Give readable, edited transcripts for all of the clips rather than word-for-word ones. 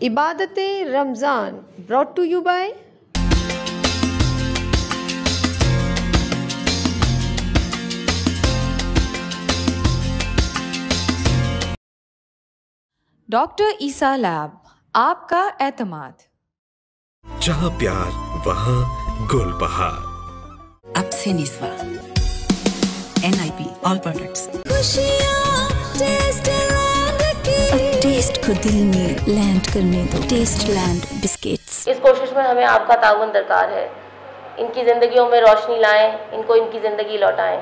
इबादते Ramzan brought to you by doctor Essa lab, आपका एतमाद। जहाँ प्यार वहाँ गुलबहार। अब से निस्वा NIP ऑल प्रोडक्ट्स। अब टेस्ट को दिल में लैंड करने दो। Taste land biscuits. इस कोशिश में हमें आपका ताउन दरकार है। इनकी ज़िंदगियों में रोशनी लाएं, इनको इनकी ज़िंदगी लौटाएं।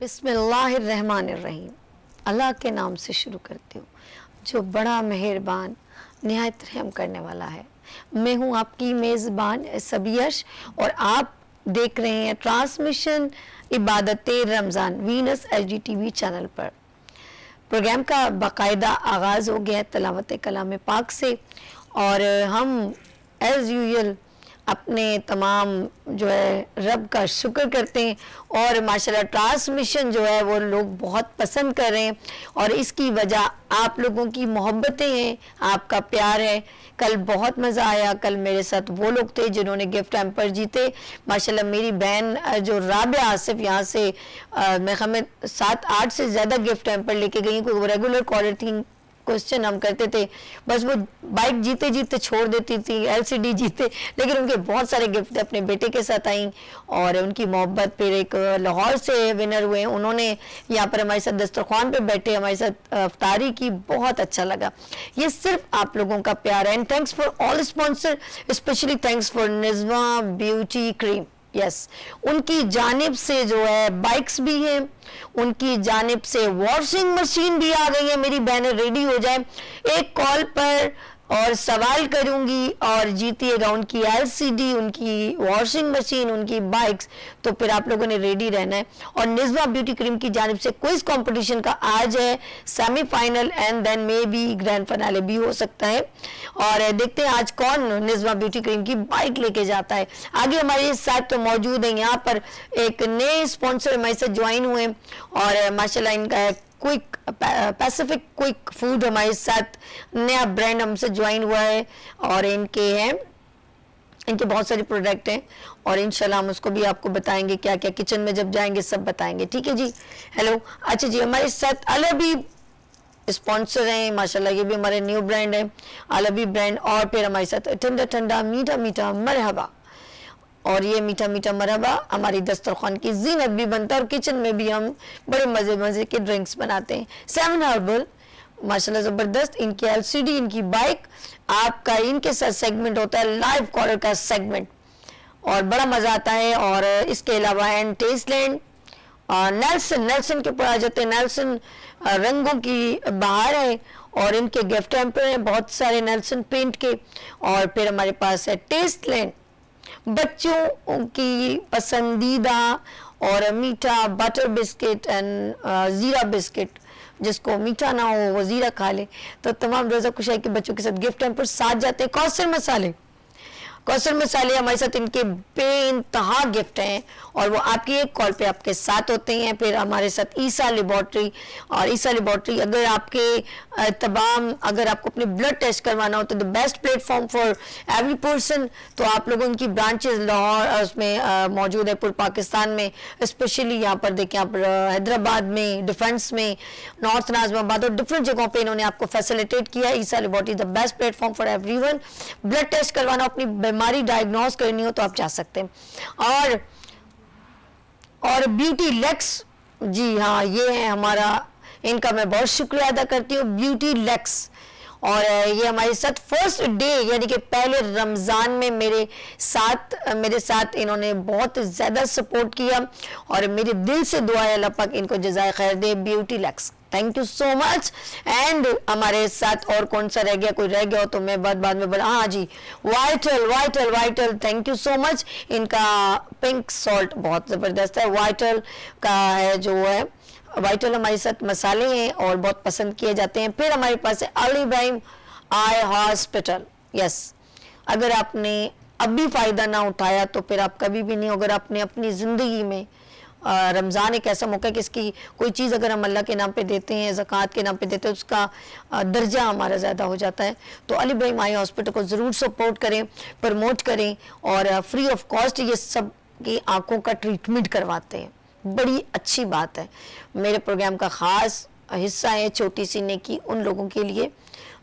बिस्मिल्लाहिर्रहमानिर्रहीम। अल्लाह के नाम से शुरू करती हूँ जो बड़ा मेहरबान निहायत रहम करने वाला है। मैं हूँ आपकी मेज़बान सबियश और आप देख रहे हैं ट्रांसमिशन इबादत रमज़ान वीनस HDTV चैनल पर। प्रोग्राम का बाकायदा आगाज़ हो गया तलावत कलाम पाक से और हम एज़ यूजुअल अपने तमाम जो है रब का शुक्र करते हैं और माशाल्लाह ट्रांसमिशन जो है वो लोग बहुत पसंद कर रहे हैं और इसकी वजह आप लोगों की मोहब्बतें हैं, आपका प्यार है। कल बहुत मज़ा आया। कल मेरे साथ वो लोग थे जिन्होंने गिफ्ट हैम्पर जीते। माशाल्लाह मेरी बहन जो राबिया आसिफ यहाँ से मैं हमें 7-8 से ज़्यादा गिफ्ट हैम्पर लेके गई। कोई रेगुलर कॉलर थी, क्वेश्चन हम करते थे, बस वो बाइक जीते जीते छोड़ देती थी, LCD जीते, लेकिन उनके बहुत सारे गिफ्ट अपने बेटे के साथ आई और उनकी मोहब्बत। फिर एक लाहौर से विनर हुए, उन्होंने यहाँ पर हमारे साथ दस्तरखान पे बैठे हमारे साथ अफ्तारी की, बहुत अच्छा लगा। ये सिर्फ आप लोगों का प्यार है। And thanks for all sponsor, specially thanks for Nizwa beauty cream. Yes, उनकी जानिब से जो है बाइक्स भी हैं, उनकी जानिब से वॉशिंग मशीन भी आ गई है। मेरी बहनें रेडी हो जाए, एक कॉल पर और सवाल करूंगी और जीतिएगा उनकी LCD, उनकी वॉशिंग मशीन, उनकी बाइक्स। तो फिर आप लोगों ने रेडी रहना है। और निज़्वा ब्यूटी क्रीम की जानिब से क्विज कंपटीशन का आज है semifinal and then may be grand finale भी हो सकता है और देखते हैं आज कौन निज़्वा ब्यूटी क्रीम की बाइक लेके जाता है। आगे हमारे साथ तो मौजूद है, यहाँ पर एक नए स्पॉन्सर हमारे साथ ज्वाइन हुए और माशाल्लाह इनका क्विक पैसिफिक क्विक फूड हमारे साथ नया ब्रांड हमसे ज्वाइन हुआ है और इनके बहुत सारे प्रोडक्ट हैं और इंशाल्लाह हम उसको भी आपको बताएंगे क्या क्या, किचन में जब जाएंगे सब बताएंगे। ठीक है जी। हेलो, अच्छा जी, हमारे साथ अलबी स्पॉन्सर हैं माशाल्लाह, ये भी हमारे न्यू ब्रांड है अलबी ब्रांड। और फिर हमारे साथ ठंडा ठंडा मीठा मीठा मरहबा, और ये मीठा मीठा मरहबा हमारी दस्तरखान की जीनत भी बनता है और किचन में भी हम बड़े मज़े मज़े के ड्रिंक्स बनाते हैं। 7 हर्बल माशाल्लाह ज़बरदस्त, इनकी LCD, इनकी बाइक, आपका इनके साथ सेगमेंट होता है लाइव कॉलर का सेगमेंट और बड़ा मज़ा आता है। और इसके अलावा एंड टेस्टलैंड और नेल्सन के ऊपर आ जाते हैं। नेल्सन रंगों की बहार है और इनके गिफ्ट हैम्पर हैं बहुत सारे नेल्सन पेंट के। और फिर हमारे पास है टेस्टलैंड, बच्चों की पसंदीदा और मीठा बटर बिस्किट एंड ज़ीरा बिस्किट, जिसको मीठा ना हो वो ज़ीरा खा ले। तो तमाम रोज़ा खुशाई के बच्चों के साथ गिफ्ट हैम्पर साथ जाते हैं। कौसर मसाले हमारे साथ इनके बेइंतहा गिफ्ट हैं और वो आपकी एक कॉल पे आपके साथ होते हैं। फिर हमारे साथ ईसा लेबॉर्ट्री, और ईसा लेबॉर्ट्री अगर आपको अपने ब्लड टेस्ट करवाना हो तो the best platform for every person. तो आप लोगों की ब्रांचेस लाहौर उसमें मौजूद है, पूरे पाकिस्तान में, स्पेशली यहाँ पर देखें आप हैदराबाद में, डिफेंस में, नॉर्थ नाज़िमाबाद और डिफरेंट जगहों पर इन्होंने आपको फैसिलिटेट किया है। Essa laboratory the best platform for everyone. Blood test करवाना, अपनी बीमारी डायग्नोस करनी हो तो आप जा सकते हैं। और ब्यूटी लेक्स, जी हाँ, ये है हमारा, इनका मैं बहुत शुक्रिया अदा करती हूँ, ब्यूटी लेक्स। और ये हमारे साथ फर्स्ट डे यानी कि पहले रमज़ान में मेरे साथ इन्होंने बहुत ज़्यादा सपोर्ट किया और मेरे दिल से दुआ है अल्लाह पाक इनको जज़ाए खैर दे। Beauty lex, thank you so much. And हमारे साथ और कौन सा रह गया, कोई रह गया हो तो मैं बाद में बोला। हाँ जी, vital, thank you so much. इनका पिंक सॉल्ट बहुत ज़बरदस्त है, वाइटल का है जो है, वाइटल हमारे साथ मसाले हैं और बहुत पसंद किए जाते हैं। फिर हमारे पास है अल इब्राहिम आई हॉस्पिटल। यस, अगर आपने अभी फ़ायदा ना उठाया तो फिर आप कभी भी नहीं। अगर आपने अपनी ज़िंदगी में रमज़ान एक ऐसा मौका है कि इसकी कोई चीज़ अगर हम अल्लाह के नाम पे देते हैं, ज़कात के नाम पे देते हैं, उसका दर्जा हमारा ज़्यादा हो जाता है। तो अल इब्राहिम आई हॉस्पिटल को ज़रूर सपोर्ट करें, प्रमोट करें और फ्री ऑफ कॉस्ट ये सब की आँखों का ट्रीटमेंट करवाते हैं। बड़ी अच्छी बात है। मेरे प्रोग्राम का ख़ास हिस्सा है छोटी सी नेकी उन लोगों के लिए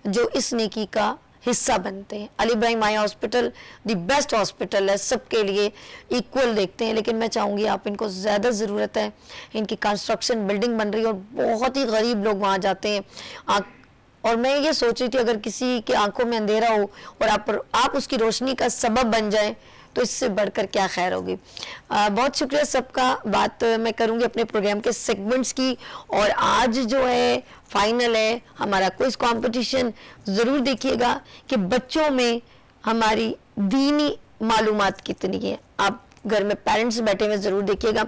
जो इस नेकी का हिस्सा बनते हैं। Ali Ibrahim eye hospital the best hospital है, सबके लिए इक्वल देखते हैं, लेकिन मैं चाहूँगी आप इनको ज़्यादा ज़रूरत है, इनकी कंस्ट्रक्शन बिल्डिंग बन रही है और बहुत ही गरीब लोग वहाँ जाते हैं। और मैं ये सोच रही थी अगर किसी के आंखों में अंधेरा हो और आप उसकी रोशनी का सबब बन जाएं तो इससे बढ़कर क्या खैर होगी। बहुत शुक्रिया सबका। बात मैं करूंगी अपने प्रोग्राम के सेगमेंट्स की, और आज जो है फाइनल है हमारा क्विज कंपटीशन। ज़रूर देखिएगा कि बच्चों में हमारी दीनी मालूमात कितनी है। आप घर में पेरेंट्स बैठे हुए ज़रूर देखिएगा,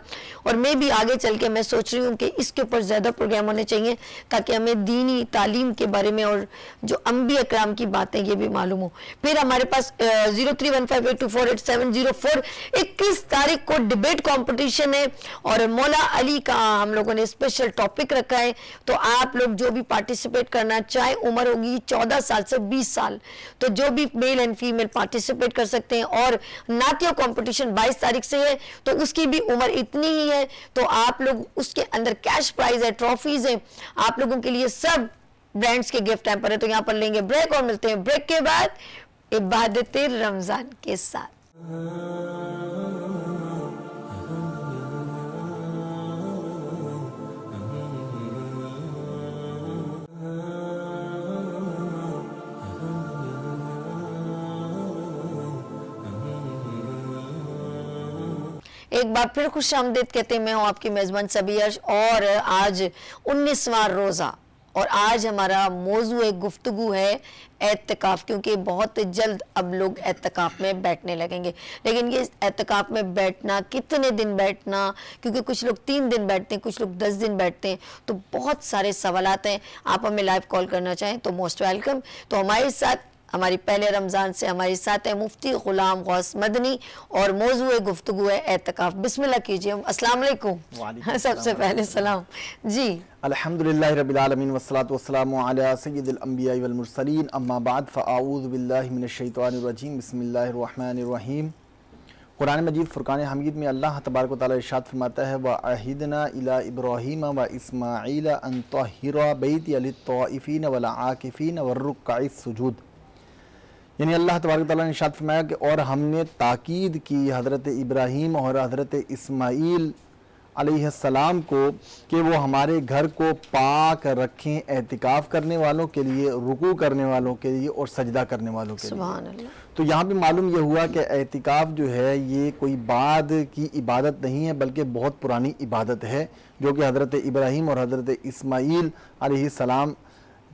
और मैं भी आगे चल के मैं सोच रही हूँ कि इसके ऊपर ज़्यादा प्रोग्राम होने चाहिए ताकि हमें दीनी तालीम के बारे में और जो अंबिया कराम की बातें ये भी मालूम हो। फिर हमारे पास 0315824870 21 तारीख को डिबेट कंपटीशन है, और मौला अली का हम लोगों ने स्पेशल टॉपिक रखा है। तो आप लोग जो भी पार्टिसिपेट करना चाहे, उम्र होगी 14 साल से 20 साल, तो जो भी मेल एंड फीमेल पार्टिसिपेट कर सकते हैं। और नातिया कंपटीशन 22 तारीख से है, तो उसकी भी उम्र इतनी ही है, तो आप लोग उसके अंदर कैश प्राइज है, ट्रॉफीज है आप लोगों के लिए, सब ब्रांड्स के गिफ्ट टाइम पर है। तो यहाँ पर लेंगे ब्रेक और मिलते हैं ब्रेक के बाद इबादत रमजान के साथ। एक बार फिर खुश आमदीद कहते हैं। मैं हूँ आपकी मेज़बान सबीर, और आज 19वां रोज़ा, और आज हमारा मौजू गुफ्तगू है एतकाफ़, क्योंकि बहुत जल्द अब लोग एतकाफ़ में बैठने लगेंगे। लेकिन ये एतकाफ़ में बैठना, कितने दिन बैठना, क्योंकि कुछ लोग 3 दिन बैठते हैं, कुछ लोग 10 दिन बैठते हैं, तो बहुत सारे सवालात हैं। आप हमें लाइव कॉल करना चाहें तो मोस्ट वेलकम। तो हमारे साथ हमारी पहले रमज़ान से हमारे साथ है मुफ्ती गुलाम गौस मदनी, और मौजू गुफ्तगू है एतकाफ़। बिस्मिल्लाह कीजिए। अस्सलाम वालेकुम। सबसे पहले सलाम जी। अल्हम्दुलिल्लाहि रब्बिल आलमीन वस्सलातु वस्सलामु अला सय्यिदिल अंबिया वल मुरसलीन, अम्मा बाद फ़अऊज़ु बिल्लाहि मिनश शैतानिर रजीम, बिस्मिल्लाहिर रहमानिर रहीम। कुरान मजीद फ़ुरक़ान हमीद में अल्लाह तबारक व तआला इरशाद फरमाता है, व अहिदना इला इब्राहीम व इस्माईल अन तहिरा बैती लित्ताइफीन वल आकिफीन वर्रुक्काइस सुजूद। यानी अल्लाह तबारक व तआला ने इरशाद फरमाया कि और हमने ताकीद की हज़रत इब्राहीम और हज़रत इस्माईल अलैहिस्सलाम को कि वो हमारे घर को पाक रखें, एतिकाफ़ करने वालों के लिए, रुकू करने वालों के लिए और सजदा करने वालों के लिए। तो यहाँ पे मालूम ये हुआ कि एतिकाफ़ जो है ये कोई बाद की इबादत नहीं है, बल्कि बहुत पुरानी इबादत है, जो कि हज़रत इब्राहीम और हज़रत इस्माईल अलैहिस्सलाम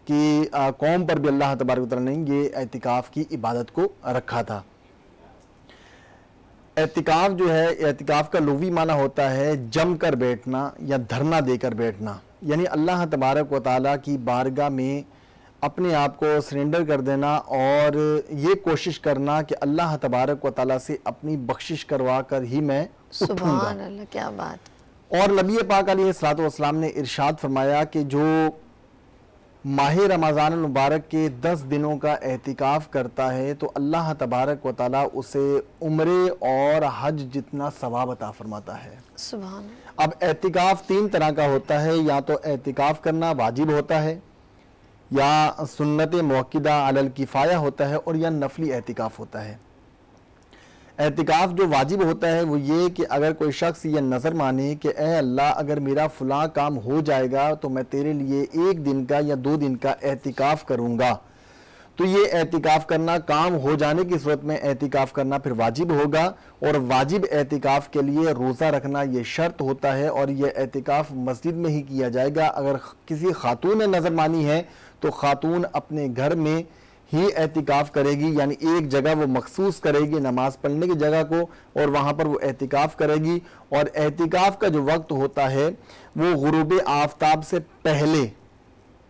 की कौम पर भी अल्लाह तबारक व तआला ने ये एतिकाफ़ की इबादत को रखा था। एतिकाफ़ जो है, एतिकाफ़ का लुग़वी माना होता है जम कर बैठना या धरना देकर बैठना, यानी अल्लाह तबारक व तआला की बारगाह में अपने आप को सरेंडर कर देना और ये कोशिश करना कि अल्लाह तबारक व तआला से अपनी बख्शिश करवा कर ही मैं उठूंगा। सुभान अल्लाह, क्या बात। और नबी पाक अलैहिस्सलातु वस्सलाम ने इरशाद फरमाया कि जो माह रमज़ान मुबारक के 10 दिनों का एतिकाफ़ करता है तो अल्लाह तबारक व तआला उसे उम्रे और हज जितना सवाब अता फरमाता है। सुभान। अब एतिकाफ़ 3 तरह का होता है, या तो एतिकाफ़ करना वाजिब होता है, या सुन्नत मुअक्किदा अलल किफ़ाया होता है, और या नफली एतिकाफ़ होता है। एतिकाफ़ जो वाजिब होता है वो ये कि अगर कोई शख्स ये नज़र माने कि ए अल्लाह अगर मेरा फ़लाँ काम हो जाएगा तो मैं तेरे लिए 1 दिन का या 2 दिन का एतिकाफ़ करूँगा, तो ये एतिकाफ़ करना काम हो जाने की सूरत में एतिकाफ़ करना फिर वाजिब होगा। और वाजिब एतिकाफ़ के लिए रोज़ा रखना ये शर्त होता है, और ये एतिकाफ़ मस्जिद में ही किया जाएगा। अगर किसी खातून ने नज़र मानी है तो खातून अपने घर में ही एतिकाफ़ करेगी, यानी एक जगह वो मखसूस करेगी नमाज पढ़ने की जगह को, और वहाँ पर वो एतिकाफ़ करेगी। और एतिकाफ़ का जो वक्त होता है वो गुरूब आफ्ताब से पहले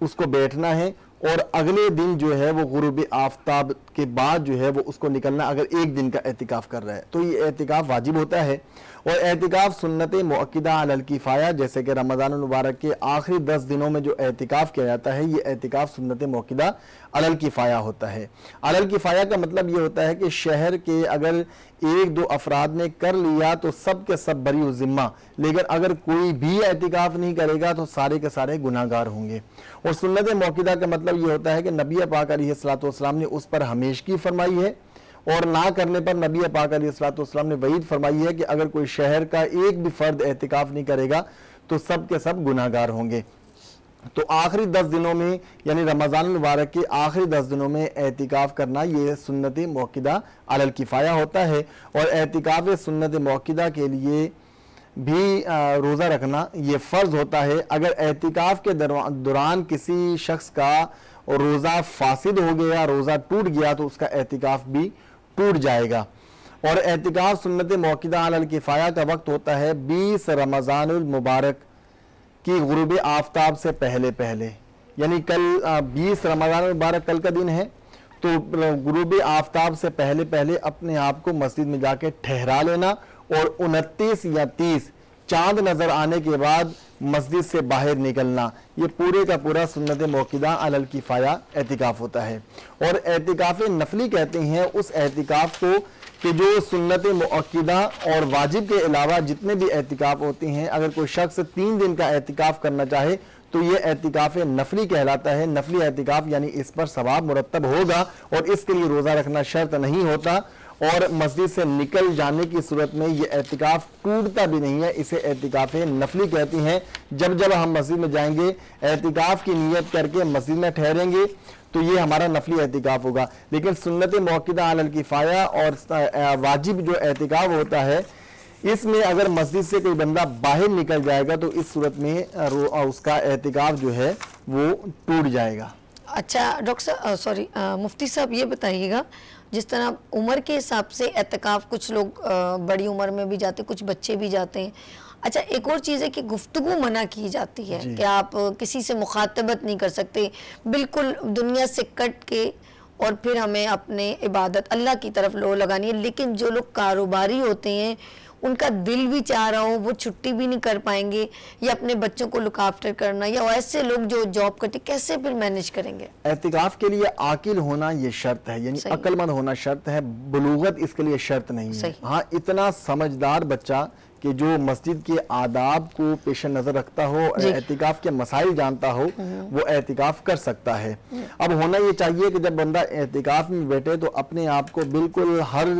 उसको बैठना है, और अगले दिन जो है वो गुरूब आफ्ताब के बाद जो है वो उसको निकलना, अगर एक दिन का एतिकाफ कर रहा है तो ये एतिकाफ वाजिब होता है। और एतिकाफ सुन्नत मुअक्किदा अलल किफ़ाया, जैसे कि रमज़ान मुबारक के आखिरी 10 दिनों में जो एतिकाफ किया जाता है, ये एतिकाफ सुन्नत मुअक्किदा अलल किफ़ाया होता है। अलल किफ़ाया का मतलब ये होता है कि शहर के अगर 1-2 अफराद ने कर लिया तो सब के सब बरी ज़िम्मा, लेकिन अगर कोई भी एतिकाफ नहीं करेगा तो सारे के सारे गुनाहगार होंगे। और सुन्नत मुअक्किदा का मतलब ये होता है कि नबी पाक अलैहिस्सलातु वस्सलाम ने उस पर हमेशगी फरमाई है, और ना करने पर नबी पाक अलैहिस्सलातु वस्सलाम ने वईद फरमाई है कि अगर कोई शहर का एक भी फर्द एतिकाफ नहीं करेगा तो सब के सब गुनाहगार होंगे। तो आखिरी 10 दिनों में, यानी रमज़ान मुबारक के आखिरी 10 दिनों में एतिकाफ करना ये सुन्नत मुअक्किदा अलल किफ़ाया होता है। और एतिकाफ सुन्नत मुअक्किदा के लिए भी रोज़ा रखना ये फ़र्ज़ होता है। अगर एतिकाफ के दौरान किसी शख्स का रोज़ा फासिद हो गया, रोज़ा टूट गया, तो उसका एतिकाफ भी टूट जाएगा। और एतिकाफ सुन्नत मुअक्किदा अलल किफ़ाया का वक्त होता है 20 रमज़ानुल मुबारक की गुरूब आफ्ताब से पहले पहले, यानी कल 20 रमज़ानुल मुबारक कल का दिन है, तो गुरूब आफ्ताब से पहले पहले अपने आप को मस्जिद में जाके ठहरा लेना, और 29 या 30 चांद नजर आने के बाद मस्जिद से बाहर निकलना, ये पूरे का पूरा सुन्नत मुअक्किदा अलल किफ़ाया एतिकाफ होता है। और एतिकाफ नफली कहते हैं उस एतिकाफ को कि जो सुन्नत मुअक्किदा और वाजिब के अलावा जितने भी एतिकाफ होते हैं, अगर कोई शख्स 3 दिन का एतिकाफ करना चाहे तो ये एतिकाफ नफली कहलाता है। नफली एतिकाफ यानी इस पर सवाब मुरत्तब होगा, और इसके लिए रोज़ा रखना शर्त नहीं होता, और मस्जिद से निकल जाने की सूरत में ये एतिकाफ टूटता भी नहीं है। इसे एतिकाफ नफली कहती हैं। जब जब हम मस्जिद में जाएंगे, एतिकाफ की नियत करके मस्जिद में ठहरेंगे, तो ये हमारा नफली एतिकाफ होगा। लेकिन सुन्नत मुअक्किदा अलल किफ़ाया और वाजिब जो एतिकाफ होता है, इसमें अगर मस्जिद से कोई बंदा बाहर निकल जाएगा तो इस सूरत में उसका एतिकाफ जो है वो टूट जाएगा। अच्छा डॉक्टर मुफ्ती साहब, ये बताइएगा, जिस तरह उम्र के हिसाब से एतिकाफ कुछ लोग बड़ी उम्र में भी जाते, कुछ बच्चे भी जाते हैं। अच्छा, एक और चीज़ है कि गुफ्तगू मना की जाती है कि आप किसी से मुखातबत नहीं कर सकते, बिल्कुल दुनिया से कट के, और फिर हमें अपने इबादत अल्लाह की तरफ लो लगानी है। लेकिन जो लोग कारोबारी होते हैं, उनका दिल भी चाह रहा हो, वो छुट्टी भी नहीं कर पाएंगे, या अपने बच्चों को लुक आफ्टर करना, या ऐसे लोग जो जॉब करते, कैसे फिर मैनेज करेंगे? एतिकाफ के लिए आकिल होना ये शर्त है, यानी अक्लमंद होना शर्त है, बुलूगत इसके लिए शर्त नहीं है। हाँ, इतना समझदार बच्चा कि जो मस्जिद के आदाब को पेश नजर रखता हो, एतिकाफ के मसाइल जानता हो, वो एतिकाफ कर सकता है। अब होना ये चाहिए कि जब बंदा एतिकाफ में बैठे तो अपने आप को बिल्कुल हर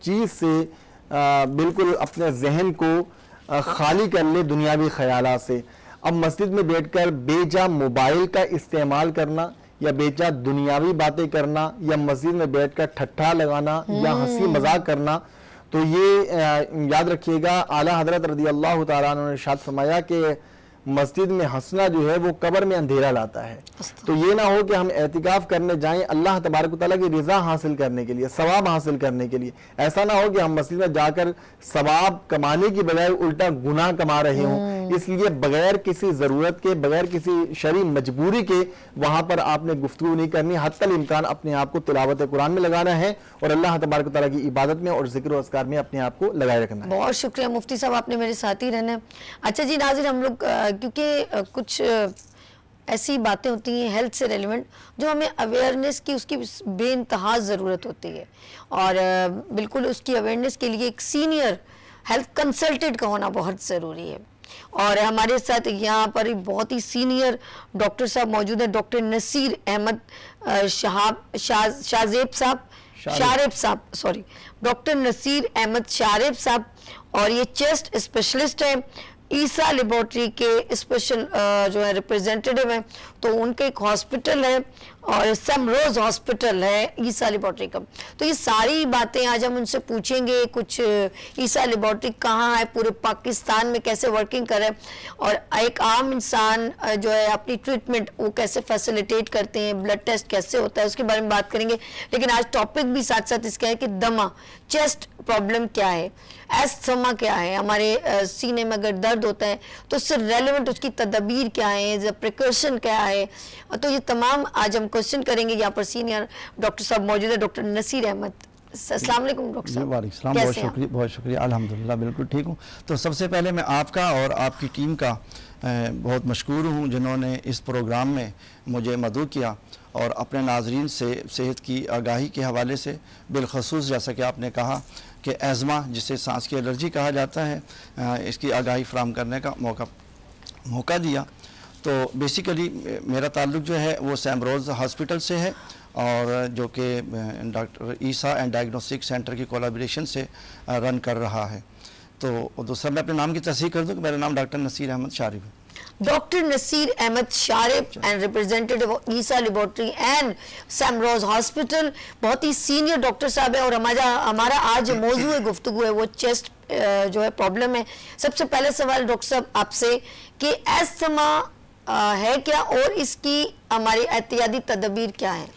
चीज से बिल्कुल अपने जहन को खाली कर ले दुनियावी ख्यालात से। अब मस्जिद में बैठकर बेजा मोबाइल का इस्तेमाल करना, या बेजा दुनियावी बातें करना, या मस्जिद में बैठकर ठट्ठा लगाना या हंसी मजाक करना, तो ये याद रखिएगा, आला हजरत रज़ी अल्लाह तआला अन्हु ने इरशाद फरमाया कि मस्जिद में हंसना जो है वो कब्र में अंधेरा लाता है। तो ये ना हो कि हम एतिकाफ करने जाएं अल्लाह तबारक व तआला की रिजा हासिल करने के लिए, सवाब हासिल करने के लिए। ऐसा ना हो कि हम मस्जिद में जाकर सवाब कमाने की बजाय उल्टा गुनाह कमा रहे हों। इसलिए बगैर किसी जरूरत के, बगैर किसी शरई मजबूरी के वहां पर आपने गुफ्तगू नहीं करनी। हत्तल इम्कान अपने आप को तिलावत कुरान में लगाना है और अल्लाह तबारक व तआला की इबादत में और जिक्र अस्कार में अपने आप को लगाए रखना है। बहुत शुक्रिया मुफ्ती साहब, आपने मेरे साथ ही रहना। अच्छा जी नाज़रीन, हम लोग क्योंकि कुछ ऐसी बातें होती हैं हेल्थ से रेलिवेंट जो हमें अवेयरनेस की उसकी बेइंतहा ज़रूरत होती है, और बिल्कुल उसकी अवेयरनेस के लिए एक सीनियर हेल्थ कंसल्टेंट का होना बहुत ज़रूरी है। और हमारे साथ यहाँ पर बहुत ही सीनियर डॉक्टर साहब मौजूद है, डॉक्टर नसीर अहमद शारेब साहब, डॉक्टर नसीर अहमद शारेब साहब, और ये चेस्ट स्पेशलिस्ट है, ईसा लेबोरेटरी के स्पेशल जो है रिप्रेजेंटेटिव हैं। तो उनके एक हॉस्पिटल है और समरोज हॉस्पिटल है ईसा लेबोरेटरी का। तो ये सारी बातें आज हम उनसे पूछेंगे, कुछ ईसा लेबोरेटरी कहाँ है, पूरे पाकिस्तान में कैसे वर्किंग कर रहा है, और एक आम इंसान जो है अपनी ट्रीटमेंट वो कैसे फैसिलिटेट करते हैं, ब्लड टेस्ट कैसे होता है, उसके बारे में बात करेंगे। लेकिन आज टॉपिक भी साथ साथ इसका है कि दमा, चेस्ट प्रॉब्लम क्या है, एस्थमा क्या है, हमारे सीने में अगर दर्द होता है तो उससे रेलेवेंट उसकी तदबीर क्या है, प्रिकॉशन क्या है। तो ये तमाम आज हम क्वेश्चन करेंगे। यहाँ पर सीनियर डॉक्टर साहब मौजूद है, डॉक्टर नसीर अहमद। अस्सलाम वालेकुम डॉक्टर साहब। वालेकुम सलाम, बहुत शुक्रिया, अल्हम्दुलिल्लाह बिल्कुल ठीक हूँ। तो सबसे पहले मैं आपका और आपकी टीम का बहुत मशकूर हूँ जिन्होंने इस प्रोग्राम में मुझे मदऊ किया और अपने नाजरीन से सेहत की आगाही के हवाले से बिलखसूस जैसा कि आपने कहा कि एज़मा जिसे सांस की एलर्जी कहा जाता है, इसकी आगाही फ्राहम करने का मौका दिया। तो बेसिकली मेरा ताल्लुक़ जो है वो सैम रोज़ हॉस्पिटल से है और जो कि doctor Isa and diagnostic centre की कोलैबोरेशन से रन कर रहा है। तो दूसरा मैं अपने नाम की तस्दीक कर दूं कि मेरा नाम डॉक्टर नसीर अहमद शारिब है। Doctor Naseer Ahmed Sharib and representative of Isa laboratory and Sam Rose hospital, बहुत ही सीनियर डॉक्टर साहब है। और हमारा आज मौजूद गुफ्तगू है वो चेस्ट जो है प्रॉब्लम है। सबसे पहले सवाल डॉक्टर साहब आपसे कि एस्थमा है क्या और इसकी हमारी एहतियाती तदबीर क्या है?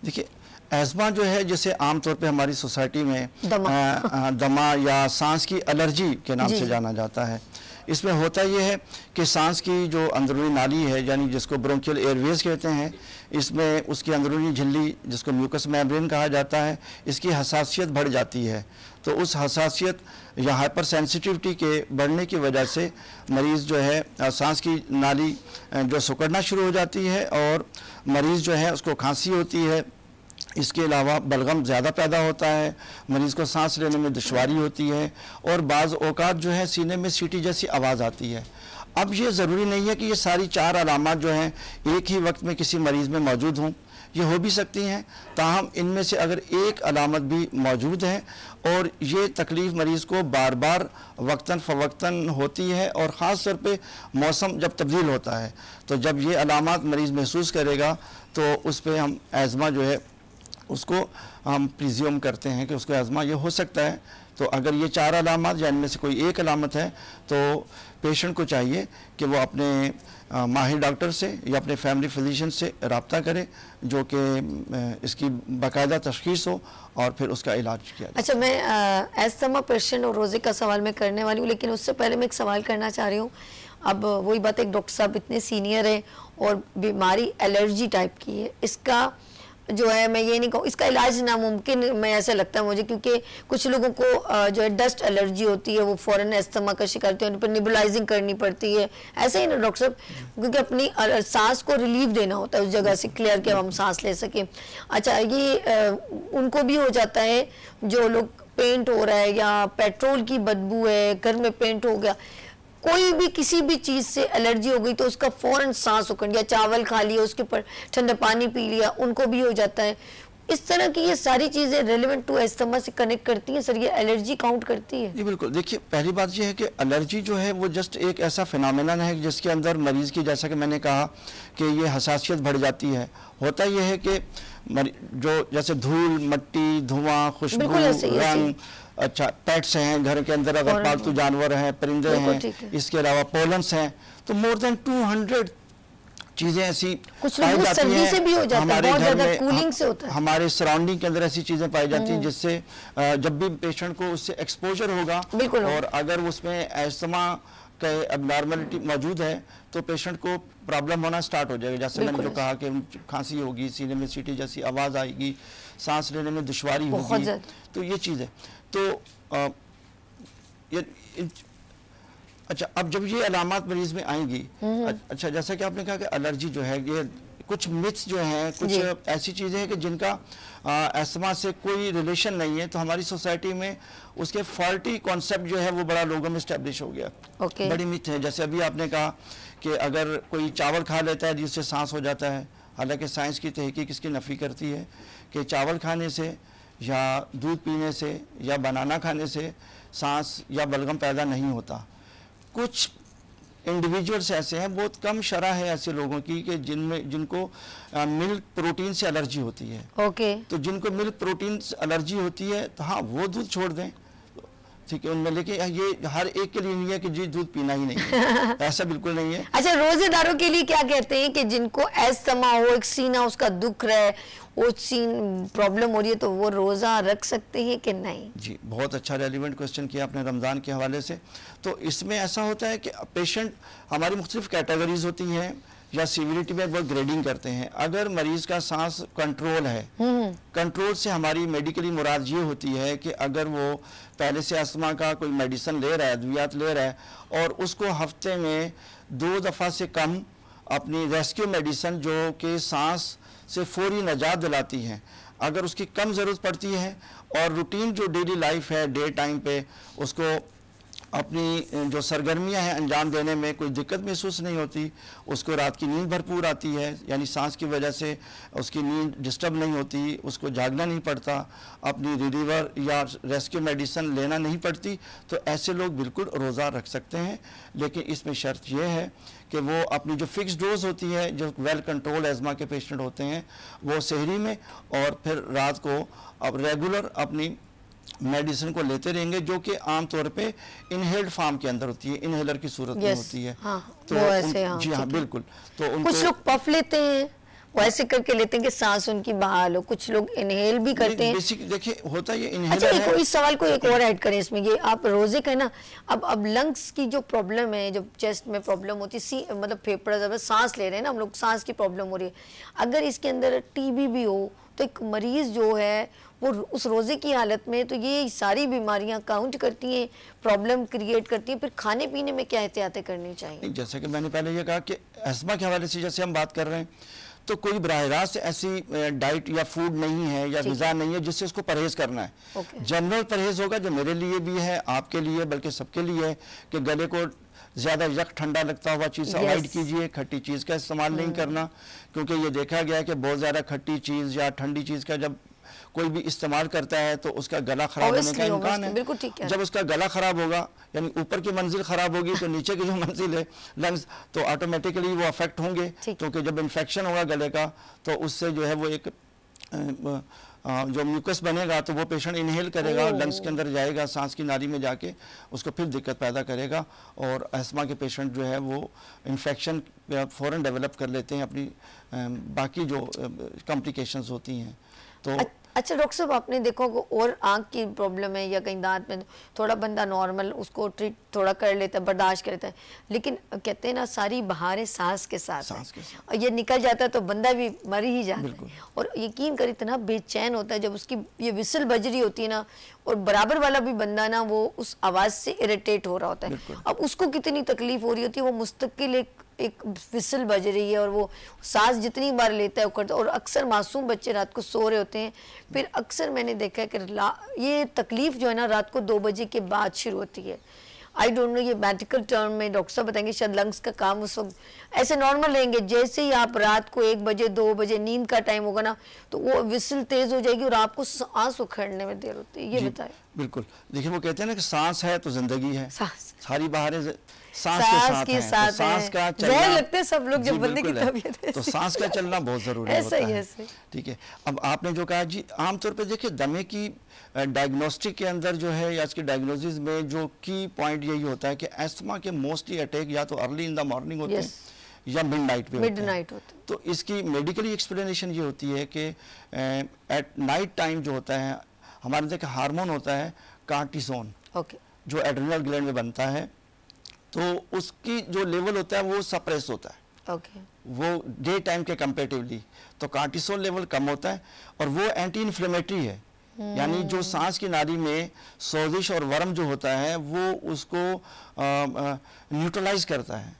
देखिए, एज़मा जो है जिसे आमतौर पे हमारी सोसाइटी में दमा या सांस की एलर्जी के नाम से जाना जाता है। इसमें होता यह है कि सांस की जो अंदरूनी नाली है, यानी जिसको ब्रोंकियल एयरवेज कहते हैं, इसमें उसकी अंदरूनी झिल्ली जिसको म्यूकस मेम्ब्रेन कहा जाता है, इसकी हसासियत बढ़ जाती है। तो उस हसासियत या हाइपर सेंसिटिविटी के बढ़ने की वजह से मरीज़ जो है सांस की नाली जो सिकुड़ना शुरू हो जाती है और मरीज़ जो है उसको खांसी होती है। इसके अलावा बलगम ज़्यादा पैदा होता है, मरीज़ को सांस लेने में दुश्वारी होती है और बाज़ औक़ात जो है सीने में सीटी जैसी आवाज़ आती है। अब ये ज़रूरी नहीं है कि ये सारी 4 अलामात जो हैं एक ही वक्त में किसी मरीज़ में मौजूद हों, ये हो भी सकती हैं। ताहम इनमें से अगर एक अलामत भी मौजूद है और ये तकलीफ़ मरीज़ को बार बार वक्तन फ़वक्तन होती है और ख़ास तौर पे मौसम जब तब्दील होता है, तो जब ये अलामत मरीज़ महसूस करेगा तो उस पर हम एज़मा जो है उसको हम प्रिज्यूम करते हैं कि उसको एज़मा ये हो सकता है। तो अगर ये 4 अलामत या इनमें से कोई एक अलामत है तो पेशेंट को चाहिए कि वो अपने माहिर डॉक्टर से या अपने फैमिली फिजिशियन से रब्ता करे जो कि इसकी बाकायदा तशख़ीस हो और फिर उसका इलाज किया जाए। अच्छा, मैं एस्थमा पेशेंट और रोज़े का सवाल मैं करने वाली हूँ, लेकिन उससे पहले मैं एक सवाल करना चाह रही हूँ। अब वही बात है, डॉक्टर साहब इतने सीनियर है और बीमारी एलर्जी टाइप की है, इसका जो है मैं ये नहीं कहूँ इसका इलाज नामुमकिन, मैं ऐसा लगता है मुझे, क्योंकि कुछ लोगों को जो है डस्ट एलर्जी होती है, वो फ़ौरन एस्थमा का शिकार होते हैं, उन पर निबुलाइजिंग करनी पड़ती है। ऐसे ही ना डॉक्टर साहब, क्योंकि अपनी सांस को रिलीफ देना होता है उस जगह से क्लियर कि हम सांस ले सकें। अच्छा, ये उनको भी हो जाता है जो लोग पेंट हो रहा है या पेट्रोल की बदबू है, घर में पेंट हो गया, कोई भी किसी भी चीज़ से एलर्जी हो गई तो उसका फ़ौरन सांस उखड़ गया, चावल खा लिया, उसके ऊपर ठंडा पानी पी लिया, उनको भी हो जाता है। इस तरह की ये सारी चीज़ें रेलेवेंट टू एस्थमा से कनेक्ट करती हैं सर, ये एलर्जी काउंट करती है? जी बिल्कुल। देखिए, पहली बात ये है कि एलर्जी जो है वो जस्ट एक ऐसा फिनोमेनन है जिसके अंदर मरीज़ की, जैसा कि मैंने कहा कि ये हसासियत बढ़ जाती है। होता यह है कि जो जैसे धूल, मिट्टी, धुआं, खुशबू, रंग, अच्छा पेट्स हैं घर के अंदर, अगर पालतू जानवर हैं, परिंदे हैं, इसके अलावा पोलन्स हैं, तो मोर देन 200 चीज़ें ऐसी पाई जाती हैं हमारे घर में, कूलिंग से होता है, हमारे सराउंडिंग के अंदर ऐसी चीज़ें पाई जाती हैं जिससे जब भी पेशेंट को उससे एक्सपोजर होगा और अगर उसमें एस्थमा का एबनॉर्मलिटी मौजूद है तो पेशेंट को प्रॉब्लम होना स्टार्ट हो जाएगा। जैसे मैंने जो कहा कि खांसी होगी, सीने में सीटी जैसी आवाज़ आएगी, सांस लेने में दुश्वारी होगी, तो ये चीज़ है। तो अच्छा, अब जब ये अलामत मरीज में आएंगी, अच्छा जैसा कि आपने कहा कि एलर्जी जो है, ये कुछ मिथ्स जो हैं, कुछ ऐसी चीज़ें हैं कि जिनका एस्थमा से कोई रिलेशन नहीं है, तो हमारी सोसाइटी में उसके फॉल्टी कॉन्सेप्ट जो है वो बड़ा लोगों में इस्टेब्लिश हो गया। बड़ी मिथ है। जैसे अभी आपने कहा कि अगर कोई चावल खा लेता है जिससे सांस हो जाता है, हालांकि साइंस की तहकीक इसकी नफ़ी करती है कि चावल खाने से या दूध पीने से या बनाना खाने से सांस या बलगम पैदा नहीं होता। कुछ इंडिविजुअल्स ऐसे हैं, बहुत कम शरह है ऐसे लोगों की कि जिनको मिल्क प्रोटीन से एलर्जी होती है। तो जिनको मिल्क प्रोटीन से एलर्जी होती है तो हाँ, वो दूध छोड़ दें, ठीक है उनमें, लेकिन ये हर एक के लिए नहीं है कि जी दूध पीना ही नहीं है। ऐसा बिल्कुल नहीं है। अच्छा, रोजेदारों के लिए क्या कहते हैं कि जिनको एस्थमा हो, एक सीना उसका दुख रहा है, वो सीन प्रॉब्लम हो रही है, तो वो रोज़ा रख सकते हैं कि नहीं? जी, बहुत अच्छा रेलिवेंट क्वेश्चन किया आपने रमज़ान के हवाले से। तो इसमें ऐसा होता है कि पेशेंट, हमारी मुख्तलिफ कैटेगरीज होती हैं, या सीवियरिटी में वो ग्रेडिंग करते हैं। अगर मरीज का सांस कंट्रोल है, कंट्रोल से हमारी मेडिकली मुराद ये होती है कि अगर वो पहले से अस्थमा का कोई मेडिसिन ले रहा है, अद्वियात ले रहा है, और उसको हफ्ते में 2 दफ़ा से कम अपनी रेस्क्यू मेडिसिन जो कि सांस से फौरी निजात दिलाती हैं, अगर उसकी कम ज़रूरत पड़ती है और रूटीन जो डेली लाइफ है डे टाइम पे उसको अपनी जो सरगर्मियां हैं अंजाम देने में कोई दिक्कत महसूस नहीं होती, उसको रात की नींद भरपूर आती है, यानी सांस की वजह से उसकी नींद डिस्टर्ब नहीं होती, उसको जागना नहीं पड़ता, अपनी रिलीवर या रेस्क्यू मेडिसिन लेना नहीं पड़ती, तो ऐसे लोग बिल्कुल रोज़ा रख सकते हैं। लेकिन इसमें शर्त यह है कि वो अपनी जो फिक्स डोज होती है, जो वेल कंट्रोल एज़मा के पेशेंट होते हैं, वो सहरी में और फिर रात को अब रेगुलर अपनी मेडिसिन को लेते रहेंगे, जो कि आमतौर पे इनहेल्ड फॉर्म के अंदर होती है, इनहेलर की सूरत में होती है। तो वो ऐसे जी हाँ बिल्कुल। तो कुछ लोग पफ लेते हैं, वो ऐसे करके लेते हैं कि सांस उनकी बहाल हो, कुछ लोग इनहेल भी करते हैं। बेसिक देखिए होता ये इनहेलर अच्छा, है। इस सवाल को एक और ऐड करें इसमें, ये आप रोजे का ना, अब लंग्स की जो प्रॉब्लम है, जो चेस्ट में प्रॉब्लम होती है, मतलब फेफड़ा जब सांस ले रहे हैं ना हम लोग, सांस की प्रॉब्लम हो रही है, अगर इसके अंदर टीबी भी हो तो एक मरीज जो है वो उस रोजे की हालत में, तो ये सारी बीमारियां काउंट करती हैं, प्रॉब्लम क्रिएट करती हैं। फिर खाने पीने में क्या एहतियातें करनी चाहिए? जैसे कि मैंने पहले ये कहा कि अस्थमा के हवाले से जैसे हम बात कर रहे हैं, तो कोई बराह रास्त ऐसी डाइट या फूड नहीं है या ग़िज़ा नहीं है जिससे उसको परहेज़ करना है। जनरल परहेज़ होगा जो मेरे लिए भी है, आपके लिए, बल्कि सबके लिए है, कि गले को ज़्यादा यक ठंडा लगता हुआ चीज़ अवॉइड कीजिए, खट्टी चीज़ का इस्तेमाल नहीं करना, क्योंकि ये देखा गया है कि बहुत ज़्यादा खट्टी चीज़ या ठंडी चीज़ का जब कोई भी इस्तेमाल करता है तो उसका गला खराब होने का इम्कान है। जब उसका गला खराब होगा, यानी ऊपर की मंजिल खराब होगी, तो नीचे की जो मंजिल है लंग्स, तो ऑटोमेटिकली वो अफेक्ट होंगे, क्योंकि जब इन्फेक्शन होगा गले का तो उससे जो है वो एक जो म्यूकस बनेगा तो वो पेशेंट इनहेल करेगा, लंग्स के अंदर जाएगा, सांस की नाली में जाके उसको फिर दिक्कत पैदा करेगा, और अस्थमा के पेशेंट जो है वो इन्फेक्शन फ़ौरन डेवलप कर लेते हैं, अपनी बाकी जो कॉम्प्लिकेशंस होती हैं। तो अच्छा डॉक्टर साहब, आपने देखो और आँख की प्रॉब्लम है या कहीं दांत में, थोड़ा बंदा नॉर्मल उसको ट्रीट थोड़ा कर लेता है, बर्दाश्त कर लेता है, लेकिन कहते हैं ना सारी बहारें सांस के साथ और ये निकल जाता है तो बंदा भी मर ही जाता है। और यकीन कर इतना बेचैन होता है जब उसकी ये विसल बज रही होती है ना, और बराबर वाला भी बंदा ना वो उस आवाज़ से इरिटेट हो रहा होता है। अब उसको कितनी तकलीफ हो रही होती है, वो मुस्तकिल एक विसल बज रही है और वो सांस जितनी बार लेता है वो करता है। और अक्सर मासूम बच्चे रात को सो रहे होते हैं, फिर अक्सर मैंने देखा है कि ये तकलीफ जो है ना रात को 2 बजे के बाद शुरू होती है। आई डोंट नो, ये मेडिकल टर्म में डॉक्टर साहब बताएंगे, शायद लंग्स का काम उस वक्त ऐसे नॉर्मल रहेंगे, जैसे ही आप रात को 1 बजे 2 बजे नींद का टाइम होगा ना तो वो विसल तेज हो जाएगी और आपको सांस उखड़ने में देर होती है। ये बताएं। बिल्कुल, देखिए वो कहते हैं ना कि सांस है तो जिंदगी है, सारी बाहरें सांस के साथ है, तो सांस का चलना लगते हैं सब लोग जब बंदे की तबीयत है तो सांस का चलना बहुत जरूरी होता है। ठीक है, अब आपने जो कहा जी, आमतौर पे देखिए दमे की डायग्नोस्टिक के अंदर जो है या इसकी डायग्नोसिस में जो की पॉइंट यही होता है कि अस्थमा के मोस्टली अटैक या तो अर्ली इन द मॉर्निंग होते हैं या मिडनाइट पे होते हैं। तो इसकी मेडिकली एक्सप्लेनेशन ये होती है कि एट नाइट टाइम जो होता है हमारे अंदर हार्मोन होता है कार्टिसोन, जो एड्रिनल ग्लैंड में बनता है, तो उसकी जो लेवल होता है वो सप्रेस होता है, वो डे टाइम के कंपेरेटिवली, तो कार्टिसोल लेवल कम होता है और वो एंटी इन्फ्लेमेटरी है, यानी जो सांस की नाली में सोजिश और वर्म जो होता है वो उसको न्यूट्रलाइज करता है।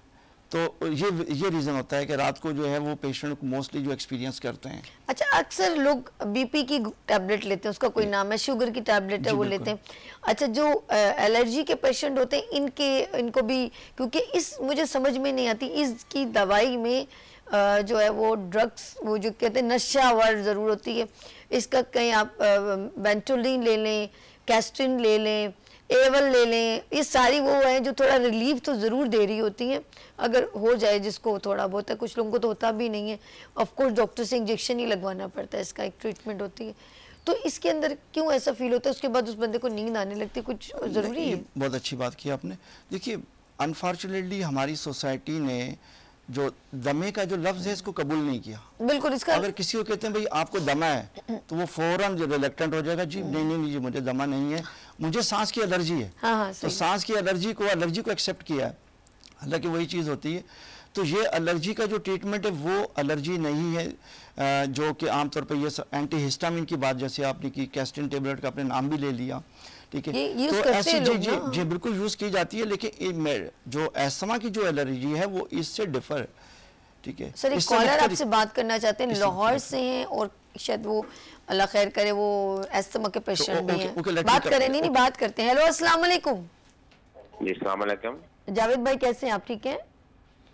तो ये रीज़न होता है कि रात को जो है वो पेशेंट को मोस्टली जो एक्सपीरियंस करते हैं। अच्छा, अक्सर लोग बीपी की टैबलेट लेते हैं, उसका कोई नाम है, शुगर की टैबलेट है वो लेते हैं। अच्छा, जो एलर्जी के पेशेंट होते हैं इनको भी, क्योंकि मुझे समझ में नहीं आती इसकी दवाई में जो है वो ड्रग्स, वो जो कहते हैं नशावर ज़रूर होती है, इसका कहीं आप वेंटोलिन ले लें, कैस्ट्रिन ले लें, एवल ले लें, ये सारी वो है जो थोड़ा रिलीफ तो ज़रूर दे रही होती हैं अगर हो जाए जिसको थोड़ा बहुत है, कुछ लोगों को तो होता भी नहीं है, ऑफ कोर्स डॉक्टर से इंजेक्शन ही लगवाना पड़ता है, इसका एक ट्रीटमेंट होती है। तो इसके अंदर क्यों ऐसा फील होता है, उसके बाद उस बंदे को नींद आने लगती है, कुछ ज़रूरी है? बहुत अच्छी बात की आपने। देखिए अनफॉर्चुनेटली हमारी सोसाइटी ने जो दमे का जो लफ्ज़ है इसको कबूल नहीं किया। बिल्कुल, इसका अगर किसी को कहते हैं भाई आपको दमा है तो वो फौरन जो रिलेक्टेंट हो जाएगा, जी नहीं मुझे दमा नहीं है, मुझे सांस की एलर्जी है। तो सांस की एलर्जी को एक्सेप्ट किया है, हालांकि वही चीज़ होती है। तो ये एलर्जी का जो ट्रीटमेंट है वो एलर्जी नहीं है जो कि आमतौर पर ये एंटीहिस्टामिन की बात जैसे आपने की, कैस्टिन टेबलेट का आपने नाम भी ले लिया, ठीक है, तो ऐसी जी बिल्कुल यूज़ की जाती है, लेकिन जो एस्थमा की जो एलर्जी है वो इससे डिफर है, ठीक है। सर एक कॉलर आपसे बात करना चाहते हैं, लाहौर से हैं और शायद वो अल्लाह खैर करे वो एस्थमा के पेशेंट भी हैं, बात करें नहीं बात करते हैं। हेलो अस्सलाम वालेकुम। जी अस्सलाम वालेकुम। जावेद भाई कैसे हैं आप, ठीक हैं?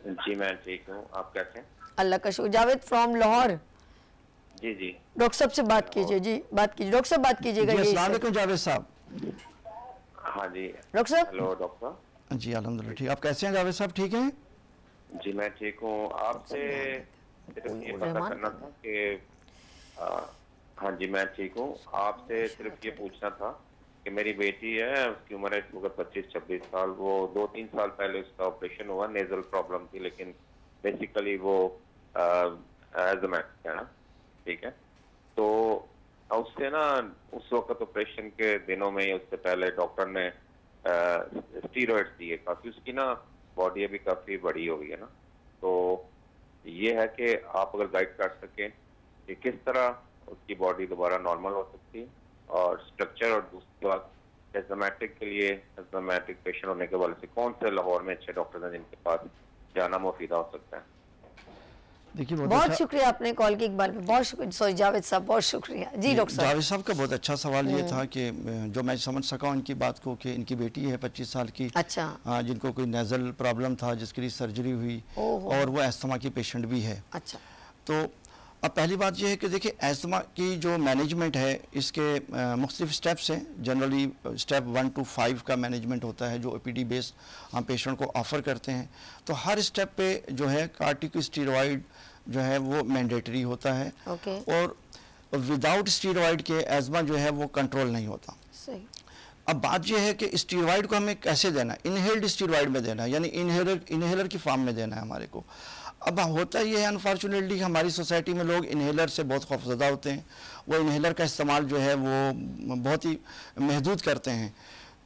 जी मैं ठीक हूँ, आप कैसे हैं? अल्लाह का शुक्र। जावेद फ्रॉम लाहौर। जी जी डॉक्टर साहब से बात कीजिए, जी बात कीजिए, डॉक्टर साहब बात कीजिएगा। अस्सलाम वालेकुम जावेद साहब। हाँ जी डॉक्टर साहब। Hello doctor. जी अल्हम्दुलिल्लाह ठीक, आप कैसे हैं जावेद साहब, ठीक हैं? जी मैं ठीक हूँ। आपसे सिर्फ ये पता करना था कि हाँ जी मैं ठीक हूँ। आपसे सिर्फ ये पूछना था कि मेरी बेटी है, उसकी उम्र है 25-26 साल, वो 2-3 साल पहले उसका ऑपरेशन हुआ, नेजल प्रॉब्लम थी, लेकिन बेसिकली वो एज़मेटिक है ना, ठीक है। तो उससे ना उस वक्त ऑपरेशन के दिनों में, उससे पहले डॉक्टर ने स्टीरॉइड्स दिए काफ़ी, उसकी ना बॉडी अभी काफ़ी बड़ी हो गई है ना, तो ये है कि आप अगर गाइड कर सकें कि किस तरह उसकी बॉडी दोबारा नॉर्मल हो सकती है, और स्ट्रक्चर, और दूसरी बात एज़मेटिक के लिए, एज़मेटिक पेशेंट होने के वाले से कौन से लाहौर में अच्छे डॉक्टर हैं जिनके पास जाना मुफीदा हो सकता है। देखिए बहुत शुक्रिया आपने कॉल की, एक बार में बहुत शुक्रिया। सॉरी जावेद साहब बहुत शुक्रिया। जी डॉक्टर साहब। जावेद साहब का बहुत अच्छा सवाल ये था कि जो मैं समझ सका उनकी बात को कि इनकी बेटी है 25 साल की, अच्छा, जिनको कोई नेजल प्रॉब्लम था जिसके लिए सर्जरी हुई, और वो एस्थमा की पेशेंट भी है। अच्छा, तो अब पहली बात यह है कि देखिए एस्थमा की जो मैनेजमेंट है इसके मुख्तलिफ स्टेप्स हैं। जनरली स्टेप 1 to 5 का मैनेजमेंट होता है जो ओपीडी बेस्ड हम पेशेंट को ऑफ़र करते हैं। तो हर स्टेप पे जो है कार्टिकोस्टेरॉइड जो है वो मैंडेटरी होता है, और विदाउट स्टेरॉइड के एज़मा जो है वो कंट्रोल नहीं होता। सही। अब बात यह है कि स्टेरॉइड को हमें कैसे देना है, इनहेल्ड स्टेरॉइड में देना है, यानी इनहेलर की फॉर्म में देना है हमारे को। अब होता ये है अनफॉर्चुनेटली हमारी सोसाइटी में लोग इनहेलर से बहुत खौफजदा होते हैं, वो इनहेलर का इस्तेमाल जो है वो बहुत ही महदूद करते हैं।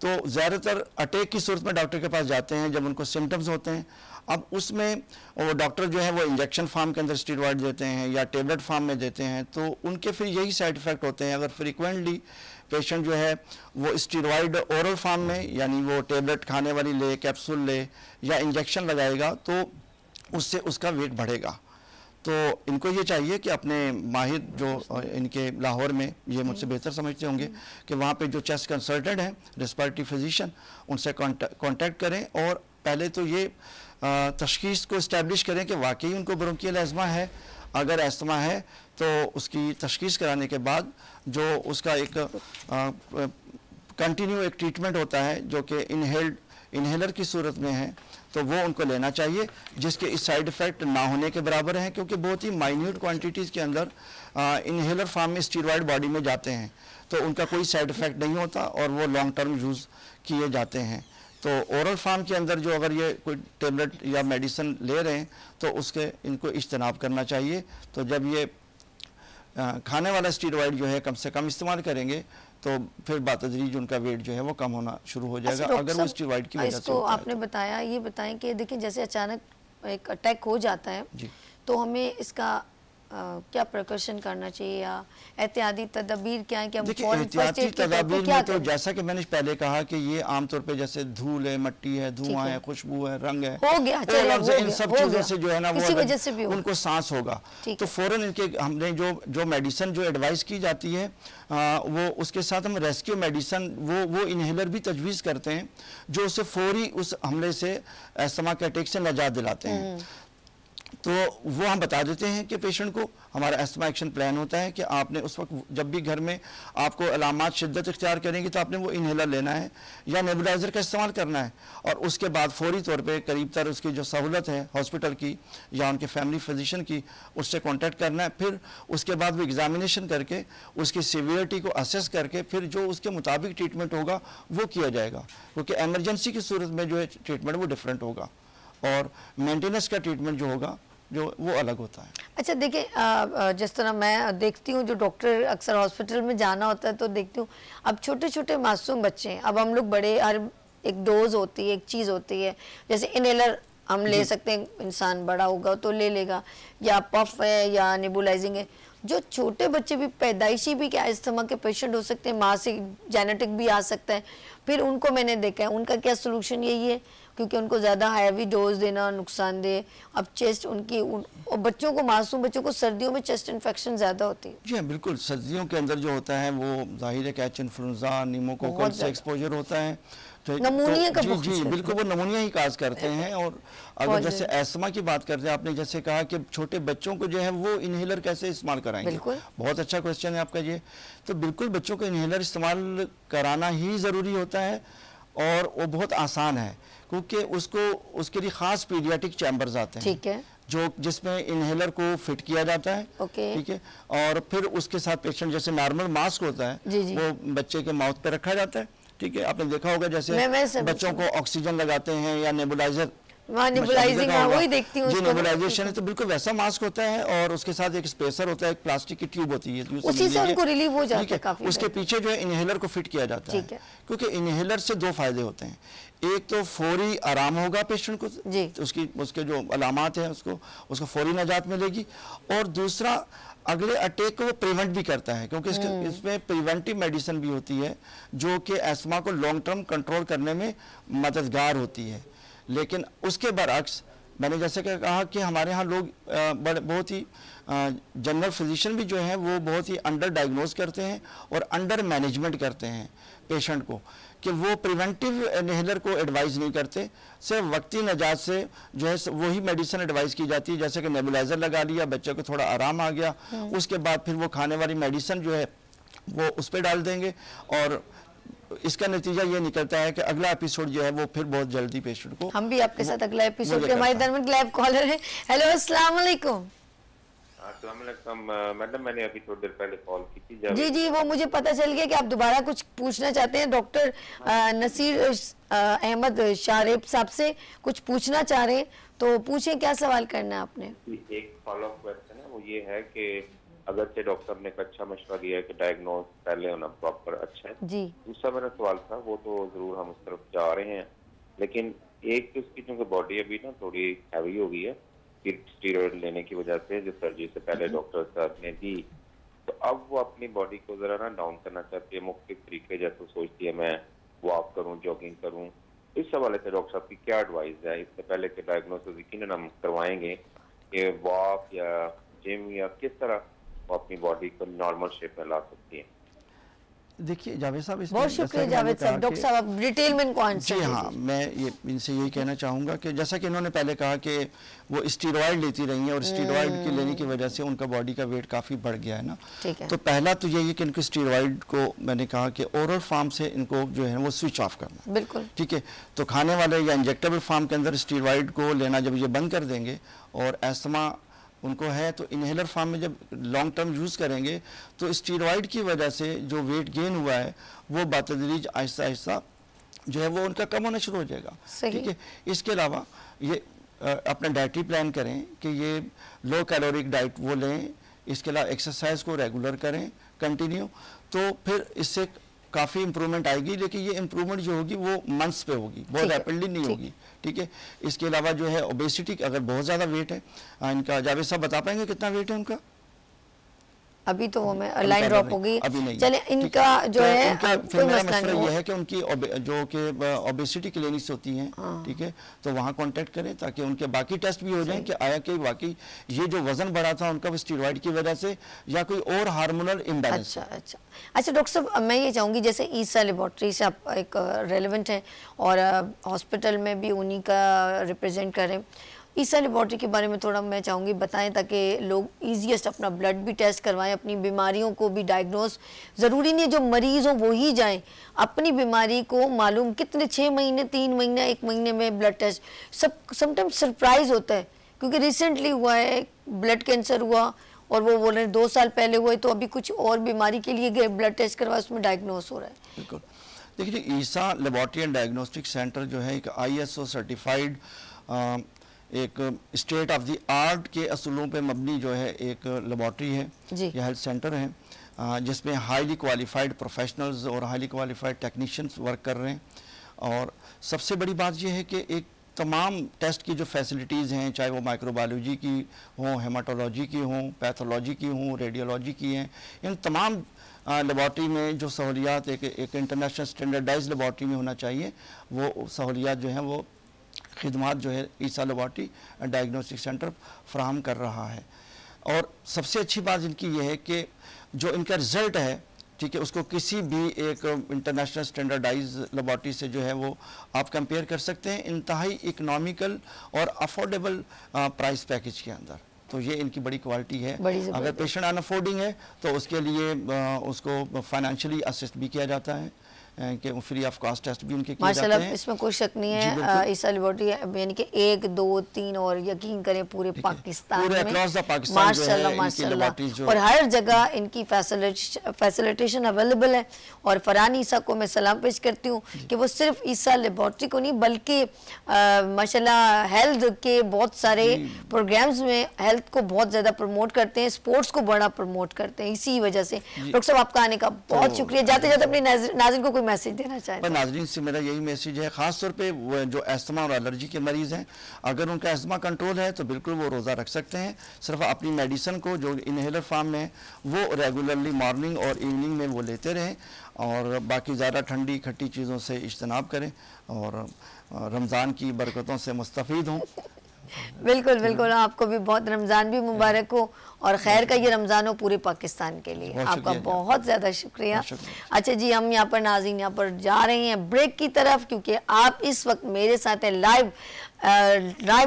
तो ज़्यादातर अटैक की सूरत में डॉक्टर के पास जाते हैं जब उनको सिम्टम्स होते हैं। अब उसमें वो डॉक्टर जो है वो इंजेक्शन फार्म के अंदर स्टेरॉइड देते हैं या टेबलेट फार्म में देते हैं, तो उनके फिर यही साइड इफ़ेक्ट होते हैं। अगर फ्रीक्वेंटली पेशेंट जो है वो स्टेरॉइड ओरल फार्म में, यानी वो टेबलेट खाने वाली ले, कैप्सूल ले या इंजेक्शन लगाएगा, तो उससे उसका वेट बढ़ेगा। तो इनको ये चाहिए कि अपने माहिर जो इनके लाहौर में, ये मुझसे बेहतर समझते होंगे, कि वहाँ पे जो चेस्ट कंसल्टेंट हैं, रेस्पिरेटरी फिजिशियन, उनसे कांटेक्ट करें और पहले तो ये तशखीस को इस्टेब्लिश करें कि वाकई उनको ब्रोंकियल एज़मा है। अगर एस्थमा है तो उसकी तशखीस कराने के बाद जो उसका एक कंटिन्यू एक ट्रीटमेंट होता है जो कि इनहेलर की सूरत में है, तो वो उनको लेना चाहिए, जिसके इस साइड इफ़ेक्ट ना होने के बराबर हैं, क्योंकि बहुत ही माइन्यूट क्वांटिटीज़ के अंदर इनहेलर फार्म में स्टेरॉइड बॉडी में जाते हैं, तो उनका कोई साइड इफ़ेक्ट नहीं होता और वो लॉन्ग टर्म यूज़ किए जाते हैं। तो ओरल फार्म के अंदर जो अगर ये कोई टेबलेट या मेडिसिन ले रहे हैं तो उसके इनको इज्तनाब करना चाहिए। तो जब ये खाने वाला स्टेरॉइड जो है कम से कम इस्तेमाल करेंगे तो फिर बातदरीज उनका वेट जो है वो कम होना शुरू हो जाएगा। अगर वो स्टेरॉइड की वजह से आपने बताया, ये बताएं कि देखिए जैसे अचानक एक अटैक हो जाता है तो हमें इसका क्या प्रिकॉशन करना चाहिए या एहतियाती तदबीर क्या है कि हम एहतियाती तदबीर में तो जैसा कि मैंने पहले कहा कि ये आमतौर पे जैसे धूल है, मट्टी है, धुआं है, खुशबू है, रंग है, हो गया, इन सब चीज़ों से जो है ना किसी वजह से भी उनको सांस होगा, तो फौरन इनके हमने जो मेडिसिन जो एडवाइस की जाती है वो उसके साथ हम रेस्क्यू मेडिसिन वो इनहेलर भी तजवीज़ करते हैं जो उसे फौरी उस हमले से एस्थमा के अटैक से निजात दिलाते हैं। तो वो हम बता देते हैं कि पेशेंट को हमारा एस्थमा एक्शन प्लान होता है कि आपने उस वक्त जब भी घर में आपको अलामात शिद्दत इख्तियार करेंगी तो आपने वो इनहेलर लेना है या नेबुलाइज़र का इस्तेमाल करना है, और उसके बाद फौरी तौर पे करीब तर उसकी जो सहूलत है हॉस्पिटल की या उनके फैमिली फिजिशियन की उससे कांटेक्ट करना है। फिर उसके बाद वो एग्जामिनेशन करके उसकी सीवियरिटी को असेस करके फिर जो उसके मुताबिक ट्रीटमेंट होगा वो किया जाएगा, क्योंकि एमरजेंसी की सूरत में जो है ट्रीटमेंट वो डिफरेंट होगा और मेंटेनेंस का ट्रीटमेंट जो होगा जो वो अलग होता है। अच्छा देखिए, जिस तरह मैं देखती हूँ जो डॉक्टर अक्सर हॉस्पिटल में जाना होता है तो देखती हूँ अब छोटे छोटे मासूम बच्चे हैं, अब हम लोग बड़े हर एक डोज होती है, एक चीज़ होती है, जैसे इनहेलर हम ले सकते हैं, इंसान बड़ा होगा तो ले लेगा, या पफ है या नेबुलाइजिंग है। जो छोटे बच्चे भी पैदाइशी भी क्या अस्थमा के पेशेंट हो सकते हैं, माँ से जेनेटिक भी आ सकता है, फिर उनको मैंने देखा है, उनका क्या सोल्यूशन यही है, क्योंकि उनको ज़्यादा हैवी डोज देना नुकसानदेह। अब चेस्ट उनकी और बच्चों को, मासूम बच्चों को सर्दियों में चेस्ट इन्फेक्शन ज़्यादा होती है। जी हाँ, बिल्कुल। सर्दियों के अंदर जो होता है वो जाहिर है कैच इन्फ्लुएंजा, निमोकोकल से एक्सपोजर होता है, नमूनिया का जी जी बिल्कुल, वो नमूनिया ही काज करते हैं। और अगर जैसे एस्मा की बात करते हैं, आपने जैसे कहा कि छोटे बच्चों को जो है वो इनहेलर कैसे इस्तेमाल कराएंगे, बहुत अच्छा क्वेश्चन है आपका ये। तो बिल्कुल बच्चों को इनहेलर इस्तेमाल कराना ही ज़रूरी होता है, और वो बहुत आसान है, क्योंकि उसके लिए ख़ास पीडियाट्रिक चैम्बर्स आते हैं, ठीक है, जो जिसमें इनहेलर को फिट किया जाता है, ठीक है, और फिर उसके साथ पेशेंट जैसे नॉर्मल मास्क होता है वो बच्चे के माउथ पे रखा जाता है, ठीक है। आपने देखा होगा जैसे बच्चों को ऑक्सीजन लगाते हैं या नेबुलाइजर, वही देखती हूँ, जी नेबुलाइजेशन है, तो बिल्कुल वैसा मास्क होता है, और उसके साथ एक स्पेसर होता है, एक प्लास्टिक की ट्यूब होती है, उसी से उनको रिलीव हो जाता है काफी। उसके पीछे जो है इनहेलर को फिट किया जाता है, क्योंकि इनहेलर से दो फायदे होते हैं। एक तो फौरी आराम होगा पेशेंट को, तो उसके जो अलामात हैं उसको फौरी निजात मिलेगी, और दूसरा अगले अटैक को वो प्रिवेंट भी करता है, क्योंकि इसमें प्रिवेंटिव मेडिसिन भी होती है जो कि एस्मा को लॉन्ग टर्म कंट्रोल करने में मददगार होती है। लेकिन उसके बरअक्स मैंने जैसे कहा कि हमारे यहाँ लोग बहुत ही जनरल फिजिशियन भी जो हैं वो बहुत ही अंडर डायग्नोज करते हैं और अंडर मैनेजमेंट करते हैं पेशेंट को, कि वो प्रिवेंटिव इनहेलर को एडवाइस नहीं करते, सिर्फ वक्ती निजात से जो है वही मेडिसिन एडवाइस की जाती है, जैसे कि नेबुलाइजर लगा लिया, बच्चे को थोड़ा आराम आ गया, उसके बाद फिर वो खाने वाली मेडिसिन जो है वो उस पर डाल देंगे, और इसका नतीजा ये निकलता है कि अगला एपिसोड जो है वो फिर बहुत जल्दी पेशेंट को। हम भी आपके साथ अगला एपिसोड के हमारे दरमियान लाइव कॉलर है। हेलो, अस्सलाम वालेकुम। अस्सलाम वालेकुम मैडम, मैंने अभी थोड़ी देर पहले कॉल की थी। जी जी, वो मुझे पता चल गया कि आप दोबारा कुछ पूछना चाहते हैं। डॉक्टर नसीर अहमद शारेब साहब से कुछ पूछना चाह रहे हैं, तो पूछें, क्या सवाल करना है आपने? एक फॉलोअप क्वेश्चन है, वो ये है कि अगर से डॉक्टर ने एक अच्छा मशवरा दिया है कि डायग्नोज पहले होना प्रॉपर अच्छा है जी। दूसरा मेरा सवाल था, वो तो जरूर हम उस तरफ जा रहे हैं, लेकिन एक उसकी चूंकि बॉडी अभी ना थोड़ी हैवी हो गई है स्टीरॉयड लेने की वजह से, जो सर्जरी से पहले डॉक्टर साहब ने दी, तो अब वो अपनी बॉडी को जरा ना डाउन करना चाहती है मुख्तलिफ तरीके, जैसे सोचती है मैं वॉक करूँ, जॉगिंग करूँ। इस हवाले से डॉक्टर साहब की क्या एडवाइस है? इससे पहले के डायग्नोसिस यकीनन हम करवाएंगे कि वॉक या जिम या किस तरह वो अपनी बॉडी को नॉर्मल शेप में ला सकती है। देखिए जावेद साहब, बहुत शुक्रिया जावेद साहब। डॉक्टर साहब अब डिटेल में इनको आंसर जी हाँ, मैं इनसे यही कहना चाहूँगा कि जैसा कि इन्होंने पहले कहा कि वो स्टीरॉयड लेती रही हैं और स्टीरॉयड की लेने की वजह से उनका बॉडी का वेट काफ़ी बढ़ गया है ना, तो पहला तो यही है कि इनको स्टीरॉयड को मैंने कहा कि ओरल फार्म से इनको जो है वो स्विच ऑफ करना, बिल्कुल ठीक है। तो खाने वाले या इंजेक्टेबल फार्म के अंदर स्टीरॉयड को लेना जब ये बंद कर देंगे और एस्थमा उनको है तो इनहेलर फार्म में जब लॉन्ग टर्म यूज़ करेंगे तो स्टीरॉयड की वजह से जो वेट गेन हुआ है वो बातदरीज आहिस्ता आहिस्ता जो है वो उनका कम होना शुरू हो जाएगा, ठीक है। इसके अलावा ये अपना डाइटरी प्लान करें कि ये लो कैलोरिक डाइट वो लें, इसके अलावा एक्सरसाइज को रेगुलर करें कंटिन्यू, तो फिर इससे काफ़ी इंप्रूवमेंट आएगी। लेकिन ये इंप्रूवमेंट जो होगी वो मंथ्स पे होगी, बहुत रैपिडली नहीं होगी, ठीक है। इसके अलावा जो है ओबेसिटी, अगर बहुत ज़्यादा वेट है, इनका जावेद साहब बता पाएंगे कितना वेट है उनका? अभी तो वो मैं लाइन ड्रॉप हो गई, अभी नहीं। चले इनका जो है कोई मसला नहीं है कि उनकी जो कि ओबेसिटी क्लिनिक्स होती हैं, ठीक है, तो वहाँ कांटेक्ट करें ताकि उनके बाकी टेस्ट भी हो जाएं कि आया कि वाकई ये जो वजन बढ़ा था उनका स्टीरॉयड की वजह से या कोई और हार्मोनल इम्बैलेंस। अच्छा डॉक्टर साहब, मैं ये चाहूँगी जैसे ईसा लेबॉर्ट्री से आप एक रेलिवेंट हैं और हॉस्पिटल में भी उन्हीं का रिप्रेजेंट करें, ईसा लेबॉर्ट्री के बारे में थोड़ा मैं चाहूँगी बताएं ताकि लोग ईजीएस्ट अपना ब्लड भी टेस्ट करवाएं, अपनी बीमारियों को भी डायग्नोस, ज़रूरी नहीं है जो मरीज़ हो वो ही जाएं, अपनी बीमारी को मालूम कितने 6 महीने 3 महीने 1 महीने में ब्लड टेस्ट सब समटाइम्स सरप्राइज़ होता है, क्योंकि रिसेंटली हुआ है ब्लड कैंसर हुआ और वो बोल रहे हैं 2 साल पहले हुए, तो अभी कुछ और बीमारी के लिए गए ब्लड टेस्ट करवा उसमें डायग्नोस हो रहा है। बिल्कुल, देखिए ईसा लेबॉर्ट्री एंड डायग्नोस्टिक सेंटर जो है एक ISO सर्टिफाइड एक स्टेट ऑफ द आर्ट के असूलों पे मबनी जो है एक लेबॉर्ट्री है या हेल्थ सेंटर है जिसमें हाईली क्वालिफाइड प्रोफेशनल्स और हाईली क्वालिफाइड टेक्नीशियंस वर्क कर रहे हैं। और सबसे बड़ी बात यह है कि एक तमाम टेस्ट की जो फैसिलिटीज़ हैं, चाहे वो माइक्रोबायोलॉजी की हों, हेमाटोलॉजी की हों, पैथोलॉजी की हों, रेडियोलॉजी की हैं, इन तमाम लेबॉर्ट्री में जो सहूलियात एक इंटरनेशनल स्टैंडर्डाइज लेबॉर्ट्री में होना चाहिए, वो सहूलियात जो हैं, वो खिदमात जो है ईसा लेबॉर्ट्री डायग्नोस्टिक सेंटर फ्राहम कर रहा है। और सबसे अच्छी बात इनकी ये है कि जो इनका रिज़ल्ट है, ठीक है, उसको किसी भी एक इंटरनेशनल स्टैंडर्डाइज लेबॉर्ट्री से जो है वो आप कंपेयर कर सकते हैं इंतहाई इकनॉमिकल और अफोर्डेबल प्राइस पैकेज के अंदर। तो ये इनकी बड़ी क्वालिटी है। अगर पेशेंट अनअफोर्डिंग है तो उसके लिए उसको फाइनेंशियली असिस्ट भी किया जाता है कि फ्री ऑफ कॉस्ट टेस्ट भी उनके किए जाते हैं। इसमें कोई शक नहीं है। ईसा लेबॉर्ट्री यानी कि 1, 2, 3 और यकीन करें पूरे पाकिस्तान में माशाल्लाह माशाल्लाह और हर जगह इनकी फैसिलिटेशन अवेलेबल है। और फरहान ईसा को मैं सलाम पेश करती हूँ कि वो सिर्फ ईसा लेबॉर्ट्री को नहीं बल्कि माशाल्लाह हेल्थ के बहुत सारे प्रोग्राम्स में हेल्थ को बहुत ज़्यादा प्रमोट करते हैं, स्पोर्ट्स को बड़ा प्रमोट करते हैं। इसी वजह से डॉक्टर साहब आपका आने का बहुत शुक्रिया। जाते जाते अपने नाज़रीन को मैसेज देना चाहते हैं? नाज़रीन से मेरा यही मैसेज है, ख़ास तौर पे वो जो अस्थमा और एलर्जी के मरीज़ हैं, अगर उनका अस्थमा कंट्रोल है तो बिल्कुल वो रोज़ा रख सकते हैं। सिर्फ अपनी मेडिसिन को जो इनहेलर फॉर्म में है वो रेगुलरली मॉर्निंग और इवनिंग में वो लेते रहें और बाकी ज़्यादा ठंडी खट्टी चीज़ों से इज्तनाब करें और रमज़ान की बरकतों से मुस्तफ़ीद हों। बिल्कुल बिल्कुल, आपको भी बहुत रमज़ान भी मुबारक हो और खैर का ये रमज़ान हो पूरे पाकिस्तान के लिए। आपका बहुत ज़्यादा शुक्रिया। अच्छा जी, हम यहाँ पर नाज़रीन यहाँ पर जा रहे हैं ब्रेक की तरफ, क्योंकि आप इस वक्त मेरे साथ हैं लाइव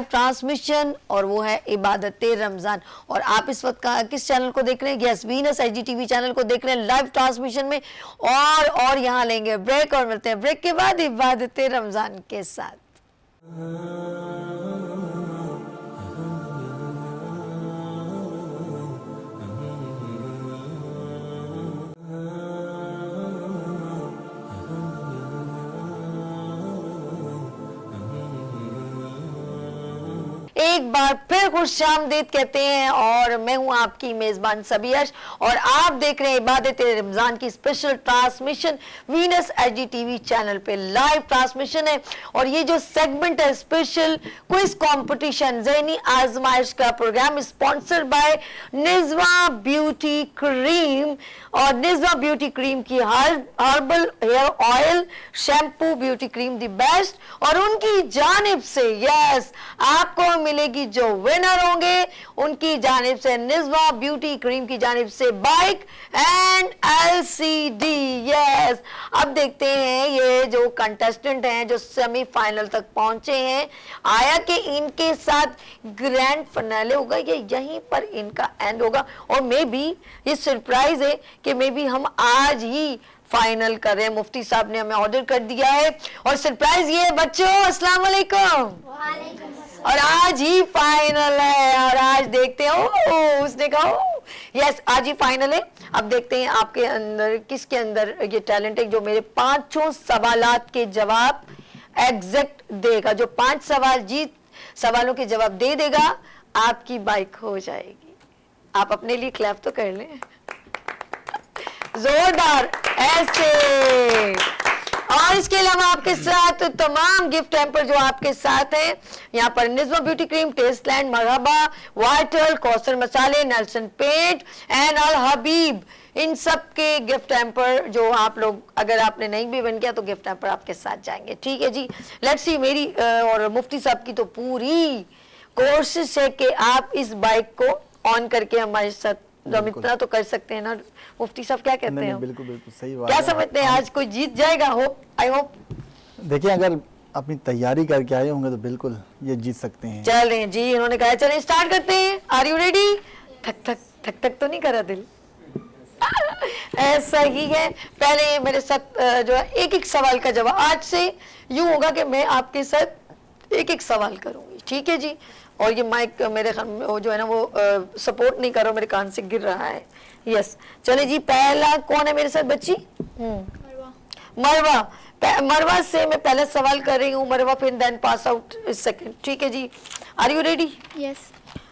ट्रांसमिशन और वो है इबादत रमज़ान। और आप इस वक्त किस चैनल को देख रहे हैं? यस, वीनस IGTV चैनल को देख रहे हैं लाइव ट्रांसमिशन में। और यहाँ लेंगे ब्रेक और मिलते हैं ब्रेक के बाद इबादत रमज़ान के साथ। एक बार फिर खुशामदीद कहते हैं और मैं हूं आपकी मेजबान सबीयश और आप देख रहे हैं इबादत रमजान की special transmission Venus IGTV channel पे लाइव ट्रांसमिशन है। और ये जो सेगमेंट है स्पेशल क्विज कंपटीशन ज़हनी आजमाइश का programme sponsored by Nizwa beauty cream. और निज़वा ब्यूटी क्रीम की herbal hair oil shampoo beauty cream the best और उनकी जानिब से यस आपको मिलेगी जो विनर होंगे उनकी जानिब से निज़वा ब्यूटी क्रीम की जानिब से बाइक एंड LCD। यस, अब देखते हैं ये जो कंटेस्टेंट हैं जो सेमीफाइनल तक पहुंचे हैं, आया कि इनके साथ ग्रैंड फिनाले होगा या यहीं पर इनका एंड होगा। और मे बी ये सरप्राइज है कि मे बी हम आज ही फाइनल कर रहे हैं। मुफ्ती साहब ने हमें ऑर्डर कर दिया है और सरप्राइज ये बच्चों अस्सलाम वालेकुम, और आज ही फाइनल है। और आज देखते हैं उसने कहा यस आज ही फाइनल है। अब देखते हैं आपके अंदर किसके अंदर ये टैलेंट है जो मेरे 5 सवालात के जवाब एग्जैक्ट देगा। जो 5 सवालों के जवाब दे देगा आपकी बाइक हो जाएगी। आप अपने लिए क्लैप तो कर लें जोरदार ऐसे। और इसके अलावा आपके साथ तमाम गिफ्ट हैम्पर जो आपके साथ हैं यहाँ पर निज़्मा ब्यूटी क्रीम, टेस्टलैंड, मरहबा, वाइटल, कौसर मसाले, नेल्सन पेंट एंड अल हबीब, इन सब के गिफ्ट हैम्पर जो आप लोग अगर आपने नहीं भी बन किया तो गिफ्ट हैम्पर आपके साथ जाएंगे। ठीक है जी, लेट्स सी। मेरी और मुफ्ती साहब की तो पूरी कोशिश है कि आप इस बाइक को ऑन करके हमारे साथ हम इतना तो कर सकते हैं ना मुफ्ती साहब, क्या कहते हैं? बिल्कुल बिल्कुल सही बात। क्या समझते हैं आज कोई जीत जाएगा? I hope. देखिए अगर अपनी तैयारी करके आए होंगे तो बिल्कुल ये जीत सकते हैं। चल रहे हैं जी, इन्होंने कहा चलें स्टार्ट करते हैं। Are you ready? थक थक थक थक तो नहीं करा दिल? ऐसा ही है। पहले मेरे साथ जो है एक सवाल का जवाब, आज से यूं होगा कि मैं आपके साथ एक सवाल करूंगी। ठीक है जी। और ये माइक मेरे जो है ना वो सपोर्ट नहीं कर रहा, मेरे कान से गिर रहा है। यस, चले जी। पहला कौन है मेरे साथ बच्ची? मरवा से मैं पहला सवाल कर रही हूँ। मरवा फिर देन पास आउट सेकंड। ठीक है जी, आर यू रेडी? यस।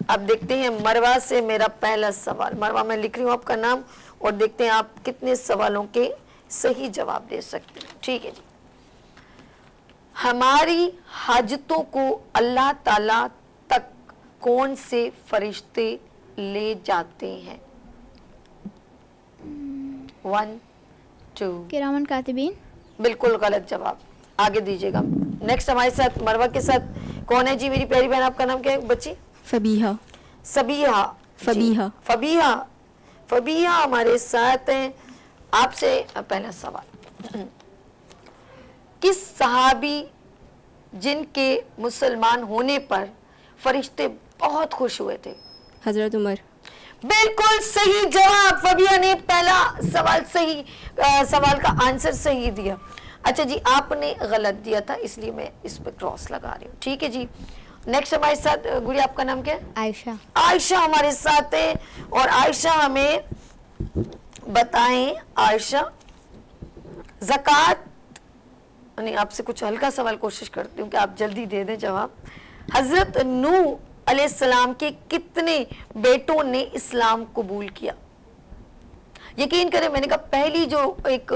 अब देखते हैं मरवा से मेरा पहला सवाल। मरवा मैं लिख रही हूँ आपका नाम और देखते हैं आप कितने सवालों के सही जवाब दे सकते हैं। ठीक है जी। हमारी हाजतों को अल्लाह ताला तक कौन से फरिश्ते ले जाते हैं? 1 2 किरामन कातिबीन। बिल्कुल गलत जवाब, आगे दीजिएगा। नेक्स्ट हमारे साथ मरवा के साथ कौन है जी मेरी प्यारी बहन? आपका नाम क्या है बच्ची? फबीहा। सबीहा। फबीहा। फबीहा। फबीहा हमारे साथ हैं। आपसे पहला सवाल, किस सहाबी जिनके मुसलमान होने पर फरिश्ते बहुत खुश हुए थे? हजरत उमर। बिल्कुल सही जवाब, फबिया ने पहला सवाल सही सवाल का आंसर सही दिया। अच्छा जी, आपने गलत दिया था इसलिए मैं इस पे क्रॉस लगा रही हूँ। ठीक है जी, नेक्स्ट हमारे साथ गुड़िया, आपका नाम क्या है? आयशा। आयशा हमारे साथ है और आयशा हमें बताएं, आयशा ज़कात, नहीं आपसे कुछ हल्का सवाल कोशिश करती हूँ कि आप जल्दी दे दें जवाब। हजरत नूह अलैहिस्सलाम के कितने बेटों ने इस्लाम कबूल किया? यकीन करें मैंने कहा पहली जो एक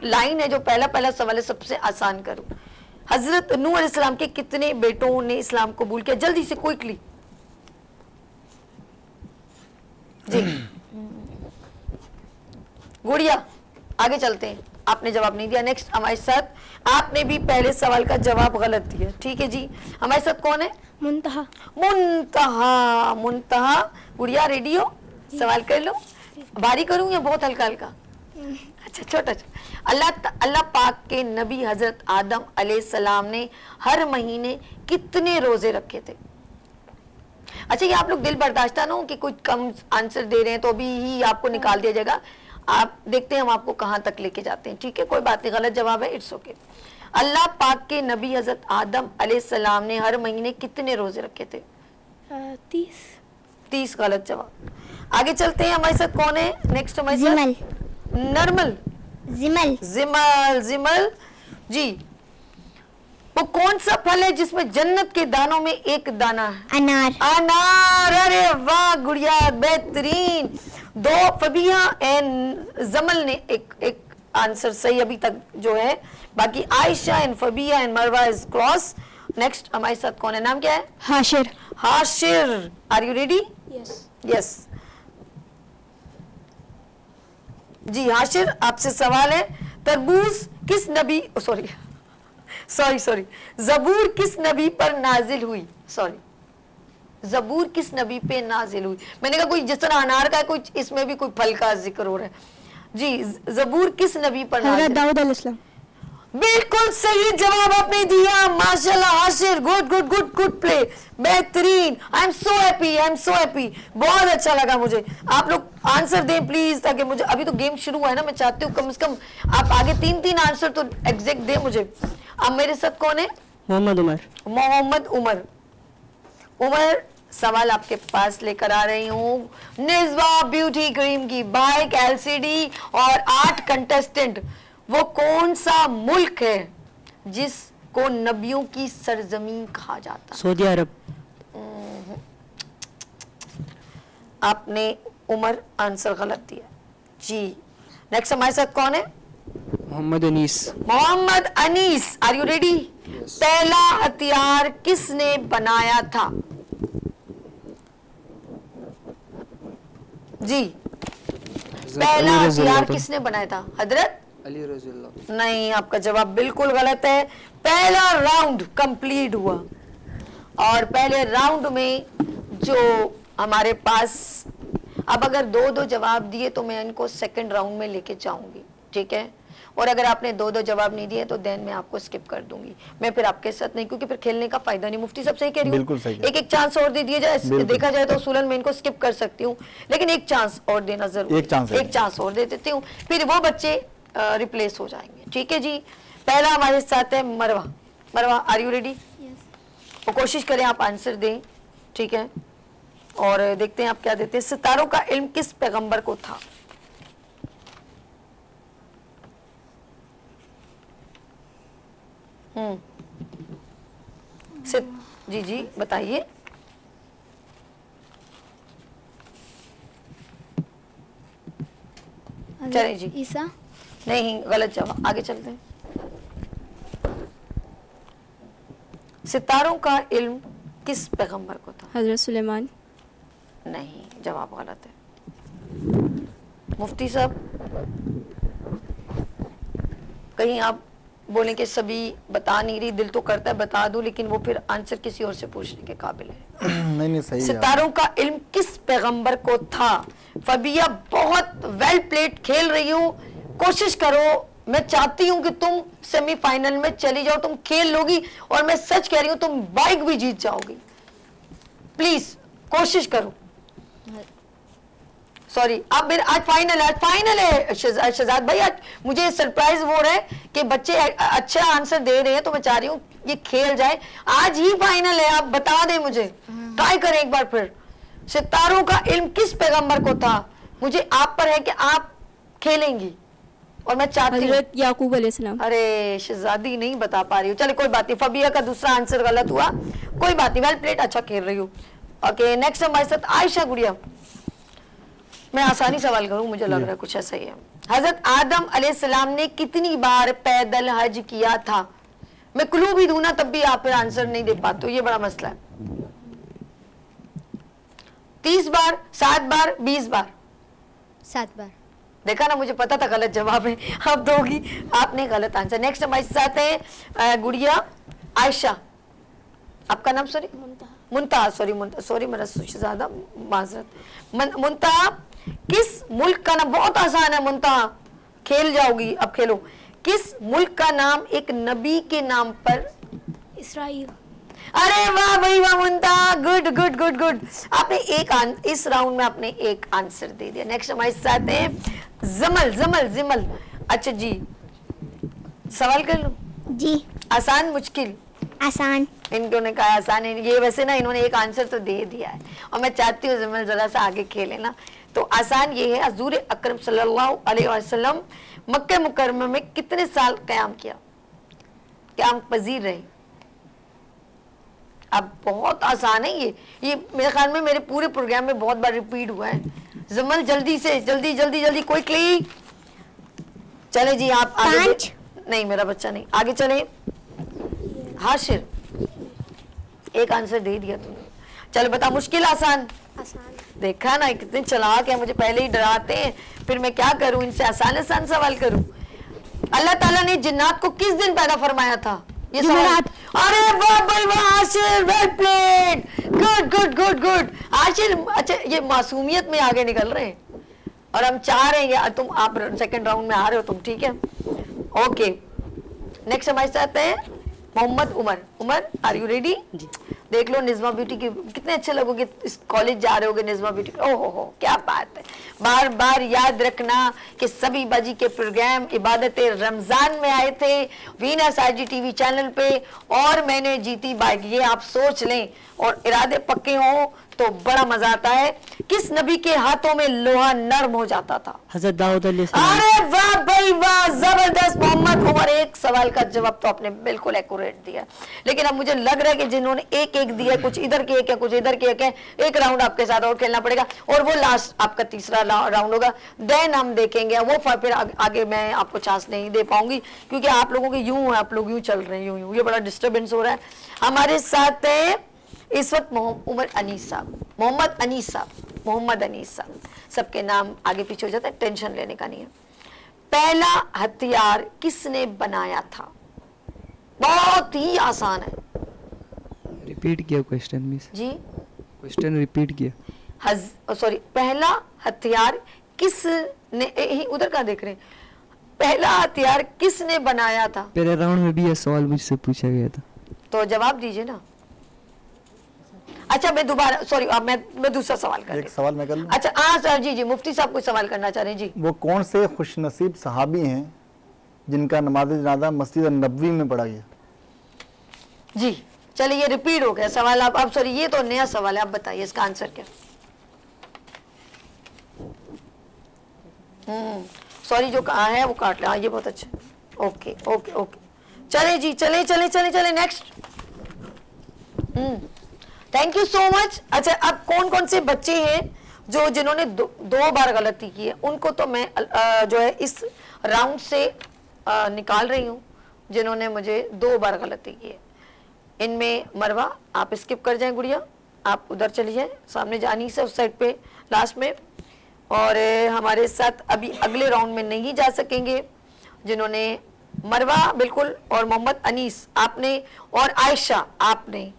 लाइन है, जो पहला सवाल है, सबसे आसान करूं। हजरत नूह अलैहिस्सलाम के कितने बेटों ने इस्लाम कबूल किया? जल्दी से क्विकली जी। गुड़िया आगे चलते हैं, आपने जवाब नहीं दिया। नेक्स्ट हमारे साथ, आपने भी पहले सवाल का जवाब गलत दिया। ठीक है जी, हमारे साथ कौन है? मुंतहा। मुंतहा। मुंतहा, गुड़िया रेडी हो? सवाल कर लो। भारी करूं या बहुत हल्का हल्का? अच्छा छोटा। अल्लाह पाक के नबी हजरत आदम अलैहिस्सलाम ने हर महीने कितने रोजे रखे थे? अच्छा, ये आप लोग दिल बर्दाश्ता ना हो कि कुछ कम आंसर दे रहे हैं तो अभी ही आपको निकाल दिया जाएगा। आप देखते हैं हम आपको कहां तक लेके जाते हैं। ठीक है, कोई बात नहीं, गलत जवाब है, इट्स ओके। अल्लाह पाक के नबी हजरत आदम अलैहिस्सलाम ने हर महीने कितने रोजे रखे थे? 30 गलत जवाब। आगे चलते हैं, हमारे साथ कौन है नेक्स्ट? हमारे साथ नर्मल। जिमल। जिमल। जिमल जी, वो कौन सा फल है जिसमें जन्नत के दानों में एक दाना है? अनार। अनार। अरे वाह गुड़िया, बेहतरीन। 2 फबिया एंड जमल ने एक आंसर सही अभी तक जो है, बाकी Ayesha and Fabia and Marwa is cross. Next हमारे साथ कौन है? नाम क्या है? Hashir. Hashir, are you ready? Yes. Yes जी, हाशिर आपसे सवाल है, तरबूज किस नबी, सॉरी ज़बूर किस नबी पर नाजिल हुई? ज़बूर किस नबी पे नाजिल हुई? मैंने कहा कोई जिस तरह अनार का कुछ इसमें भी कोई फल का जिक्र हो रहा है जी। ज़बूर किस नबी पर नाजिल? हज़रत दाऊद अलैहिस्सलाम। बिल्कुल सही जवाब आपने दिया, माशाल्लाह हाशिर, गुड प्ले, बेहतरीन। आई एम सो हैप्पी, बहुत अच्छा लगा मुझे। आप लोग आंसर दें प्लीज, ताकि मुझे, अभी तो गेम शुरू हुआ है ना, मैं चाहती हूँ कम से कम आप आगे 3 आंसर तो एग्जैक्ट दें मुझे। अब मेरे साथ कौन है? मोहम्मद उमर। मोहम्मद उमर। उमर, सवाल आपके पास लेकर आ रही हूँ। निज़वा ब्यूटी क्रीम की बाइक, LCD और 8 कंटेस्टेंट, वो कौन सा मुल्क है जिसको नबियों की सरजमीन कहा जाता है? सऊदी अरब। आपने उमर आंसर गलत दिया जी। नेक्स्ट हमारे साथ कौन है? Mohammad Anees. Mohammad Anees, are you ready? पहला हथियार किसने बनाया था जी? पहला हथियार किसने बनाया था? हजरत अली रज़ियल्लाहु। नहीं, आपका जवाब बिल्कुल गलत है। पहला राउंड कंप्लीट हुआ और पहले राउंड में जो हमारे पास, अब अगर 2 जवाब दिए तो मैं इनको सेकंड राउंड में लेके जाऊंगी, ठीक है? और अगर आपने 2 जवाब नहीं दिए तो देन मैं आपको स्किप कर दूंगी, मैं फिर आपके साथ नहीं, क्योंकि फिर खेलने का फायदा नहीं। मुफ्ती सब सही कह रही हूँ, एक चांस और दे दिया जाए, देखा जाए तो उसूलन मैं इनको स्किप कर सकती हूँ, लेकिन एक चांस और देना जरूर, एक चांस और दे देती हूँ, फिर वो बच्चे रिप्लेस हो जाएंगे। ठीक है जी, पहला हमारे साथ है मरवा। मरवा, आर यू रेडी? और कोशिश करें आप आंसर दें, ठीक है? और देखते हैं आप क्या देते हैं। सितारों का इल्म किस पैगंबर को था? जी बताइए। चलिए जी, ईसा। नहीं, गलत जवाब, आगे चलते हैं। सितारों का इल्म किस पैगंबर को था? हजरत सुलेमान। नहीं, जवाब गलत है। मुफ्ती साहब, कहीं आप बोलें कि सभी बता नहीं रही, दिल तो करता है बता दूं, लेकिन वो फिर आंसर किसी और से पूछने के काबिल है। नहीं सही है। सितारों का इल्म किस पैगंबर को था? फबिया बहुत वेल प्लेड खेल रही हूँ, कोशिश करो, मैं चाहती हूँ कि तुम सेमीफाइनल में चली जाओ, तुम खेल लोगी और मैं सच कह रही हूँ तुम बाइक भी जीत जाओगी। प्लीज कोशिश करो। सॉरी, अब मेरा आज फाइनल है शहजाद भाई। आज मुझे सरप्राइज हो रहा है कि बच्चे अच्छा आंसर दे रहे हैं, तो मैं चाह रही हूँ ये खेल जाए। आज ही फाइनल है, आप बता दें मुझे, ट्राई करें एक बार फिर। सितारों का इल्म किस पैगंबर को था? मुझे आप पर है कि आप खेलेंगी और मैं चाहती हूँ याकूब अलैहिस्सलाम। अरे शहजादी नहीं बता पा रही हूँ, चले कोई बात नहीं। फबिया का दूसरा आंसर गलत हुआ, कोई बात नहीं, वेल प्लेड, अच्छा खेल रही हूँ। ओके, नेक्स्ट हमारे साथ आयशा गुड़िया। मैं आसानी सवाल करूँ, मुझे लग रहा है कुछ ऐसा ही है। हजरत आदम अलैहिस्सलाम ने कितनी बार पैदल हज किया था? मैं क्लू भी दूं ना तब भी आप आंसर नहीं दे पाते, ये बड़ा मसला है। 30 बार, 7 बार, 20 बार? 7 बार। देखा ना, मुझे पता था गलत जवाब है, अब दोगी आपने गलत आंसर। नेक्स्ट हमारे साथ है गुड़िया आयशा। आपका नाम? सॉरी मुंतहा, सॉरी मेरा ज्यादा माजरत। मुंतहा किस मुल्क का नाम, बहुत आसान है मुंतहा, खेल जाओगी, अब खेलो। किस मुल्क का नाम एक नबी के नाम पर? इसराइल। अरे वाह भाई वाह मुंतहा, गुड गुड गुड गुड। आपने इस राउंड में आपने एक आंसर दे दिया। नेक्स्ट हमारे साथ है जमल। अच्छा जी, सवाल कर लो जी। आसान मुश्किल? आसान। इन्होंने कहा आसान है, ये वैसे ना इन्होंने एक आंसर तो दे दिया है और मैं चाहती हूँ जमल जरा सा आगे खेले ना। तो आसान ये है, हुजूर अकरम सल्लल्लाहु अलैहि वसल्लम मक्के मुकर्रमा में कितने साल क़याम किया, क़याम पजीर रहे? अब बहुत आसान है ये मेरे ख्याल में मेरे पूरे प्रोग्राम में बहुत बार रिपीट हुआ है। जमल जल्दी से, जल्दी कोई क्ली। चले जी आप आगे। नहीं मेरा बच्चा नहीं, आगे चले। हाशिर, एक आंसर दे दिया तुमने, चलो बता मुश्किल आसान? आसान। देखा ना कितने चालाक है, मुझे पहले ही डराते हैं, फिर मैं क्या करूं, इनसे आसान सवाल करूं। अल्लाह ताला ने जिन्नात को किस दिन पैदा फरमाया था? ये सवाल। अरे वाह भाई वाह Ashir, well played, good Ashir. अच्छा, ये मासूमियत में आगे निकल रहे हैं और हम चाह रहे हैं तुम, आप सेकंड राउंड में आ रहे हो तुम, ठीक है? ओके, नेक्स्ट हमारे साथ है Mohammad Umar. Are you ready? देख लो निज़्मा ब्यूटी की, कितने अच्छे लगोगे, इस कॉलेज जा रहे होगे निज़्मा ब्यूटी। ओहो हो क्या बात है। बार बार याद रखना कि सभी बाजी के प्रोग्राम इबादत रमज़ान में आए थे वीनस IGTV चैनल पे और मैंने जीती बाइक। ये आप सोच लें और इरादे पक्के हों तो बड़ा मजा आता है। किस नबी के हाथों में लोहा नर्म हो जाता था? हज़रत दाऊद अलैहिस्सलाम। अरे वाह भाई वाह, जबरदस्त मोहम्मद उमर। एक सवाल का जवाब तो आपने बिल्कुल एक्यूरेट दिया, लेकिन अब मुझे लग रहा है कि जिन्होंने एक दिया, कुछ इधर के एक है, कुछ इधर के एक है, एक राउंड आपके साथ और खेलना पड़ेगा और वो लास्ट आपका तीसरा राउंड होगा, देन हम देखेंगे वो फिर आगे मैं आपको चांस नहीं दे पाऊंगी क्योंकि आप लोगों के यूं, आप लोग यूं चल रहे हैं, यूं ये बड़ा डिस्टर्बेंस हो रहा है। हमारे साथ है इस वक्त मोहम्मद अनीस साहब। सबके नाम आगे पीछे हो जाता है, टेंशन लेने का नहीं है। पहला हथियार किसने बनाया था? बहुत ही आसान है। रिपीट किया क्वेश्चन मिस जी, क्वेश्चन रिपीट किया। सॉरी, पहला हथियार किसने, उधर का देख रहे हैं, पहला हथियार किसने बनाया था? पहले राउंड में भी यह सवाल मुझसे पूछा गया था, तो जवाब दीजिए ना। अच्छा मैं दोबारा, सॉरी, अब मैं दूसरा सवाल कर, एक सवाल मैं कर लूं? अच्छा हाँ सर, जी मुफ्ती साहब कोई सवाल करना चाह रहे हैं जी। वो कौन से खुशनसीब सहाबी हैं जिनका नमाज जनाजा मस्जिद नबवी में पढ़ा गया? जी चलिए, ये रिपीट हो गया सवाल। आप अब सॉरी, ये तो नया सवाल है, आप बताइए इसका आंसर क्या? सॉरी, जो कहा है वो काट ले। हाँ ये बहुत अच्छा। ओके ओके ओके, चले जी, चले next. Thank you so much. अच्छा, अब कौन कौन से बच्चे हैं जिन्होंने दो बार गलती की है, उनको तो मैं जो है इस राउंड से निकाल रही हूँ, जिन्होंने मुझे 2 बार गलती की है। इनमें मरवा आप स्किप कर जाएं, गुड़िया आप उधर चली जाएं, सामने जानी से उस साइड पे लास्ट में। और हमारे साथ अभी अगले राउंड में नहीं जा सकेंगे जिन्होंने मरवा बिल्कुल, और मोहम्मद अनीस आपने, और आयशा आपने,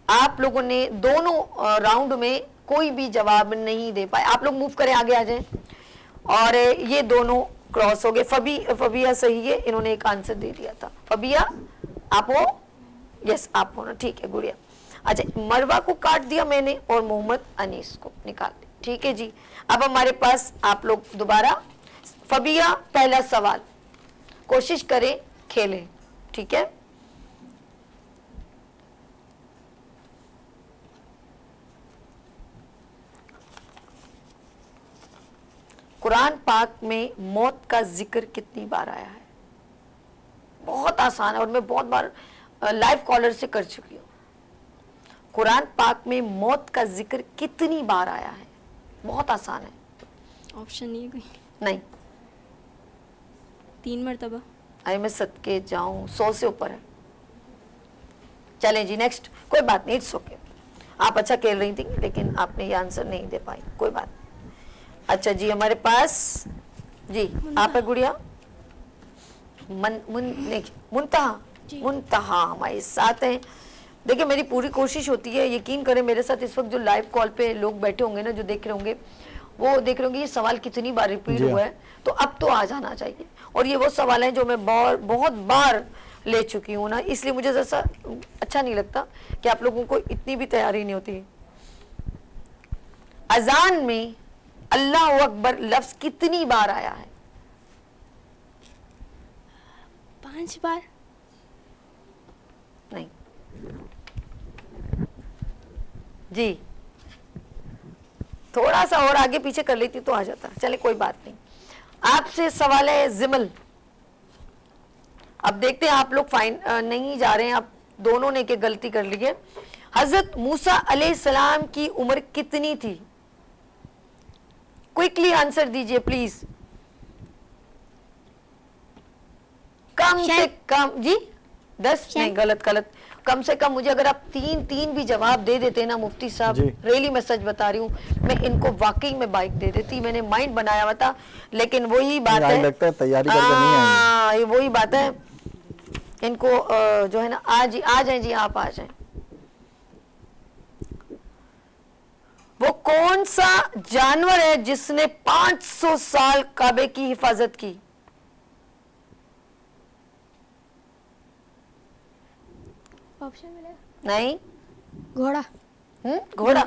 आप लोगों ने दोनों राउंड में कोई भी जवाब नहीं दे पाए। आप लोग मूव करें, आगे आ जाएं। और ये दोनों क्रॉस हो गए। फबिया सही है, इन्होंने एक आंसर दे दिया था। फबिया आप हो? यस आप हो ना, ठीक है गुड़िया। अच्छा, मरवा को काट दिया मैंने और मोहम्मद अनीस को निकाल दिया, ठीक है जी। अब हमारे पास आप लोग दोबारा, फबिया पहला सवाल, कोशिश करें खेलें, ठीक है। कुरान पाक में मौत का जिक्र कितनी बार आया है? बहुत आसान है और मैं बहुत बार लाइव कॉलर से कर चुकी हूँ। कुरान पाक में मौत का जिक्र कितनी बार आया है? बहुत आसान है। ऑप्शन नहीं है कोई? नहीं। 3 मरतबा। अरे मैं सदके जाऊं, 100 से ऊपर है। चलें जी नेक्स्ट, कोई बात नहीं, इट्स ओके। आप अच्छा खेल रही थी लेकिन आपने ये आंसर नहीं दे पाई, कोई बात नहीं। अच्छा जी, हमारे पास जी आप है गुड़िया, मुंतहा हमारे साथ हैं। देखिए मेरी पूरी कोशिश होती है, यकीन करें मेरे साथ इस वक्त जो लाइव कॉल पे लोग बैठे होंगे ना, जो देख रहे होंगे, वो देख रहे होंगे ये सवाल कितनी बार रिपीट हुआ है, तो अब तो आ जाना चाहिए। और ये वो सवाल हैं जो मैं बहुत बार ले चुकी हूँ ना, इसलिए मुझे जैसा अच्छा नहीं लगता कि आप लोगों को इतनी भी तैयारी नहीं होती। अजान में अल्लाह अकबर लफ्ज कितनी बार आया है? 5 बार। नहीं जी, थोड़ा सा और आगे पीछे कर लेती तो आ जाता। चले कोई बात नहीं। आपसे सवाल है जिमल। अब देखते हैं आप लोग फाइन नहीं जा रहे हैं, आप दोनों ने के गलती कर ली है। हजरत मूसा अलैहिस्सलाम की उम्र कितनी थी? क्विकली आंसर दीजिए प्लीज। कम से कम जी 10 नहीं, गलत गलत। कम से कम मुझे अगर आप 3 भी जवाब दे देते ना मुफ्ती साहब, रियली मैं सच बता रही हूँ, मैं इनको वाकई में बाइक दे देती। मैंने माइंड बनाया हुआ था, लेकिन वही बात है, लगता है तैयारी करके नहीं आएंगे। ये वही बात है, इनको जो है ना, आज आ जाए जी, आप आ जाए। वो कौन सा जानवर है जिसने 500 साल काबे की हिफाजत की? ऑप्शन मिलेगा? नहीं। घोड़ा। घोड़ा।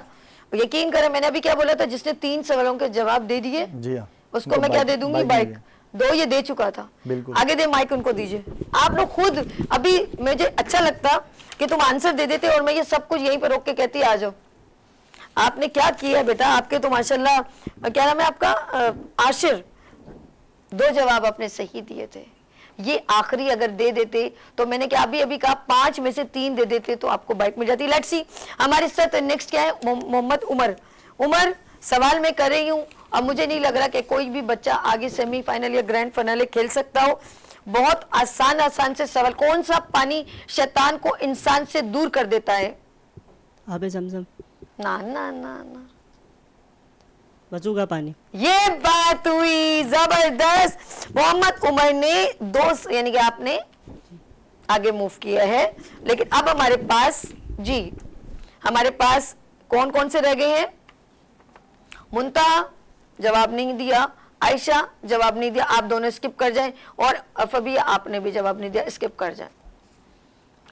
यकीन करें मैंने अभी क्या बोला था, जिसने 3 सवालों के जवाब दे दिए जी हाँ, उसको मैं क्या दे दूंगी? बाइक। 2 ये दे चुका था, आगे दे माइक उनको दीजिए। आप लोग खुद, अभी मुझे अच्छा लगता कि तुम आंसर दे देते और मैं ये सब कुछ यहीं पर रोक के कहती आ जाओ। आपने क्या किया बेटा, आपके तो माशाल्लाह, क्या नाम है आपका, आशिर, 2 जवाब आपने सही दिए थे। ये आखिरी अगर दे देते तो मैंने क्या अभी कहा 5 में से 3 दे देते तो आपको बाइक मिल जाती। लेट्स सी हमारे साथ नेक्स्ट क्या है, मोहम्मद उमर सवाल मैं कर रही हूँ। अब मुझे नहीं लग रहा कि कोई भी बच्चा आगे सेमीफाइनल या ग्रैंड फाइनल खेल सकता हो। बहुत आसान से सवाल, कौन सा पानी शैतान को इंसान से दूर कर देता है? आबे ज़मज़म। ना ना ना ना, वजू का पानी। ये बात हुई, जबरदस्त। मोहम्मद उमर ने 2, यानी कि आपने आगे मूव किया है। लेकिन अब हमारे पास जी, हमारे पास कौन कौन से रह गए हैं? मुंतहा जवाब नहीं दिया, आयशा जवाब नहीं दिया, आप दोनों स्किप कर जाएं, और फबिया आपने भी जवाब नहीं दिया, स्किप कर जाएं।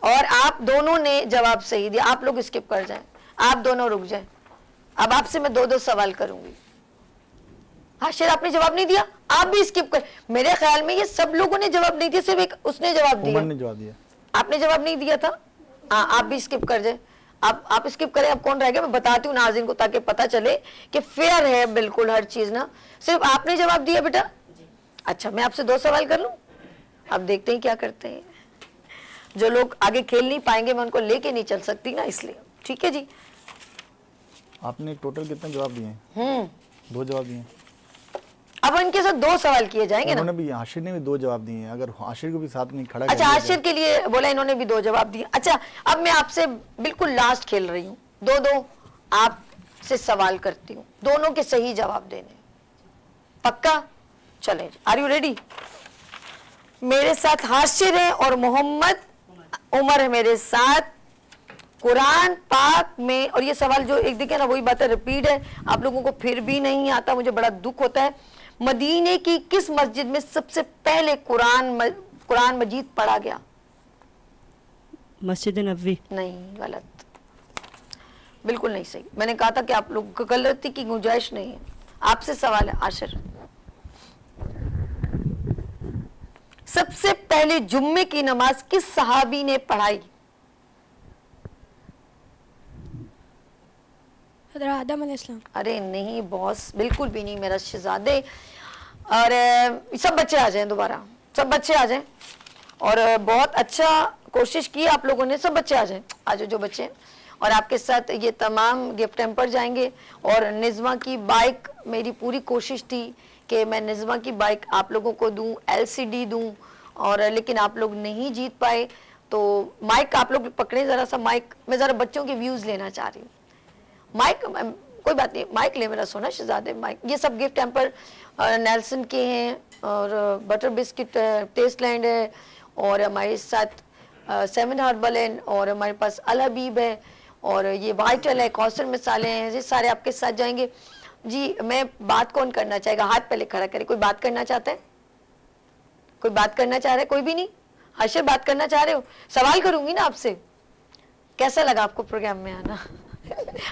और आप दोनों ने जवाब सही दिया, आप लोग स्किप कर जाएं, आप दोनों रुक जाएं। अब आपसे मैं 2 सवाल करूंगी। हाशिर आपने जवाब नहीं दिया, आप भी स्किप कर। मेरे ख्याल में ये सब लोगों ने जवाब नहीं दिया, सिर्फ एक उसने जवाब दिया। उमर ने जवाब दिया, आपने जवाब नहीं दिया था। आप भी स्किप कर जाए, आप स्किप करें। अब कौन रह गया मैं बताती हूँ नाज़रीन को, ताकि पता चले कि फेयर है बिल्कुल हर चीज ना। सिर्फ आपने जवाब दिया बेटा। अच्छा, मैं आपसे 2 सवाल कर लूं, अब देखते हैं क्या करते हैं। जो लोग आगे खेल नहीं पाएंगे मैं उनको लेके नहीं चल सकती ना, इसलिए। ठीक है जी। आपने टोटल कितने जवाब दिए हैं? 2 जवाब दिए हैं। अब इनके साथ 2 सवाल किए जाएंगे ना। उन्होंने भी, आशिर ने भी 2 जवाब दिए हैं, अगर आशिर को भी साथ नहीं खड़ा अच्छा, आशिर के लिए बोला, इन्होंने भी 2 जवाब दिए। अच्छा, अब मैं आपसे बिल्कुल लास्ट खेल रही हूँ, 2-2 आपसे सवाल करती हूँ, दोनों के सही जवाब देने, पक्का? चलें, आर यू रेडी? मेरे साथ हाशिर है और मोहम्मद उमर है मेरे साथ। कुरान पाक में, और ये सवाल जो एक देखे ना वही बात है, रिपीट है, आप लोगों को फिर भी नहीं आता, मुझे बड़ा दुख होता है। मदीने की किस मस्जिद में सबसे पहले कुरान मजीद पढ़ा गया? मस्जिद नबवी। नहीं, गलत, बिल्कुल नहीं सही। मैंने कहा था कि आप लोग को गलती की गुंजाइश नहीं है। आपसे सवाल है आशिर, सबसे पहले जुम्मे की नमाज किस सहाबी ने पढ़ाई? आदम अलैहिस्सलाम। अरे नहीं बॉस, बिल्कुल भी नहीं मेरा शहजादे। और सब बच्चे आ जाएं दोबारा, सब बच्चे आ जाएं। और बहुत अच्छा कोशिश की आप लोगों ने, सब बच्चे आ जाएं, आ जाओ जो बच्चे। और आपके साथ ये तमाम गिफ्ट हैम्पर जाएंगे। और निज़्मा की बाइक, मेरी पूरी कोशिश थी कि मैं निज़्मा की बाइक आप लोगों को दूं, LCD दूं, और लेकिन आप लोग नहीं जीत पाए। तो माइक आप लोग पकड़े ज़रा सा, माइक मैं ज़रा बच्चों के व्यूज़ लेना चाह रही हूँ। माइक, कोई बात नहीं, माइक ले मेरा सोना शहजादे, माइक। ये सब गिफ्ट हैम्पर नेल्सन के हैं, और बटर बिस्किट टेस्टलैंड है, और हमारे साथ 7 हर्बल है, और हमारे पास अल हबीब है, और ये वाइटल है, कौसर मसाले हैं, ये सारे आपके साथ जाएंगे जी। मैं बात कौन करना चाहेगा? हाथ पहले खड़ा करे, कोई बात करना चाहता है? कोई बात करना चाह रहा है? कोई भी नहीं? हाशिर बात करना चाह रहे हो? सवाल करूंगी ना आपसे, कैसा लगा आपको प्रोग्राम में आना?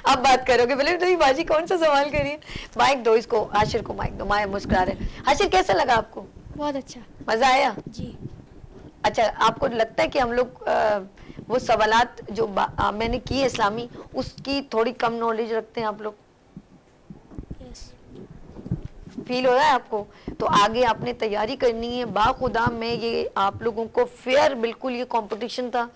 आप बात करोगे, बोले तो बाजी कौन सा सवाल करिए। माइक दो इसको, हाशिर को माइक दो, माया मुस्कुरा रहे। हाशिर कैसा लगा आपको? बहुत अच्छा। मजा आया जी। अच्छा, आपको लगता है कि हम लोग वो सवालात जो मैंने की है इस्लामी, उसकी थोड़ी कम नॉलेज रखते हैं आप लोग? फील हो रहा है आपको? तो आगे आपने तैयारी करनी है बाखुदा में। ये आप लोगों को फेयर, बिल्कुल ये कंपटीशन था।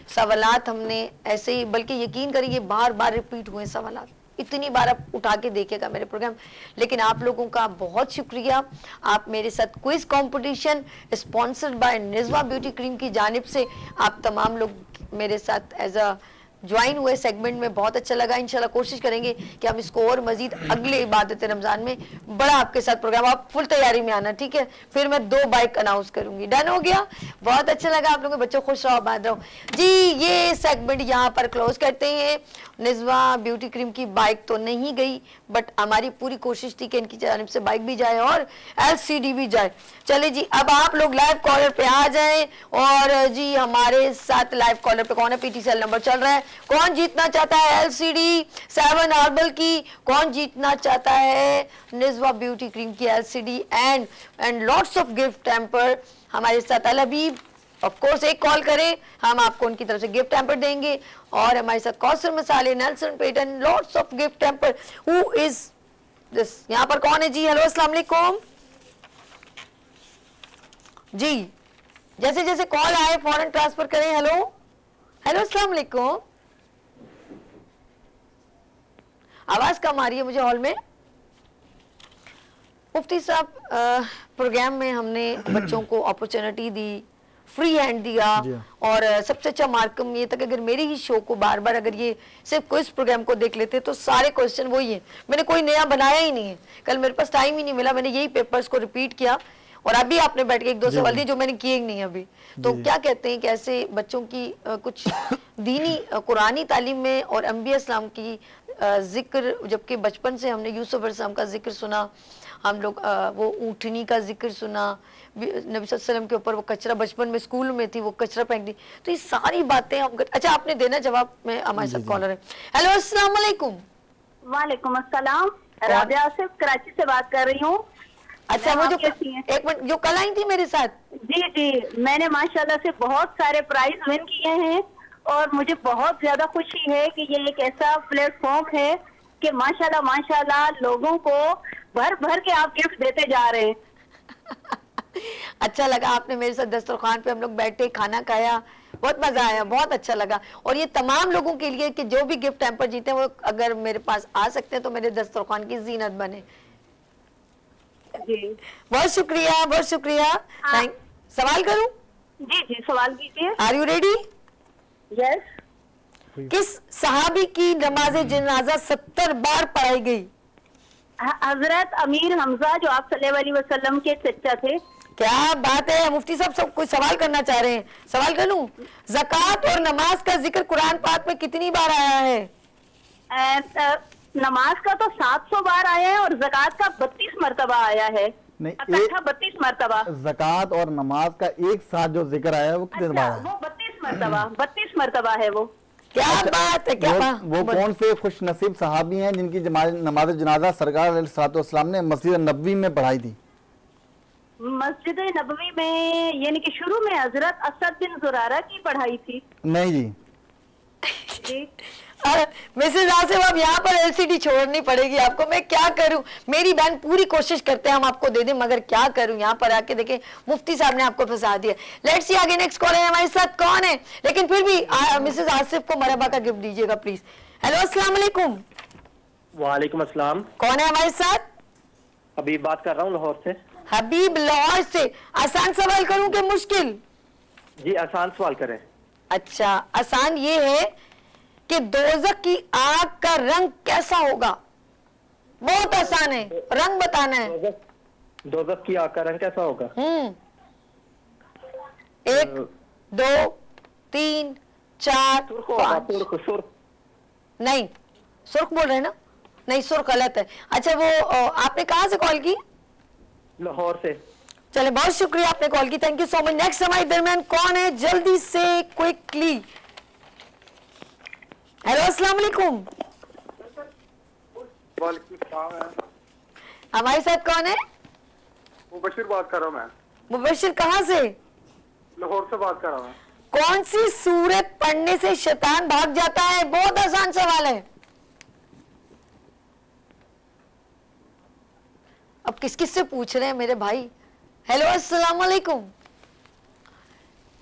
सवालात हमने ऐसे ही, बल्कि यकीन करिए बार बार रिपीट हुए सवालात, इतनी बार आप उठा के देखिएगा मेरे प्रोग्राम। लेकिन आप लोगों का बहुत शुक्रिया, आप मेरे साथ quiz competition sponsored by Nizma beauty cream की जानिब से आप तमाम लोग मेरे साथ एज अ ज्वाइन हुए सेगमेंट में। बहुत अच्छा लगा। इंशाल्लाह कोशिश करेंगे कि हम इसको और मजीद अगले इबादत रमज़ान में बड़ा आपके साथ प्रोग्राम, आप फुल तैयारी में आना, ठीक है? फिर मैं 2 बाइक अनाउंस करूंगी। डन हो गया? बहुत अच्छा लगा। आप लोगों के बच्चों खुश रहो, आबाद रहो जी। ये सेगमेंट यहाँ पर क्लोज करते हैं। निज़्मा ब्यूटी क्रीम की बाइक तो नहीं गई, बट हमारी पूरी कोशिश थी कि इनकी जानिब से बाइक भी जाए और LCD भी जाए। चले जी, अब आप लोग लाइव कॉलर पे आ जाएं। और जी हमारे साथ लाइव कॉलर पे कौन है? PTCL नंबर चल रहा है। कौन जीतना चाहता है LCD 7 हर्बल की? कौन जीतना चाहता है निज़्मा ब्यूटी क्रीम की LCD and lots of gift hamper? हमारे साथ अल हबीब, ऑफ कोर्स एक कॉल करें, हम आपको उनकी तरफ से गिफ्ट हैम्पर देंगे। और हमारे साथ कौसर मसाले, नेल्सन पेटन, lots of gift hamper. Who is this? यहाँ पर कौन है जी? हेलो, अस्सलाम वालेकुम जी। जैसे जैसे कॉल आए फौरन ट्रांसफर करें। हेलो हेलो, अस्सलाम वालेकुम। आवाज कम आ रही है मुझे हॉल में। मुफ्ती साहब, प्रोग्राम में हमने बच्चों को अपॉर्चुनिटी दी, फ्री हैंड दिया, और सबसे अच्छा मार्कम ये था कि अगर मेरे ही शो को बार बार अगर ये सिर्फ क्विज प्रोग्राम को देख लेते तो सारे क्वेश्चन वही है। मैंने कोई नया बनाया ही नहीं है। कल मेरे पास टाइम ही नहीं मिला, मैंने यही पेपर्स को रिपीट किया, और अभी आपने बैठ के 1-2 सवाल दिए जो मैंने किए ही नहीं अभी। तो क्या कहते हैं कि ऐसे बच्चों की कुछ दीनी कुरानी तालीम में और अंबिया इस्लाम की जिक्र, जबकि बचपन से हमने यूसुफ अलैहिस्सलाम का जिक्र सुना, हम लोग वो ऊँटनी का जिक्र सुना, नबी सल्लल्लाहु अलैहि वसल्लम के ऊपर वो कचरा, बचपन में स्कूल में थी वो कचरा फेंक दी। तो ये सारी बातें हम अच्छा आपने देना जवाब में। हमारे साथ कॉलर है। हेलो, अस्सलाम वालेकुम। वालेकुम अस्सलाम। राबिया आसिफ कराची से बात कर रही हूँ। अच्छा, वो जो एक मिनट जो कल आई थी मेरे साथ? जी जी, मैंने माशाल्लाह से बहुत सारे प्राइज विन किए हैं, और मुझे बहुत ज्यादा खुशी है कि ये एक ऐसा प्लेटफॉर्म है कि माशाल्लाह माशाल्लाह लोगों को भर भर के आप गिफ्ट देते जा रहे हैं। अच्छा लगा आपने मेरे साथ दस्तरखान पे हम लोग बैठे, खाना खाया, बहुत मजा आया, बहुत अच्छा लगा। और ये तमाम लोगों के लिए कि जो भी गिफ्ट हैम्पर जीते वो अगर मेरे पास आ सकते हैं तो मेरे दस्तरखान की जीनत बने। जी बहुत शुक्रिया, बहुत शुक्रिया। सवाल करूं? जी जी सवाल कीजिए। Are you ready? यस। किस सहाबी की नमाज जनाजा 70 बार पढ़ाई गई? हजरत अमीर हमजा जो आप सल्लल्लाहु अलैहि वसल्लम के चचा थे। क्या बात है, मुफ्ती साहब सब कुछ सवाल करना चाह रहे हैं। सवाल कर लूं? ज़कात और नमाज का जिक्र कुरान पाक में कितनी बार आया है? नमाज का तो 700 बार आया है और ज़कात का 32 मरतबा आया है। नहीं, 32 मरतबा। ज़कात और नमाज का एक साथ जो जिक्र आया है वो कितने बार है? वो 32 मरतबा, 32 मरतबा है वो। क्या बात है, क्या वो कौन से खुश नसीब सहाबी हैं जिनकी नमाज जनाजा सरकार अलैहिस्सलाम ने मस्जिद नबवी में पढ़ाई थी? मस्जिद नबवी में यानी कि शुरू में हजरत असद बिन जुरारा की पढ़ाई थी। नहीं जी। मिसेज आसिफ अब यहाँ पर एलसीडी छोड़नी पड़ेगी आपको। मैं क्या करूं, मेरी बहन पूरी कोशिश करते हैं हम आपको दे दें, मगर क्या करूं, यहाँ पर आके देखें मुफ्ती साहब ने आपको फंसा दिया। लेट्स सी आगे नेक्स्ट कॉल है हमारे साथ कौन है, लेकिन फिर भी मिसेज आसिफ को मरहबा का गिफ्ट दीजिएगा प्लीज। हेलो अस्सलाम वालेकुम। वालेकुम अस्सलाम। कौन है हमारे साथ? हबीब बात कर रहा हूँ लाहौर से। हबीब लाहौर से। आसान सवाल करूं कि मुश्किल? जी आसान सवाल करें। अच्छा, आसान ये है कि दोज़ख की आग का रंग कैसा होगा? बहुत आसान है, रंग बताना है। दोज़ख की आग का रंग कैसा होगा? 1 2 3 4 5। सुर्ख। नहीं, सुर्ख बोल रहे हैं ना? नहीं, सुर्ख गलत है। अच्छा, वो आपने कहाँ से कॉल की? लाहौर से। चले, बहुत शुक्रिया आपने कॉल की, thank you so much. Next हमारे दरमियान कौन है, जल्दी से क्विकली। हेलो अस्सलाम वालेकुम। हमारे साथ कौन है? मुबशिर बात कर रहा हूँ मैं। मुबशिर कहाँ से? लाहौर से बात कर रहा हूँ। कौन सी सूरत पढ़ने से शैतान भाग जाता है? बहुत आसान सवाल है। अब किस किस से पूछ रहे हैं मेरे भाई? हेलो अस्सलाम वालेकुम।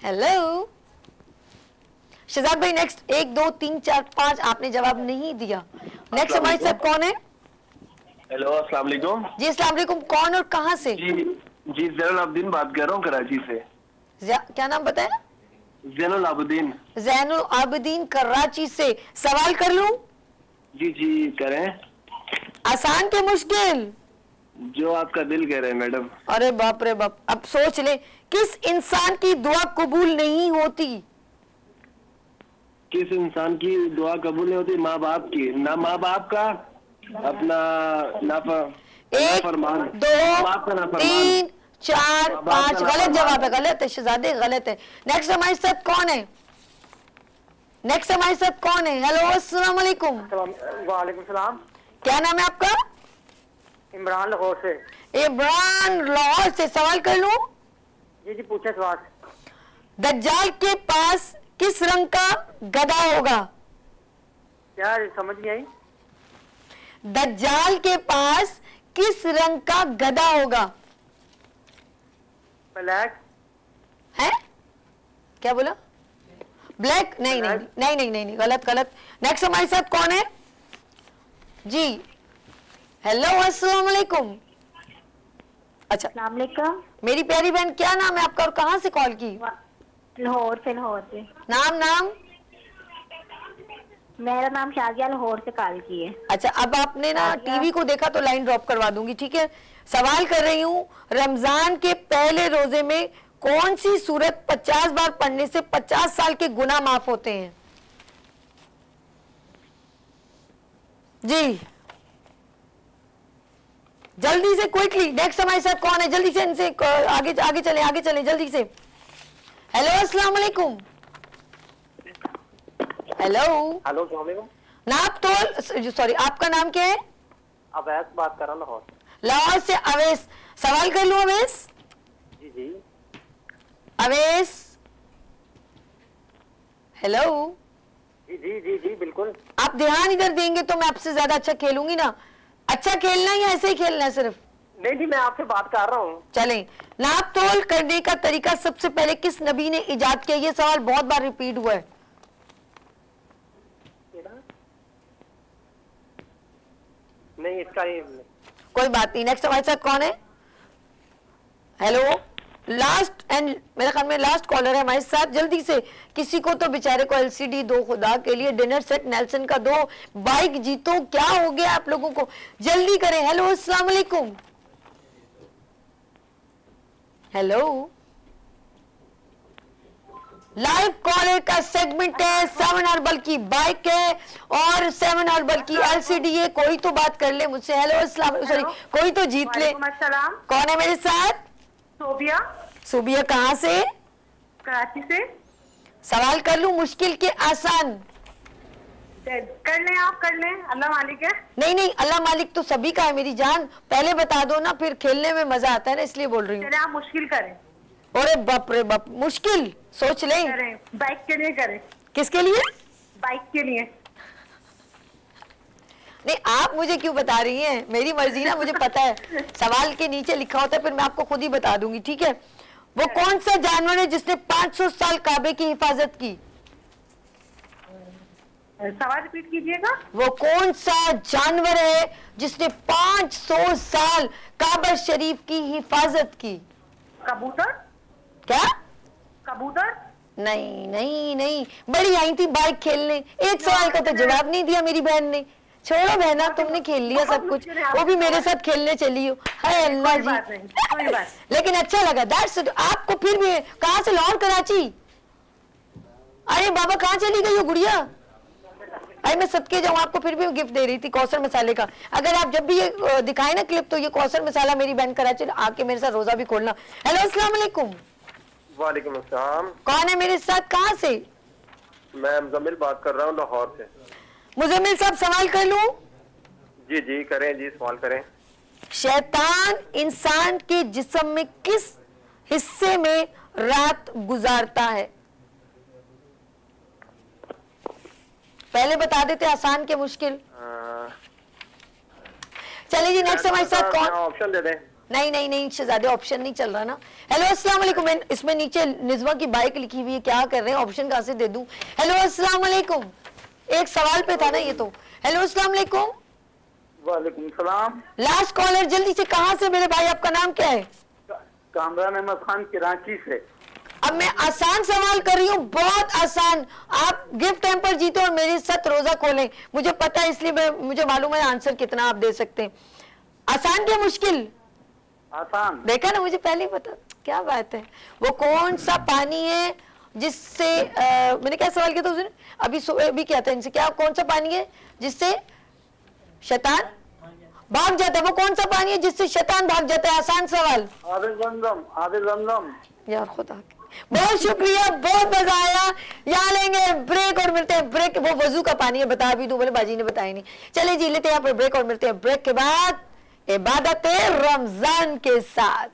हेलो शहजाद भाई, नेक्स्ट 1 2 3 4 5 आपने जवाब नहीं दिया। नेक्स्ट हमारे साथ कौन है? हेलो अस्सलाम वालेकुम। जी अस्सलाम वालेकुम। कौन और कहाँ से? जी ज़ैनुल आबिदीन बात कर रहा हूँ कराची से। क्या नाम बताया? ज़ैनुल आबिदीन। ज़ैनुल आबिदीन कराची से। सवाल कर लूं? जी जी करें। आसान के मुश्किल? जो आपका दिल कह रहे हैं मैडम। अरे बाप रे बाप। अब सोच ले, किस इंसान की दुआ कबूल नहीं होती? किस इंसान की दुआ कबूल नहीं होती? माँ बाप की। ना माँ बाप का अपना नाफरमान। 1 2 3 4 5 गलत जवाब है, गलत है शहजादे, गलत है। नेक्स्ट हमारे साथ कौन है? नेक्स्ट हमारे साथ कौन है? हेलो अस्सलाम वालेकुम। वालेकुम सलाम। क्या नाम है आपका? इमरान लाहौर से। इमरान लाहौर से। सवाल कर लूं? जी जी पूछे सवाल। दज्जाल के पास किस रंग का गधा होगा? क्या समझ नहीं आई? दज्जाल के पास किस रंग का गधा होगा? ब्लैक है? क्या बोला? ब्लैक? नहीं नहीं नहीं नहीं नहीं, नहीं गलत गलत। नेक्स्ट हमारे साथ कौन है जी? हेलो अस्सलाम वालेकुम। अच्छा, अस्सलाम वालेकुम। मेरी प्यारी बहन, क्या नाम है आपका और कहाँ से कॉल की? लाहौर से। लाहौर से। नाम? मेरा नाम शाजिया, लाहौर से कॉल की है। अच्छा, अब आपने ना टीवी को देखा तो लाइन ड्रॉप करवा दूंगी, ठीक है? सवाल कर रही हूँ, रमजान के पहले रोजे में कौन सी सूरत 50 बार पढ़ने से 50 साल के गुनाह माफ होते हैं? जी जल्दी से क्विकली। नेक्स्ट हमारे साथ कौन है? जल्दी से इनसे आगे चले जल्दी से। हेलो अस्सलाम वालेकुम। हेलो नाप तो सॉरी, आपका नाम क्या है? अवैस बात कर रहा हूँ लाहौर। लाहौर से अवैस। सवाल कर लूं अवैस? जी जी। अवैस हेलो। जी जी जी जी बिल्कुल। आप ध्यान इधर देंगे तो मैं आपसे ज्यादा अच्छा खेलूंगी ना। अच्छा खेलना या ऐसे ही खेलना है सिर्फ? नहीं मैं आपसे बात कर रहा हूँ। चलें, नाप तोल करने का तरीका सबसे पहले किस नबी ने इजाद किया? ये सवाल बहुत बार रिपीट हुआ है। नहीं इसका ही कोई बात नहीं। नेक्स्ट हमारे साथ कौन है? हेलो, लास्ट एंड मेरे ख्याल में लास्ट कॉलर है हमारे साथ, जल्दी से किसी को तो बेचारे को एलसीडी दो, खुदा के लिए डिनर सेट नेल्सन का दो, बाइक जीतो, क्या हो गया आप लोगों को, जल्दी करें। हेलो, अस्सलाम वालेकुम। हेलो, लाइव कॉलर का सेगमेंट है, 7 हर्बल की बाइक है और 7 हर्बल की एलसीडी है, कोई तो बात कर ले मुझसे। हेलो, अस्सलाम, सॉरी, कोई तो जीत ले। कौन है मेरे साथ? सोबिया। सोबिया कहाँ से? कराची से। सवाल कर लूं, मुश्किल के आसान? कर लें, आप कर लें, अल्लाह मालिक है। नहीं नहीं, अल्लाह मालिक तो सभी का है मेरी जान, पहले बता दो ना, फिर खेलने में मजा आता है ना, इसलिए बोल रही हूँ। चले आप मुश्किल करें। अरे बाप रे बाप, मुश्किल सोच ले। करें, बाइक के लिए करें। किसके लिए? बाइक के लिए। नहीं, आप मुझे क्यों बता रही हैं, मेरी मर्जी ना, मुझे पता है सवाल के नीचे लिखा होता है, फिर मैं आपको खुद ही बता दूंगी, ठीक है। वो कौन सा जानवर है जिसने 500 साल काबे की हिफाजत की? सवाल रिपीट कीजिएगा। वो कौन सा जानवर है जिसने 500 साल काबा शरीफ की हिफाजत की? कबूतर। क्या? कबूतर। नहीं नहीं नहीं, बड़ी आई थी बाइक खेलने, एक सवाल का तो जवाब नहीं दिया मेरी बहन ने। छोड़ो बहना, तुमने खेल लिया सब कुछ, वो भी मेरे साथ खेलने चली हो। हाय अल्लाह जी, लेकिन अच्छा लगा। That's it. आपको फिर भी कहाँ से? लाहौर, कराची? अरे बाबा, कहाँ चली गई हो गुड़िया? अरे मैं सदके जाऊँ, आपको फिर भी गिफ्ट दे रही थी कौसर मसाले का। अगर आप जब भी ये दिखाए ना क्लिप, तो ये कौसर मसाला मेरी बहन कराची आके मेरे साथ रोजा भी खोलना। हेलो, अस्सलाम वालेकुम। वालेकुम अस्सलाम। कौन है मेरे साथ, कहाँ से? मैं मुजम्मिल बात कर रहा हूँ, लाहौर से। मुजम्मिल साहब, सवाल कर लूं? जी जी करें, जी सवाल करें। शैतान इंसान के जिस्म में किस हिस्से में रात गुजारता है? पहले बता देते, आसान के मुश्किल। चलिए जी, नेक्स्ट हमारे साथ कौन? ऑप्शन दे दें। नहीं नहीं नहीं, शहजादे ऑप्शन नहीं चल रहा ना। हेलो, अस्सलाम वालेकुम। इसमें नीचे निज़्वा की बाइक लिखी हुई है, क्या कर रहे हैं, ऑप्शन कहाँ से दे दूं? हेलो, अस्सलाम वालेकुम। एक सवाल पे था ना ये तो। हेलो, अस्सलाम वालेकुम। वालेकुम सलाम। लास्ट कॉलर, जल्दी से, कहाँ से मेरे भाई, आपका नाम क्या है? कामरान अहमद खान, कराची से। अब मैं आसान सवाल कर रही हूँ, बहुत आसान। आप गिफ्ट हैम्पर जीते और मेरे साथ रोजा खोलें, मुझे पता है, इसलिए मुझे मालूम है आंसर कितना आप दे सकते हैं। आसान क्या मुश्किल? आसान। देखा ना, मुझे पहले ही पता। क्या बात है। वो कौन सा पानी है जिससे मैंने क्या सवाल किया था उसने? अभी क्या था इनसे, क्या कौन सा पानी है जिससे शैतान भाग जाता है? वो कौन सा पानी है जिससे शैतान भाग जाता है? आसान सवाल। आबिल जमजम। आबिल जमजम। यार खुदा, बहुत शुक्रिया, बहुत मजा आया। यहाँ लेंगे ब्रेक और मिलते हैं ब्रेक। वो वजू का पानी है, बता भी दूं, बोले बाजी ने बताया नहीं। चले जी, लेते हैं यहाँ पर ब्रेक और मिलते हैं ब्रेक के बाद इबादत रमजान के साथ।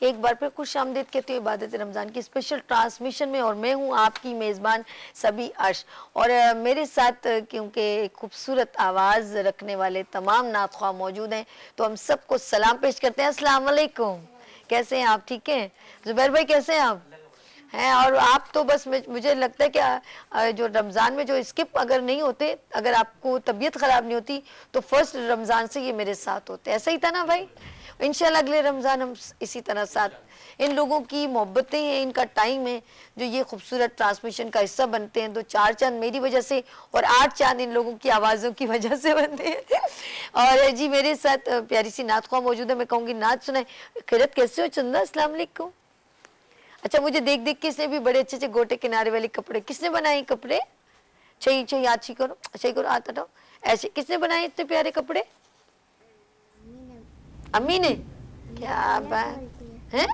एक बार फिर खुश आमदीद कहती हूँ इबादत रमज़ान की स्पेशल ट्रांसमिशन में, और मैं हूँ आपकी मेज़बान सभी अर्श। और मेरे साथ क्योंकि खूबसूरत आवाज़ रखने वाले तमाम नातख़्वाह मौजूद हैं, तो हम सबको सलाम पेश करते हैं। अस्सलाम वालेकुम, कैसे हैं आप? ठीक हैं। ज़ुबैर भाई, कैसे हैं आप? हैं। और आप तो बस मुझे लगता है कि जो रमज़ान में जो स्किप अगर नहीं होते, अगर आपको तबीयत ख़राब नहीं होती, तो फर्स्ट रमज़ान से ये मेरे साथ होते। ऐसा ही था ना भाई? इंशाल्लाह अगले रमज़ान हम इसी तरह साथ। इन लोगों की मोहब्बतें हैं, इनका टाइम है, जो ये खूबसूरत ट्रांसमिशन का हिस्सा बनते हैं। तो 4 चांद मेरी वजह से और 8 चांद इन लोगों की आवाज़ों की वजह से बनते हैं। और जी मेरे साथ प्यारी सी नातख़्वाह मौजूद है, मैं कहूँगी नात सुनाए। खैरत, कैसे हो चंदा? अस्सलाम वालेकुम। अच्छा, मुझे देख देख के इसने भी बड़े अच्छे अच्छे गोटे किनारे वाले कपड़े, किसने बनाए कपड़े? चाहिए अच्छी करो, अच्छी करो, हाथ हटाओ। ऐसे किसने बनाए इतने प्यारे कपड़े? अम्मी ने। क्या बात है?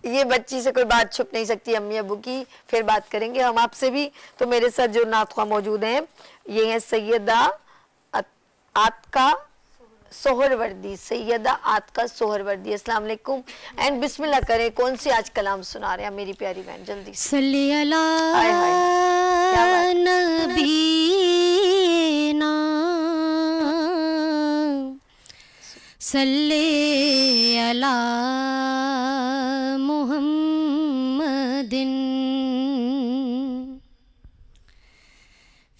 ये बच्ची से कोई बात छुप नहीं सकती अम्मी अबू की। फिर बात करेंगे हम आपसे भी। तो मेरे साथ जो नातख़्वाह मौजूद हैं, ये है सैयदा आतका सोहरवर्दी। सैयदा आतका सोहरवर्दी, अस्सलाम वालेकुम। एंड बिस्मिल्लाह करें, कौन सी आज कलाम सुना रहे हैं मेरी प्यारी बहन? जल्दी सल्ली अला नबीना सल्ले अला मुहम्मदिन।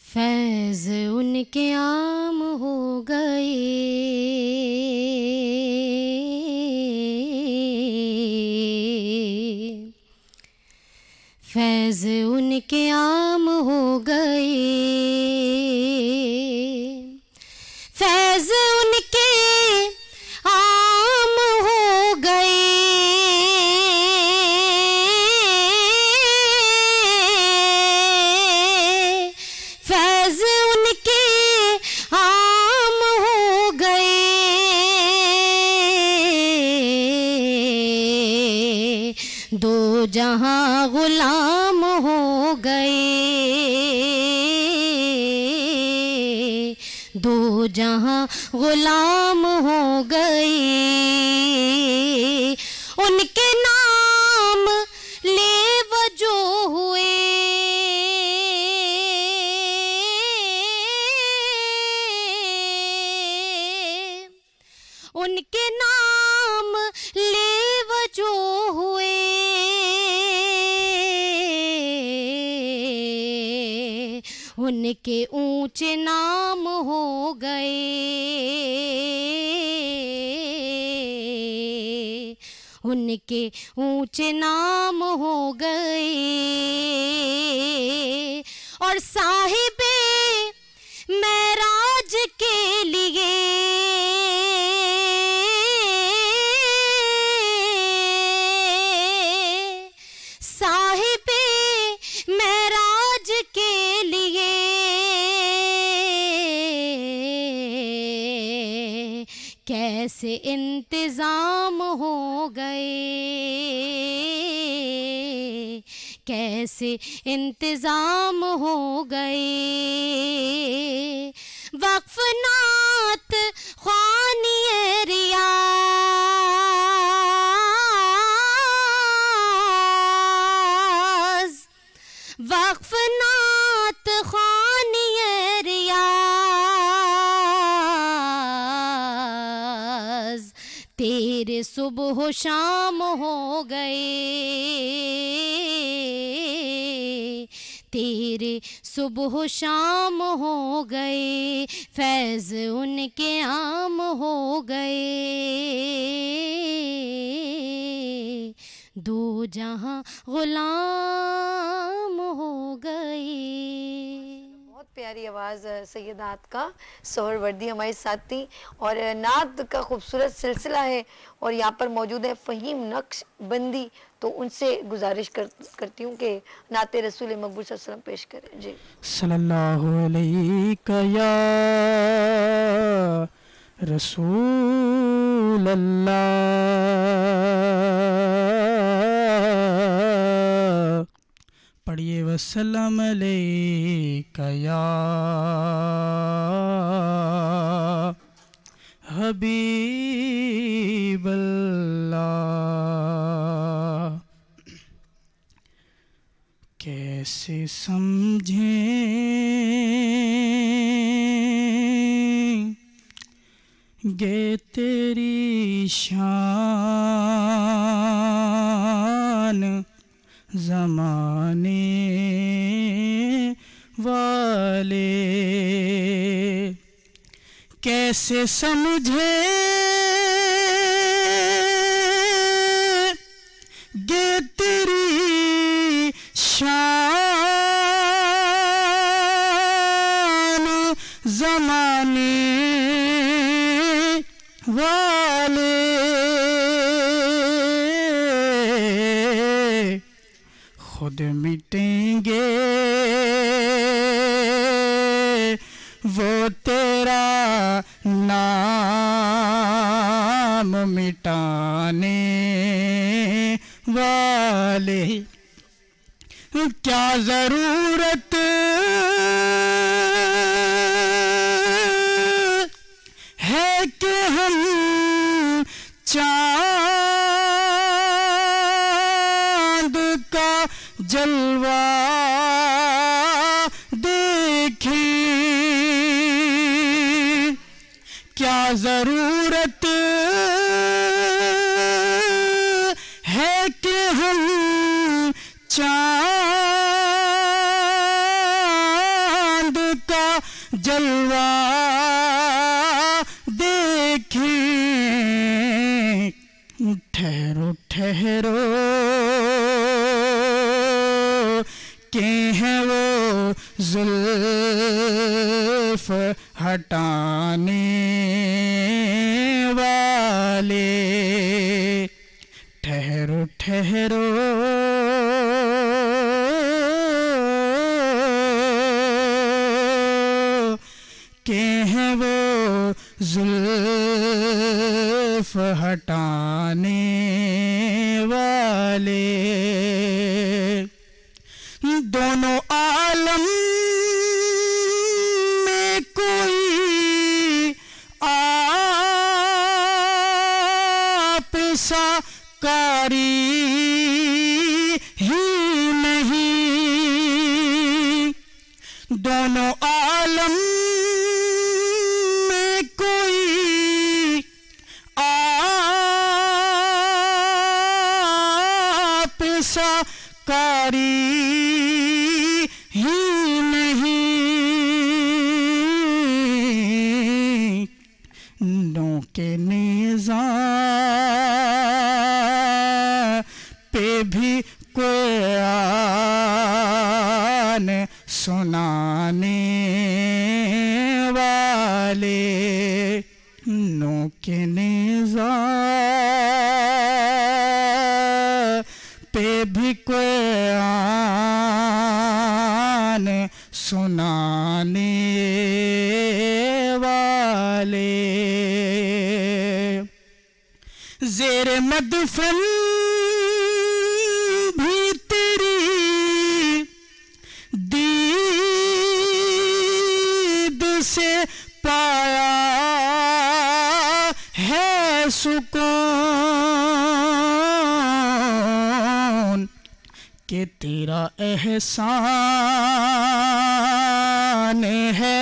फैज़ उनके आम हो गए, फैज़ उनके आम हो गए, फैज़ उनके आम हो गए, फैज़ उनके आम हो गए। दो जहां गुलाम हो गए, दो जहां गुलाम हो गए। उनके नाम ले वजो हुए, उनके नाम ले वजो हुए। उनके ऊंचे नाम हो गए, उनके ऊंचे नाम हो गए। और साहिबे मेराज के लिए साहिबे मेराज के लिए कैसे इंतज़ाम हो गए, कैसे इंतज़ाम हो गए। वक्फ नात ख्वानिए रियाज़, वक्फ नात ख्वानिए रियाज़। तेरे सुबह शाम हो गए, तेरे सुबह शाम हो गए। फैज़ उनके आम हो गए, दो जहां गुलाम हो गए। बहुत प्यारी आवाज़ सैयदात का, सोहरवर्दी हमारे साथ थी और नात का खूबसूरत सिलसिला है। और यहाँ पर मौजूद है फ़हीम नक्शबंदी, तो उनसे गुजारिश करती हूँ कि नाते रसूल मकबूल सल्लल्लाहु अलैहि वसल्लम पेश करें। जी सल्लल्लाहु अलैका या रसूल अल्लाह, पढ़िए वसल्लम अलैका या हबीब अल्लाह। कैसे समझें गे तेरी शान ज़माने वाले, कैसे समझे गे तेरी शान ज़माने वाले। खुद मिटेंगे वो तेरा नाम मिटाने वाले। क्या ज़रूरत है कि हम चाँद का जलवा देखें, क्या ज़रूरत जलवा देखें। ठहरो ठहरो के हैं वो जुल्फ हटाने वाले। ठहरो ठहरो के हैं वो जुल्फ हटाने वाले। दोनों आलम में कोई आप सा कारी ही नहीं। दोनों आलम में कोई आप सा कारी ही नहीं। नौके नेज़ा पे भी कोई आन सुनाने वाले। नौके नेज़ा पे भी कोई आन सुनाने वाले। ज़ेरे मदफन भी तेरी दीद से पाया है सुकून कि तेरा एहसान है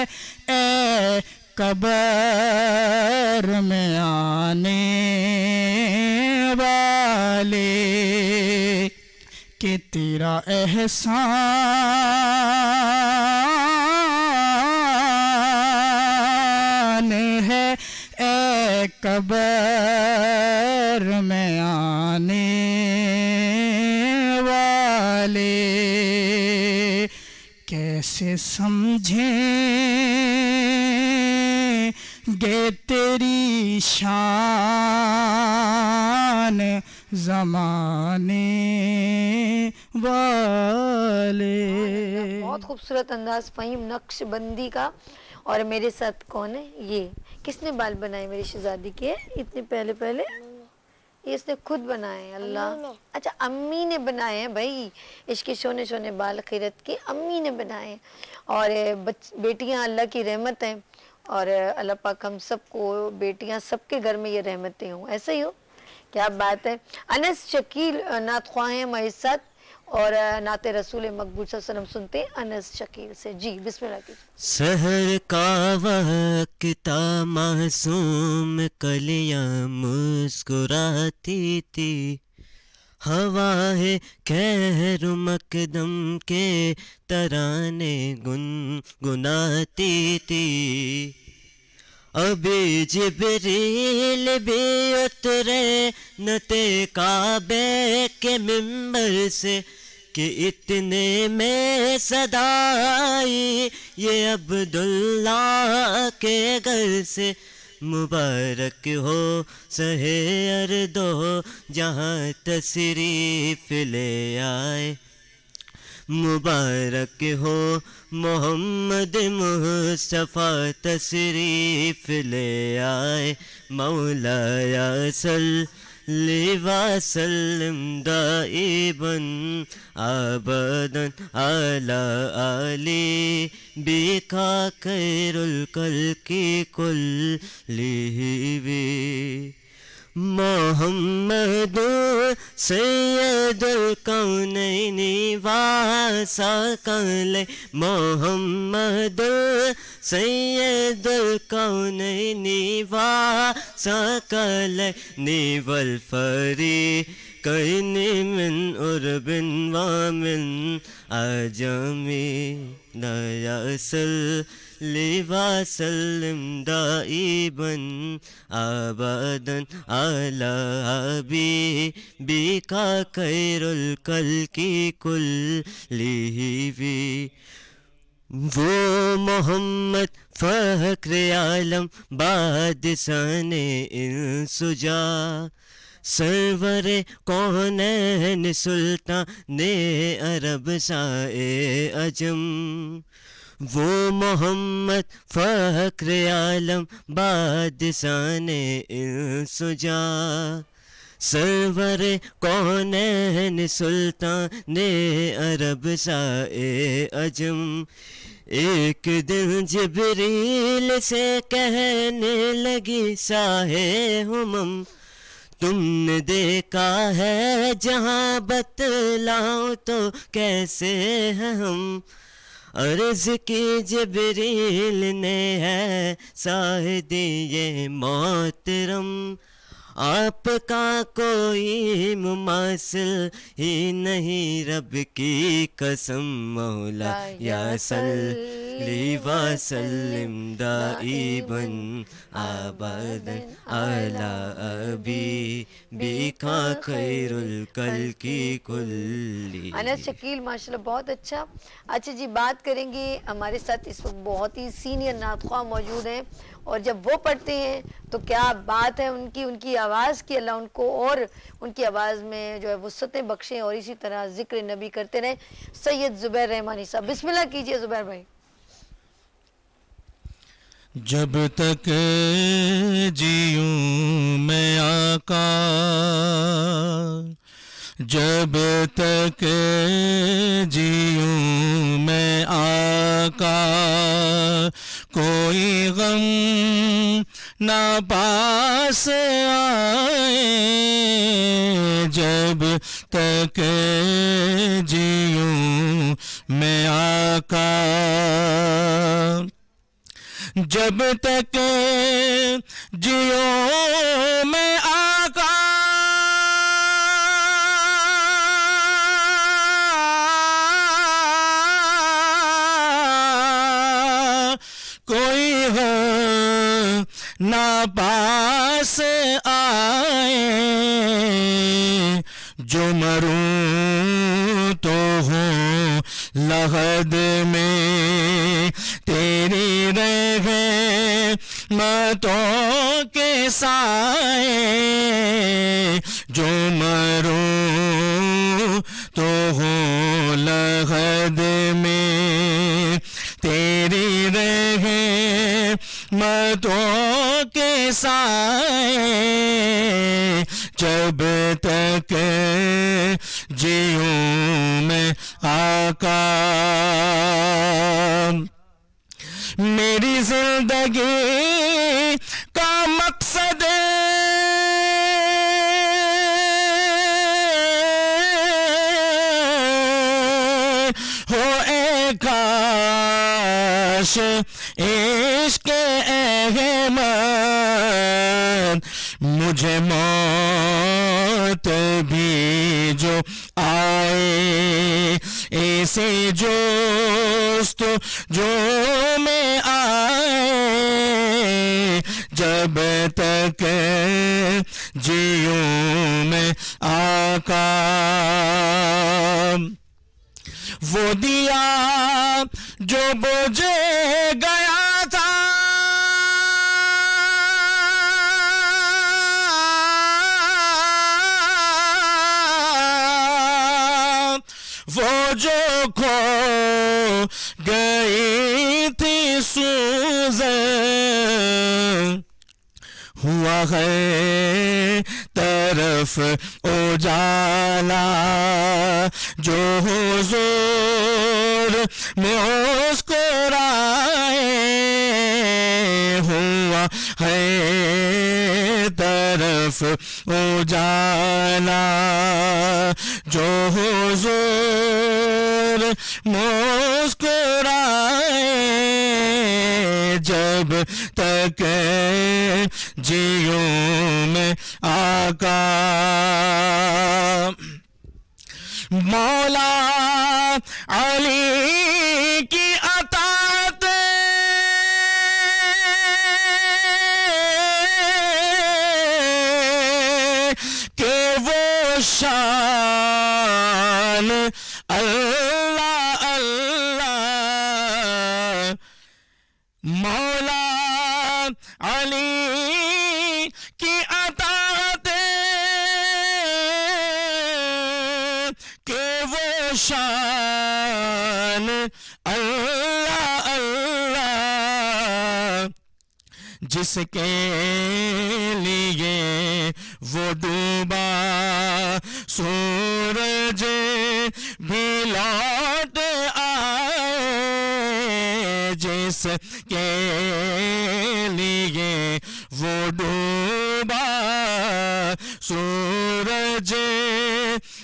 ए कब्र में आने वाले। कि तेरा एहसान है ए कब्र में आने वाले। कैसे समझेंगे तेरी शान ज़माने वाले। बहुत खूबसूरत अंदाज फ़हीम नक्शबंदी का। और मेरे साथ कौन है? ये किसने बाल बनाए मेरी शहजादी के इतने पहले पहले? ये इसने खुद बनाए। अल्लाह। अच्छा, अम्मी ने बनाए हैं भाई। इसके सोने सोने बाल खैरत के अम्मी ने बनाए। और बेटियां अल्लाह की रहमत हैं। और अल्लाह पाक हम सबको बेटियां सबके घर में ये रहमतें हों। ऐसा ही हो। क्या बात है। अनस शकील नात ख्वाह हैं हमारे साथ और नाते रसूल मकबूल सल्लल्लाहु अलैहि वसल्लम सुनते हैं अनस शकील से। जी बिस्मिल्लाह कीजिए। सहर का वक़्ता मासूम कलियां मुस्कुराती थी। हवा है खैर मकदम के तराने गुनगुनाती थी। अभी जिब्रील भी उतरे नते काबे के मिंबर से कि इतने में सदाई ये अब्दुल्ला के घर से। मुबारक हो सहे अर्दो जहाँ तशरीफ ले आए। मुबारक हो मोहम्मद मुस्तफ़ा तशरीफ ले आए। मौलाया सल्लि व सल्लिम दाइबन अबदन अला आली बिका खैरुल कल्कि कुल्लिहि। मोहम्मद सैयदुल कौनैनि वासक़लैनि। मोहम्मद सैयदुल कौनैनि वासक़लैनि वल फ़रीक़ैनि मिन उर्बिन व मिन अजमी। नया लिवासल्लिम दाइबन आबादन अला हबीबिका खैरुल कल्कि कुल्लिही। वो मोहम्मद फ़ख्र आलम बादिशाने इंसुजा सरवरे कौनैन सुल्ताने अरब साए अजम। वो मोहम्मद फ़ख्र आलम बादिशाने इंसुजा सरवरे कौनैन सुल्ताने अरब साए अजम। एक दिन जिब्रील से कहने लगी साहे हमम, तुमने देखा है जहाँ बतलाओ तो कैसे हैं हम। अर्ज़ की जिब्रील ने है साहिदी ये मोहतरम, आपका कोई मुमासिल ही नहीं रब की कसम। मौला या सल्ली व सल्लिम दाइबन आबादन अला हबीबिका खैरुल कल्कि कुल्ली। अनस शकील माशाल्लाह बहुत अच्छा। अच्छा जी, बात करेंगे, हमारे साथ इस वक्त बहुत ही सीनियर नातख़्वाह मौजूद हैं और जब वो पढ़ते हैं तो क्या बात है उनकी आवाज़ की। अल्लाह उनको और उनकी आवाज़ में जो है वुसअतें बख्शें और इसी तरह जिक्र नबी करते रहें। सैयद ज़ुबैर रहमानी साहब, बिस्मिल्लाह कीजिए ज़ुबैर भाई। जब तक जीऊं मैं आका, जब तक जीऊं मैं आका, कोई गम ना पास आए। जब तक जीऊं मैं आका, जब तक जियो मैं आका, कोई हो ना पास आए। जो मरूं तो हूँ लहद में तेरी रहमतों के साए। जो मरूं तो हूँ लहद में तेरी रहमतों के साए। जब तक जीऊं मैं आका, मेरी जिंदगी का मकसद हो काश इश्क अहमद। मुझे मौत भी जो आए, ऐसे जोस्त जो में आए। जब तक जीऊं मैं आका, वो दिया जो बुझ गया था, वो जो खो गई थी सूज़न। हुआ है तरफ उजाला जो हुजूर मुस्कुराए। हुआ है तरफ उजाला जो हुजूर मुस्कुराए। जब तक जीऊं मैं आका, मौला अली की अतात शान अल्लाह अल्लाह मौला अली की अताते के वो शान अल्लाह अल्लाह जिसके लिए वो डूबा सूरज भी लौट आए, जिसके लिए वो डूबा सूरज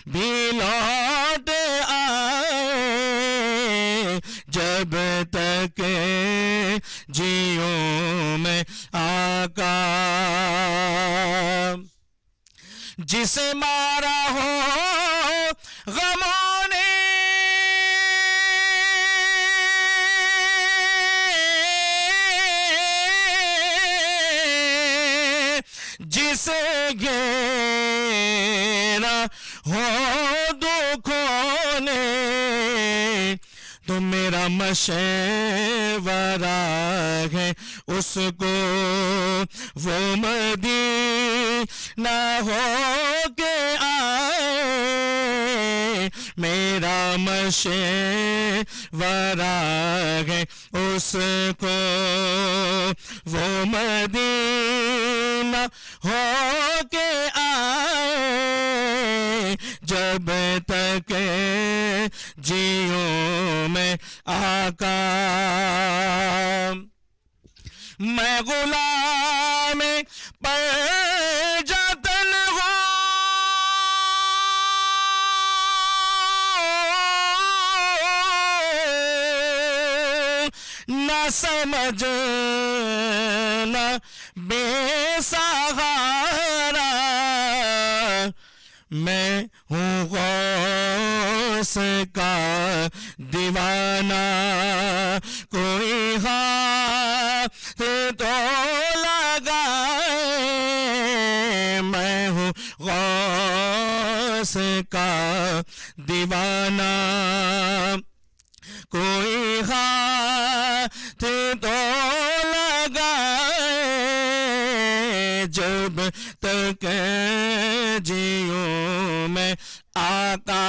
भी लौट आए, जब तक जियो मैं आका। जिसे मारा हो गमों ने जिसे घेरा हो दुखों ने, तो मेरा मशवरा है उसको वो मदीना हो के आए। मेरा मशवरा है उसको वो मदीना हो के आए, जब तक जियो मैं आका। मैं गुलाम पर जतन हूँ, न समझना बेसहारा। मैं हूँ गौस का दीवाना, कोई हाथ तो लगाए। मैं हूँ गौस का दीवाना, कोई हाथ तो लगाए, जब तक जियो मैं आका।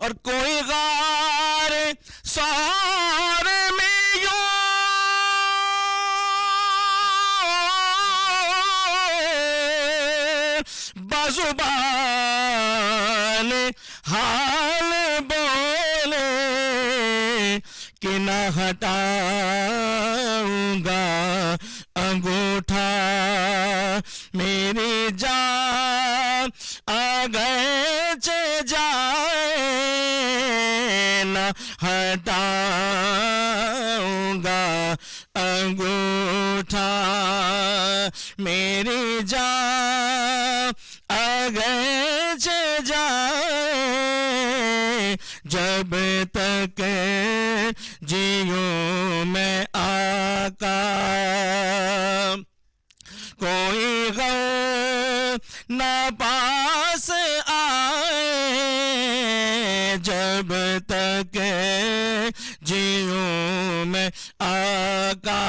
और कोई गार सार में यूं बाजुबान हाल बोले कि न हटाऊंगा अंगूठा, मेरी जान अगर जाए न हटाऊंगा अंगूठा, मेरी जान अगर जाए, जब तक जियो मैं आका। कोई गम न पास आए, जब तक जियो मैं आका।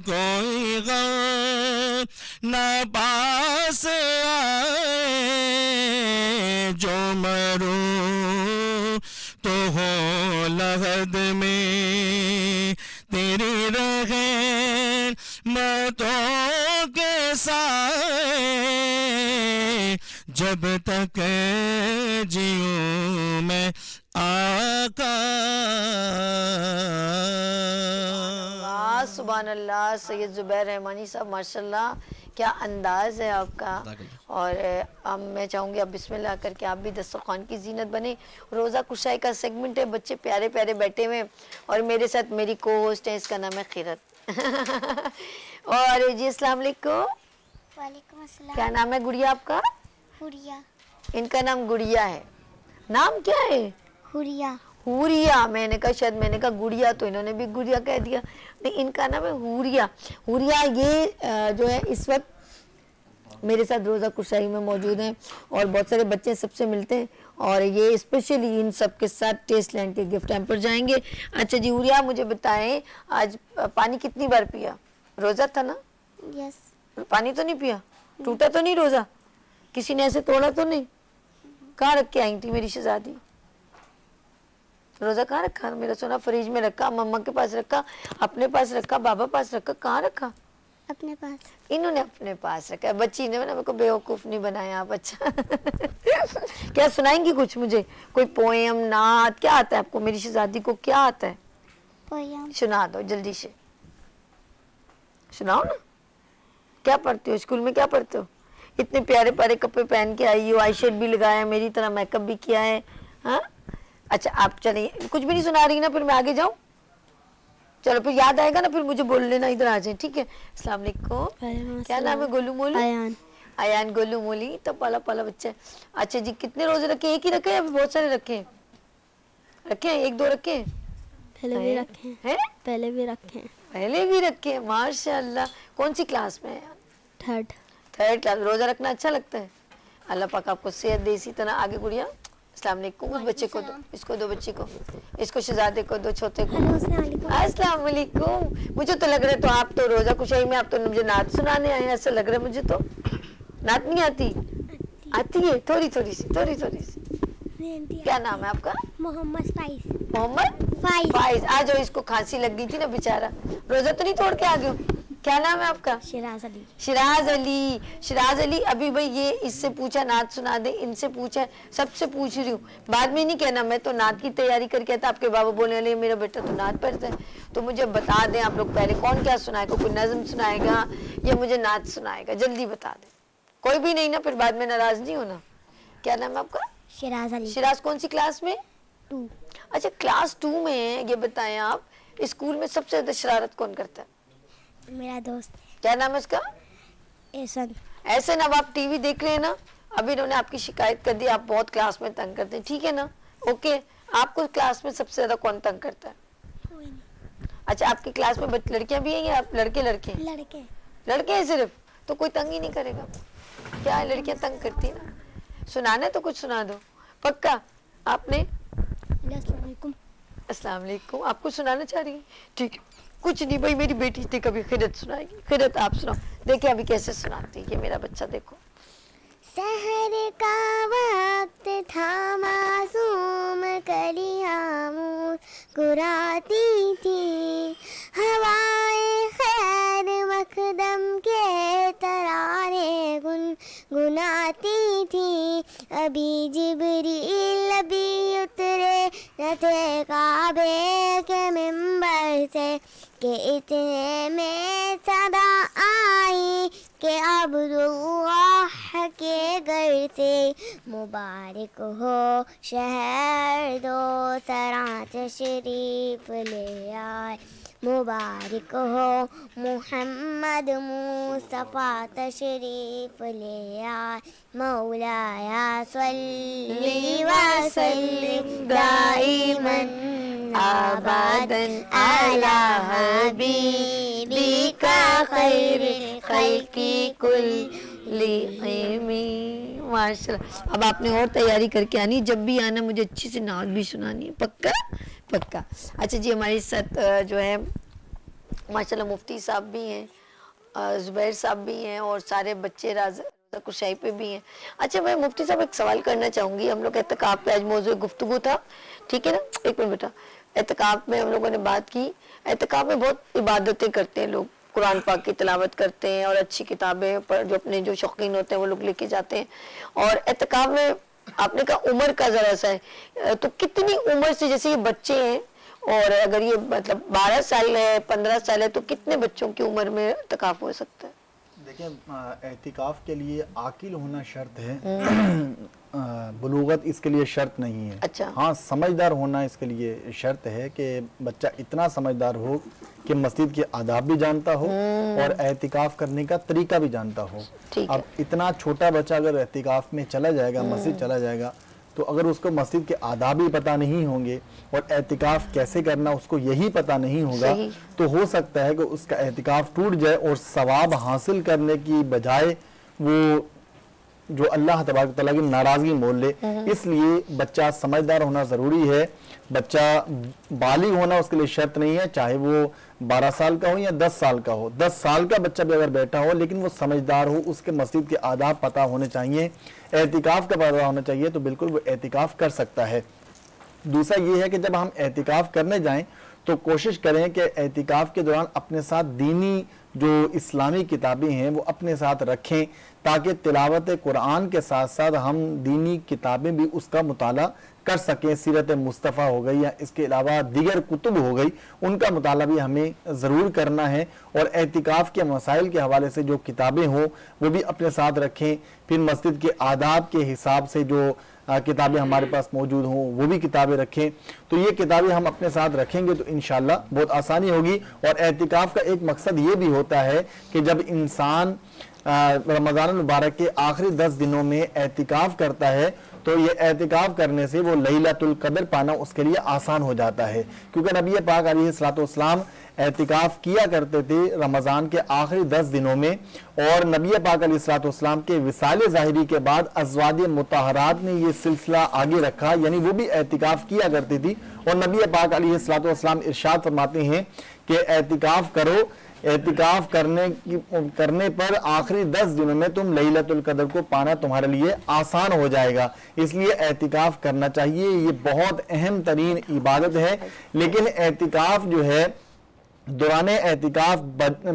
कोई गम न पास आए, जो मरूं तो हो लहद में तेरी रहमतों के साए, जब तक जियूं मैं आका। सुभान अल्लाह। सैयद जुबैर रहमानी साहब माशाल्लाह, क्या अंदाज़ है आपका। और अब मैं चाहूँगी आप बिस्मिल्लाह करके आप भी दस्तरखान की जीनत बने। रोज़ा कुशाई का सेगमेंट है, बच्चे प्यारे प्यारे बैठे हुए और मेरे साथ मेरी को होस्ट है, इसका नाम है खिरत। और जी अस्सलाम वालेकुम। वालेकुम अस्सलाम। क्या नाम है गुड़िया आपका? हुरिया। इनका नाम गुड़िया है। नाम क्या है? हुरिया। हुरिया। मैंने कहा शायद मैंने कहा गुड़िया, तो इन्होंने भी गुड़िया कह दिया। नहीं, इनका नाम है हुरिया। हुरिया ये जो है इस वक्त मेरे साथ रोज़ा कुशाई में मौजूद हैं और बहुत सारे बच्चे सबसे मिलते हैं और ये स्पेशली इन सब के साथ टेस्ट लैंड के गिफ्ट हैम्पर जाएंगे। अच्छा जी उरिया, मुझे बताएं आज पानी कितनी बार पिया? रोज़ा था ना? यस। पानी तो नहीं पिया? टूटा तो नहीं रोज़ा? किसी ने ऐसे तोड़ा तो नहीं? कहाँ रख के आई थी मेरी शहजादी? रोज़ा कहाँ रखा? मेरा सोना फ्रिज में रखा, मम्मा के पास रखा, अपने पास रखा, बाबा पास रखा, कहाँ रखा? अपने पास। इन्होंने अपने पास रखा। बच्ची ने मेरे को बेवकूफ नहीं बनाया आप। अच्छा क्या सुनाएंगी कुछ मुझे? कोई पोएम, नात, क्या आता है आपको? मेरी शहजादी को क्या आता है? पोएम सुना दो जल्दी से, सुनाओ ना। क्या पढ़ते हो? स्कूल में क्या पढ़ते हो? इतने प्यारे प्यारे कपड़े पहन के आई हो, आई शेड भी लगाया, मेरी तरह मेकअप भी किया है। हाँ अच्छा आप चलिए, कुछ भी नहीं सुना रही ना, फिर मैं आगे जाऊँ? चलो फिर याद आएगा ना फिर मुझे बोल लेना, इधर आ जाए, ठीक है? अस्सलाम वालेकुम। क्या नाम है? गोलू मोलू? आयान। आयान गोलू मोली, तो पाला पाला बच्चा है। अच्छा जी कितने रोजे रखे? एक ही रखे या बहुत सारे रखे? रखे हैं, एक दो रखे हैं? पहले भी रखे हैं। पहले भी रखे हैं। पहले भी रखे हैं, माशाल्लाह। कौन सी क्लास में है? Third class. रोजा रखना अच्छा लगता है? अल्लाह पाक आपको सेहत दे इसी तरह। आगे गुड़िया। अस्सलाम वालेकुम। उस बच्चे को दो, इसको दो, बच्चे को, इसको शहजादे को दो, छोटे को। अस्सलाम वालेकुम। मुझे तो लग रहा है तो आप तो रोजा कुशाई में आप तो मुझे नात सुनाने आए हैं, ऐसा लग रहा है मुझे। तो नात नहीं आती? आती है थोड़ी थोड़ी सी, थोड़ी थोड़ी सी। क्या नाम है आपका? मोहम्मद फाइज। मोहम्मद फाइज। आ जाओ, इसको खांसी लग गई थी ना बेचारा, रोजा तो नहीं तोड़ के आ गए? क्या नाम है आपका? शिराज अली। शिराज अली। शिराज अली, अभी भाई ये इससे पूछा नात सुना दे, इनसे पूछा, सबसे पूछ रही हूँ, बाद में नहीं कहना मैं तो नात की तैयारी करके आता। आपके बाबा बोलने वाले मेरा बेटा तो नात पढ़ता है। तो मुझे बता दें आप लोग पहले कौन क्या सुनाएगा? कोई नज़म सुनाएगा या मुझे नात सुनाएगा? जल्दी बता दें, कोई भी नहीं ना, फिर बाद में नाराज नहीं होना। क्या नाम है आपका? शिराज अली। शिराज कौन सी क्लास में? 2। अच्छा क्लास 2 में है। ये बताएं आप स्कूल में सबसे ज्यादा शरारत कौन करता है? मेरा दोस्त। क्या नाम है उसका? एहसन। एहसन। अब आप टीवी देख रहे हैं ना, अभी इन्होंने आपकी शिकायत कर दी, आप बहुत क्लास में तंग करते हैं, ठीक है ना? ओके। आपको क्लास में सबसे ज्यादा कौन तंग करता है? अच्छा आपकी क्लास में लड़कियां भी हैं या आप लड़के? लड़के लड़के हैं सिर्फ, तो कोई तंग ही नहीं करेगा। क्या है, लड़कियां तंग करती है ना। सुनाना है तो कुछ सुना दो, पक्का? आपने? अस्सलाम वालेकुम। आपको सुनाना चाह रही है? ठीक है, कुछ नहीं भाई, मेरी बेटी थी कभी खिदत सुनाएगी। खिदत आप सुनाओ। देखिए अभी कैसे सुनाती है ये मेरा बच्चा, देखो। सहर का वक्त था, मासूम कलियां मुस्कुराती थी, हवाएं खैर मखदम के तराने गुनगुनाती थी। अभी जिब्रील अभी उतरे न थे काबे के मिंबर से, कि इतने में सदा आई के अब्दुल्लाह के घर से, मुबारक हो शहर दो सरा तशरीफ ले आए, मुबारक हो मुहम्मद मुस्तफ़ा तशरीफ ले आए, मौलाया सल्ली व सल्लिम दाइमन आबादन अला हबीबिका खैरिल खल्क़ि कुल्लिहिम। माशाल्लाह। अब आपने और तैयारी करके आनी, जब भी आना मुझे अच्छी से नात भी सुनानी है, पक्का? पक्का। अच्छा जी हमारे साथ जो है माशाल्लाह मुफ्ती साहब भी हैं, ज़ुबैर साहब भी हैं और सारे बच्चे रोज़ा कुशाई पे भी हैं। अच्छा मैं मुफ्ती साहब एक सवाल करना चाहूँगी। हम लोग एतकाफ़ पे आज मौजूद गुफ्तगू था, ठीक है ना? एक मिनट बेटा। एतकाफ़ में हम लोगों ने बात की, एतकाफ़ में बहुत इबादतें करते हैं लोग, कुरान पाक की तिलावत करते हैं और अच्छी किताबें पर जो अपने जो शौकीन होते हैं वो लोग लेके जाते हैं। और एतकाफ़ में आपने कहा उम्र का ज़रा सा है, तो कितनी उम्र से, जैसे ये बच्चे हैं और अगर ये मतलब 12 साल है 15 साल है, तो कितने बच्चों की उम्र में एतकाफ़ हो सकता है? देखिए एतिकाफ के लिए आकिल होना शर्त है, बुलूगत इसके लिए शर्त नहीं है। अच्छा। हाँ समझदार होना इसके लिए शर्त है कि बच्चा इतना समझदार हो कि मस्जिद के आदाब भी जानता हो और एतिकाफ करने का तरीका भी जानता हो। अब इतना छोटा बच्चा अगर एतिकाफ में चला जाएगा, मस्जिद चला जाएगा, तो अगर उसको मस्जिद के आदाब ही पता नहीं होंगे और एतिकाफ कैसे करना उसको यही पता नहीं होगा, तो हो सकता है कि उसका एतिकाफ टूट जाए और सवाब हासिल करने की बजाय वो जो अल्लाह तबारक तआला की नाराज़गी मोल ले। इसलिए बच्चा समझदार होना ज़रूरी है। बच्चा बालिग होना उसके लिए शर्त नहीं है, चाहे वो 12 साल का हो या 10 साल का हो। 10 साल का बच्चा भी अगर बैठा हो लेकिन वो समझदार हो, उसके मस्जिद के आदाब पता होने चाहिए, एतिकाफ़ का पता होना चाहिए, तो बिल्कुल वो एतिकाफ़ कर सकता है। दूसरा ये है कि जब हम एतिकाफ़ करने जाएं तो कोशिश करें कि एतिकाफ़ के दौरान अपने साथ दीनी जो इस्लामी किताबें हैं वो अपने साथ रखें, ताकि तिलावत कुरान के साथ साथ हम दीनी किताबें भी उसका मुताला कर सकें। सीरत मुस्तफ़ा हो गई या इसके अलावा दीगर कुतुब हो गई, उनका मुताला भी हमें ज़रूर करना है। और एतिकाफ़ के मसाइल के हवाले से जो किताबें हों वो भी अपने साथ रखें। फिर मस्जिद के आदाब के हिसाब से जो किताबें हमारे पास मौजूद हों वो भी किताबें रखें। तो ये किताबें हम अपने साथ रखेंगे तो इंशाअल्लाह बहुत आसानी होगी। और एतिकाफ़ का एक मकसद ये भी होता है कि जब इंसान रमज़ान मुबारक के आखिरी 10 दिनों में एतिकाफ़ करता है तो ये एतिकाफ़ करने से वो लैलतुल कद्र पाना उसके लिए आसान हो जाता है, क्योंकि नबी पाक अलैहिस्सलातु वस्सलाम एतिकाफ़ किया करते थे रमज़ान के आखिरी 10 दिनों में। और नबी पाक अलैहिस्सलातु वस्सलाम के विसाल ज़ाहिरी के बाद अज़वाज मुतहरात ने ये सिलसिला आगे रखा, यानी वो भी एतिकाफ़ किया करती थी। और नबी पाक अलैहिस्सलातु वस्सलाम इरशाद फरमाते हैं कि एतिकाफ़ करो, एतिकाफ़ करने पर आखिरी 10 दिनों में तुम लैलतुल कद्र को पाना तुम्हारे लिए आसान हो जाएगा। इसलिए एतिकाफ़ करना चाहिए, ये बहुत अहम तरीन इबादत है। लेकिन एतिकाफ़ जो है, दौरान एतिकाफ़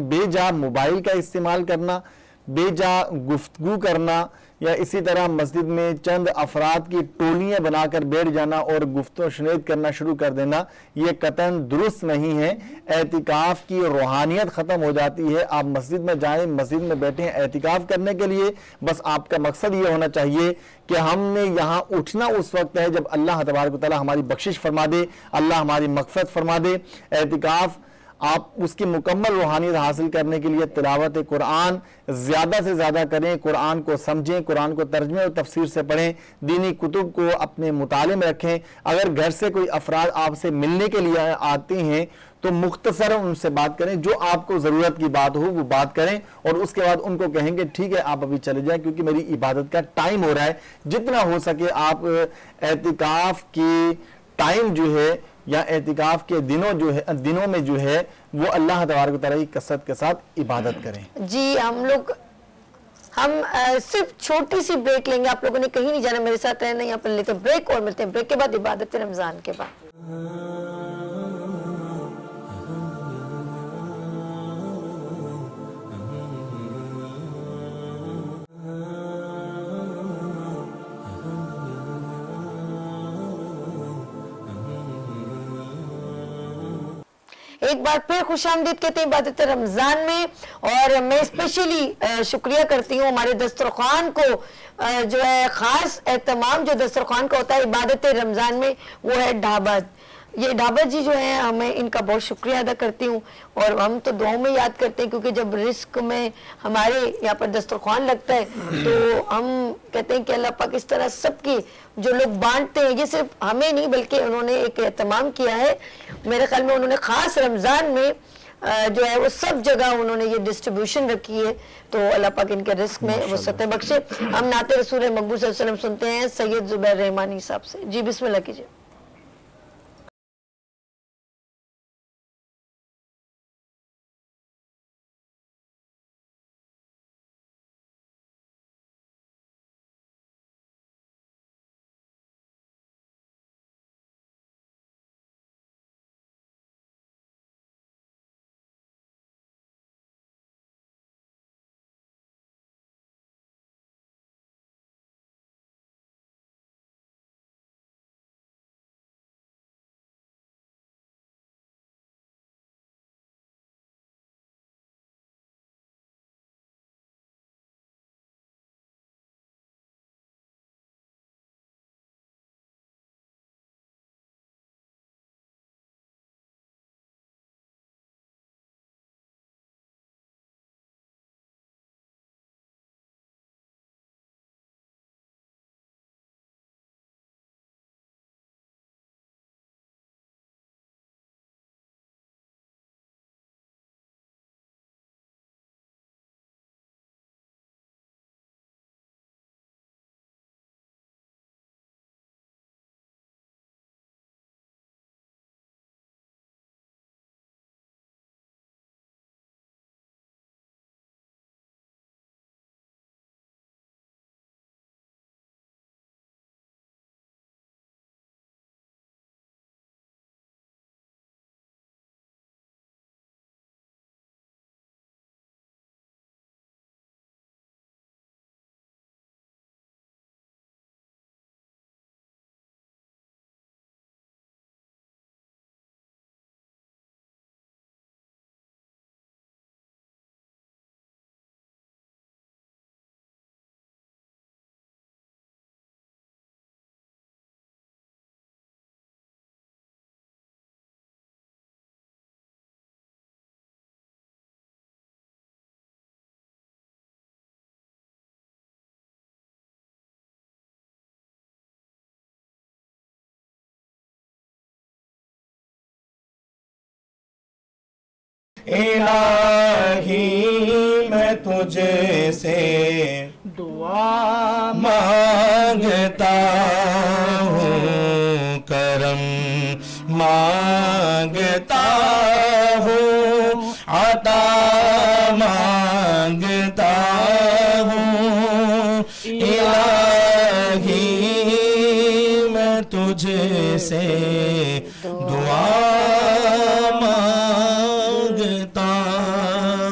बेजा मोबाइल का इस्तेमाल करना, बेजा गुफ्तगू करना या इसी तरह मस्जिद में चंद अफराद की टोलियां बनाकर बैठ जाना और गुफ्तगू शुनेद करना शुरू कर देना, ये कतन दुरुस्त नहीं है। एतिकाफ़ की रूहानियत ख़त्म हो जाती है। आप मस्जिद में जाएं, मस्जिद में बैठें एतिकाफ़ करने के लिए, बस आपका मकसद ये होना चाहिए कि हमने यहाँ उठना उस वक्त है जब अल्लाह तबारक व तआला हमारी बख्शिश फरमा दे, अल्लाह हमारी मग़फ़िरत फरमा दे। एतिकाफ़ आप उसकी मुकम्मल रूहानियत हासिल करने के लिए तिलावत कुरान ज़्यादा से ज़्यादा करें, कुरान को समझें, कुरान को तर्जुमे और तफसीर से पढ़ें, दीनी कुतुब को अपने मुताले में रखें। अगर घर से कोई अफराद आपसे मिलने के लिए आते हैं तो मुख्तसर उनसे बात करें, जो आपको ज़रूरत की बात हो वो बात करें और उसके बाद उनको कहेंगे ठीक है आप अभी चले जाएं क्योंकि मेरी इबादत का टाइम हो रहा है। जितना हो सके आप एतिकाफ़ की टाइम जो है या एतिकाफ़ के दिनों में जो है वो अल्लाह तबारक व तआला की कसरत के साथ इबादत करें। जी हम सिर्फ छोटी सी ब्रेक लेंगे, आप लोगों ने कहीं नहीं जाना, मेरे साथ रहना, यहाँ पर लेते ब्रेक और मिलते हैं ब्रेक के बाद इबादत रमज़ान के बाद। एक बार फिर खुशामदीद कहते हैं इबादत रमज़ान में। और मैं स्पेशली शुक्रिया करती हूँ हमारे दस्तरखान को, जो है ख़ास एहतमाम जो दस्तरखान का होता है इबादत रमज़ान में वो है ढाबत। ये ढाबत जी जो है, हमें इनका बहुत शुक्रिया अदा करती हूँ। और हम तो दुआओं में याद करते हैं क्योंकि जब रिस्क में हमारे यहाँ पर दस्तरखान लगता है तो हम कहते हैं कि अल्लाह पाक इस तरह सबकी जो लोग बांटते हैं, ये सिर्फ हमें नहीं बल्कि उन्होंने एक एहतमाम किया है। मेरे ख्याल में उन्होंने ख़ास रमज़ान में जो है वो सब जगह उन्होंने ये डिस्ट्रीब्यूशन रखी है, तो अल्लाह पाक इनके रिस्क में वो सत्य बख्शे। हम नाते रसूल मकबूल सल्लल्लाहु अलैहि वसल्लम सुनते हैं सैयद ज़ुबैर रहमानी साहब से। जी बिस्मिल्लाह कीजिए। इलाही मैं तुझे से दुआ मांगता हूँ, करम मांगता हूँ, अता मांगता हूँ, इलाही मैं तुझे से दुआ मांगता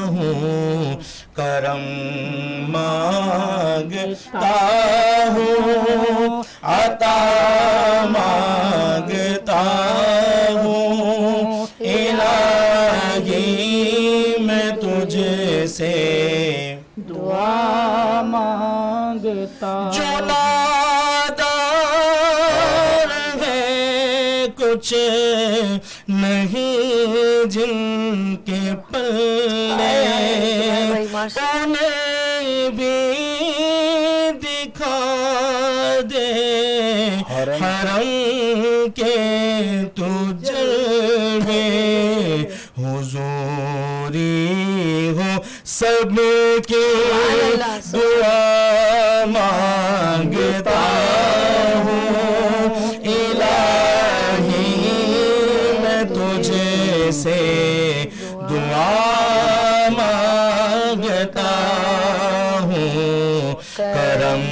हूँ, करम मांगता हूँ, अता मांगता हूँ, इलाही मैं तुझे से दुआ मांगता। जो नादार है कुछ नहीं जिनके पल्ले, उन्हें भी दिखा दे हरम के तू जलवे, हुजूरी हो सबकी दुआ मांगता हूँ, इलाही मैं तुझे से दुआ मांगता हूँ, करम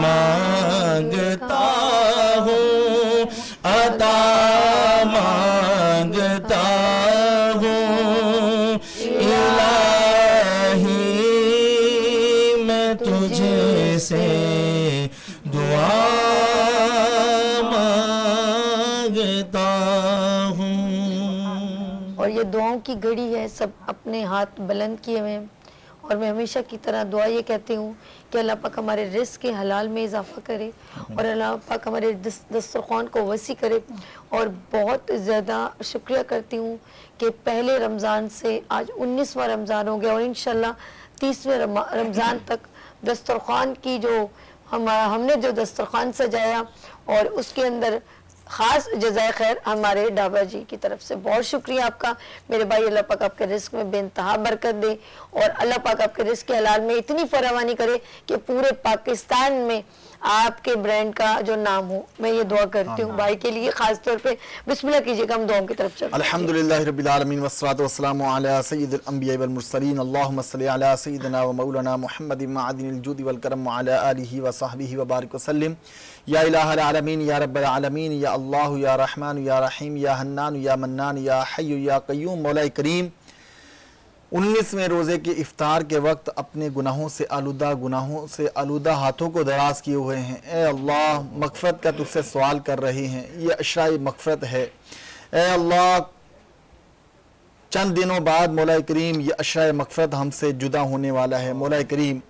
मांगता हूँ, अता मांगता हूँ, इलाही मैं तुझे से दुआ मांगता हूँ। और ये दुआओं की घड़ी है, सब अपने हाथ बुलंद किए हुए हैं और मैं हमेशा की तरह दुआ ये कहती हूँ कि अल्लाह पाक हमारे रिस्क के हलाल में इजाफा करे और अल्लाह पाक हमारे दस्तरखान को वसी करे। और बहुत ज़्यादा शुक्रिया करती हूँ कि पहले रमज़ान से आज 19वां रमज़ान हो गया और इंशाल्लाह 30वें रमज़ान तक दस्तरखान की जो हमने जो दस्तरखान सजाया और उसके अंदर ख़ास जज़ाए खैर हमारे डाबा जी की तरफ से बहुत शुक्रिया आपका मेरे भाई। अल्लाह पाक आपके रिस्क में बेइंतहा बरकत दे और अल्लाह पाक आपके रिस्क के हलाल में इतनी फरावानी करे कि पूरे पाकिस्तान में आपके ब्रांड का जो नाम हो। मैं ये दुआ करती हूँ भाई के लिए खास तौर पे। बिस्मिल्लाह कीजिएगा, हम दुआओं की तरफ चलते हैं। अल्हम्दुलिल्लाहि रब्बिल आलमीन वस्सलातु वस्सलामु अला सय्यिदिल अंबिया वल मुरसलीन अल्लाहुम्मा सल्लि अला सय्यिदिना व मौलाना मुहम्मदिन मअदिनिल जुदी वल करम व अला आलिहि व सहबिहि व बारिक वसल्लिम। या इलाहल आलमीन या रब्बल आलमीन या अल्लाह या रहमान या रहीम या हन्नान या मन्नान या हय्यु या क़य्यूम। मौला करीम 19वें रोज़े के इफ्तार के वक्त अपने गुनाहों से आलूदा हाथों को दराज किए हुए हैं। ए अल्लाह मग़फ़िरत का तुझसे सवाल कर रहे हैं, ये अशराए मग़फ़िरत है। ए अल्लाह चंद दिनों बाद मौला करीम ये अशराए मग़फ़िरत हमसे जुदा होने वाला है। मौला करीम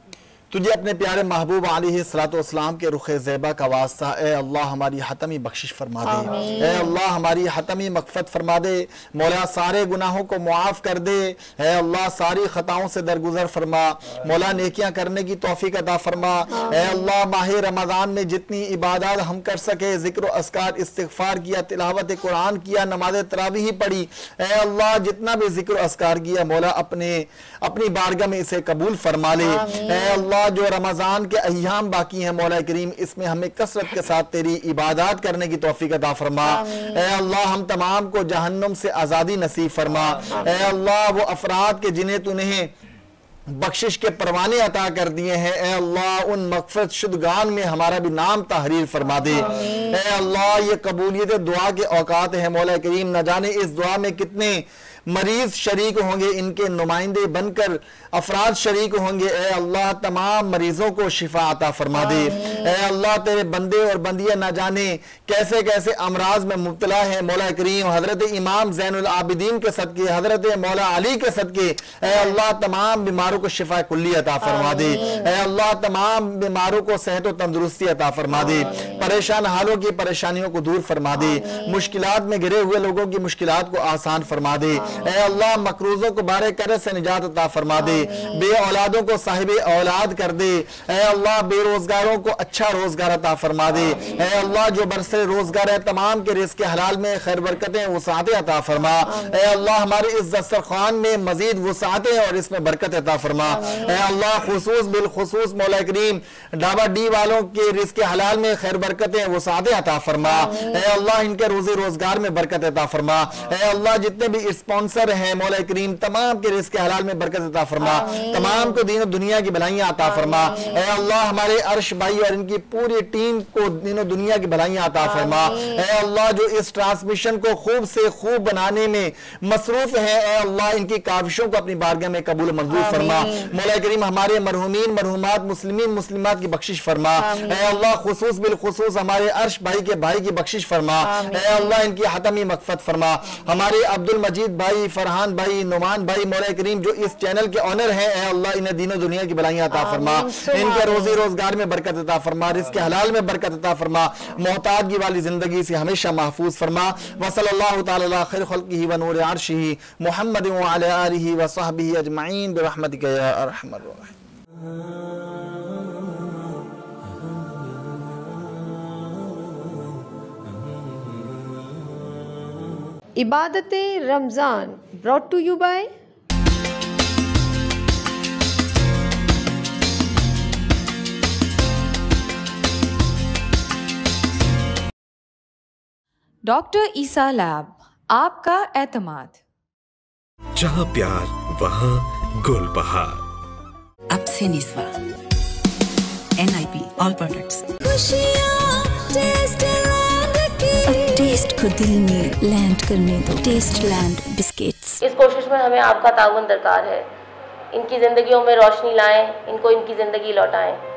तुझे अपने प्यारे महबूब अलैहिस्सलातु वस्सलाम के रुख़ ज़ेबा का वास्ता, ए अल्लाह हमारी हतमी बख्शिश फरमा दे। ए अल्लाह हमारी हतमी मग़फ़िरत फरमा दे। मौला सारे गुनाहों को मुआफ़ कर दे। ए अल्लाह सारी ख़ताओं से दरगुजर फरमा। मौला नेकियां करने की तौफ़ीक़ अता फरमा। ए अल्लाह माह रमज़ान में जितनी इबादत हम कर सके, ज़िक्र अस्कार इस्तिग़फ़ार किया, तिलावत कुरान किया, नमाज़ तरावीह पढ़ी, ए अल्लाह जितना भी ज़िक्र अस्कार किया मौला अपनी बारगाह में इसे कबूल फरमा ले। ए अल्लाह जो रमज़ान के अय्याम बाकी हैं मौला करीम इसमें हमें कसरत के साथ तेरी इबादत करने की तौफीक अता फरमा। ए अल्लाह हम तमाम को जहन्नुम से आज़ादी नसीब फरमा। ए अल्लाह वो अफराद के जिन्हें तूने बख्शिश के परवाने अता कर दिए हैं, ए अल्लाह उन मग़फ़िरत शुदगान में हमारा भी नाम तहरीर फरमा दे। ए अल्लाह ये कबूलियत दुआ के औकात है मौला करीम, न जाने इस दुआ में कितने मरीज शरीक होंगे, इनके नुमाइंदे बनकर अफराद शरीक होंगे। ए अल्लाह तमाम मरीजों को शिफा अता फरमा दे। ए अल्लाह तेरे बंदे और बंदियां न जाने कैसे कैसे अमराज में मुब्तला है मौला करीम, हजरत इमाम ज़ैनुल आबिदीन के सदके, हजरत मौला अली के सदके ए अल्लाह तमाम बीमारों को शिफा कुल्ली अता फरमा दे। ए अल्लाह तमाम बीमारों को सेहत और तंदुरुस्ती अता फरमा दे। परेशान हालों की परेशानियों को दूर फरमा दे, मुश्किलात में घिरे हुए लोगों की मुश्किलात को आसान फरमा दे। ऐ अल्लाह मकरूजों को बारे कर्ज से निजात अता फरमा दे, बे औलादों को साहिब औलाद कर दे। ऐ अल्लाह बेरोजगारों को अच्छा रोजगार अता फरमा दे। ऐ अल्लाह जो बरसरे रोजगार है तमाम के रिज़्क़ हलाल में खैर बरकतें वसाअतें अता फरमा। ऐ अल्लाह हमारे इस दस्तरखान में मजीद वसाअतें और इसमें बरकत अता फरमा। ऐ अल्लाह खुसूस बिलखुसूस मौला करीम डाबा डी वालों के रिज़्क़ हलाल में खैर बरकतें वसाअतें अता फरमा। ऐ अल्लाह इनके रोजी रोजगार में बरकत अता फरमा। ऐ अल्लाह जितने भी स्पॉन्सर हैं मौला करीम तमाम के रिज़्क़ हलाल में बरकत अता फरमा, तमाम को दीन दुनिया की भलाइयां अता फरमा। ऐ अल्लाह हमारे अर्श भाई और इनकी पूरी टीम को दीन दुनिया की भलाइयां अता फरमा। ऐ अल्लाह जो इस ट्रांसमिशन को खूब से खूब बनाने में मसरूफ है, ऐ अल्लाह इनकी काविशों को अपनी बारगाह में कबूल मंजूर फरमा। मौला करीम हमारे मरहूमीन मरहूमात मुस्लिमीन मुस्लिमात की बख्शिश फरमा। ऐ अल्लाह खुसूस बिल खुसूस हमारे अर्श भाई के भाई की बख्शिश फरमा। ऐ अल्लाह इनकी हतमी मग़फ़िरत फरमा। हमारे अब्दुल मजीद भाई, फरहान भाई, नुमान भाई मौला करीम जो इस चैनल के ऑनर हैं, ऐ अल्लाह इन्हें दीन दुनिया की भलाइयां अता फरमा, इनके रोजी रोजगार में बरकत अता फरमा, रिज़्क़ हलाल में बरकत अता फरमा, मोहताजगी वाली जिंदगी से हमेशा महफूज फरमा। व सल्लल्लाहु तआला अला खैर खल्क़िही व नूर अर्शिही मुहम्मद व अला आलिही व सहबिही अजमईन बिरहमतिका या अरहमर राहिमीन। इबादते Ramzan brought to you by doctor Essa lab, आपका एतमाद। जहाँ प्यार वहाँ गुलबहार। अब से निस्वा NIP ऑल प्रोडक्ट्स। अब टेस्ट को दिल में लैंड करने दो, टेस्ट लैंड बिस्किट्स। इस कोशिश में हमें आपका ताउन दरकार है। इनकी ज़िंदगियों में रोशनी लाएं, इनको इनकी ज़िंदगी लौटाएं।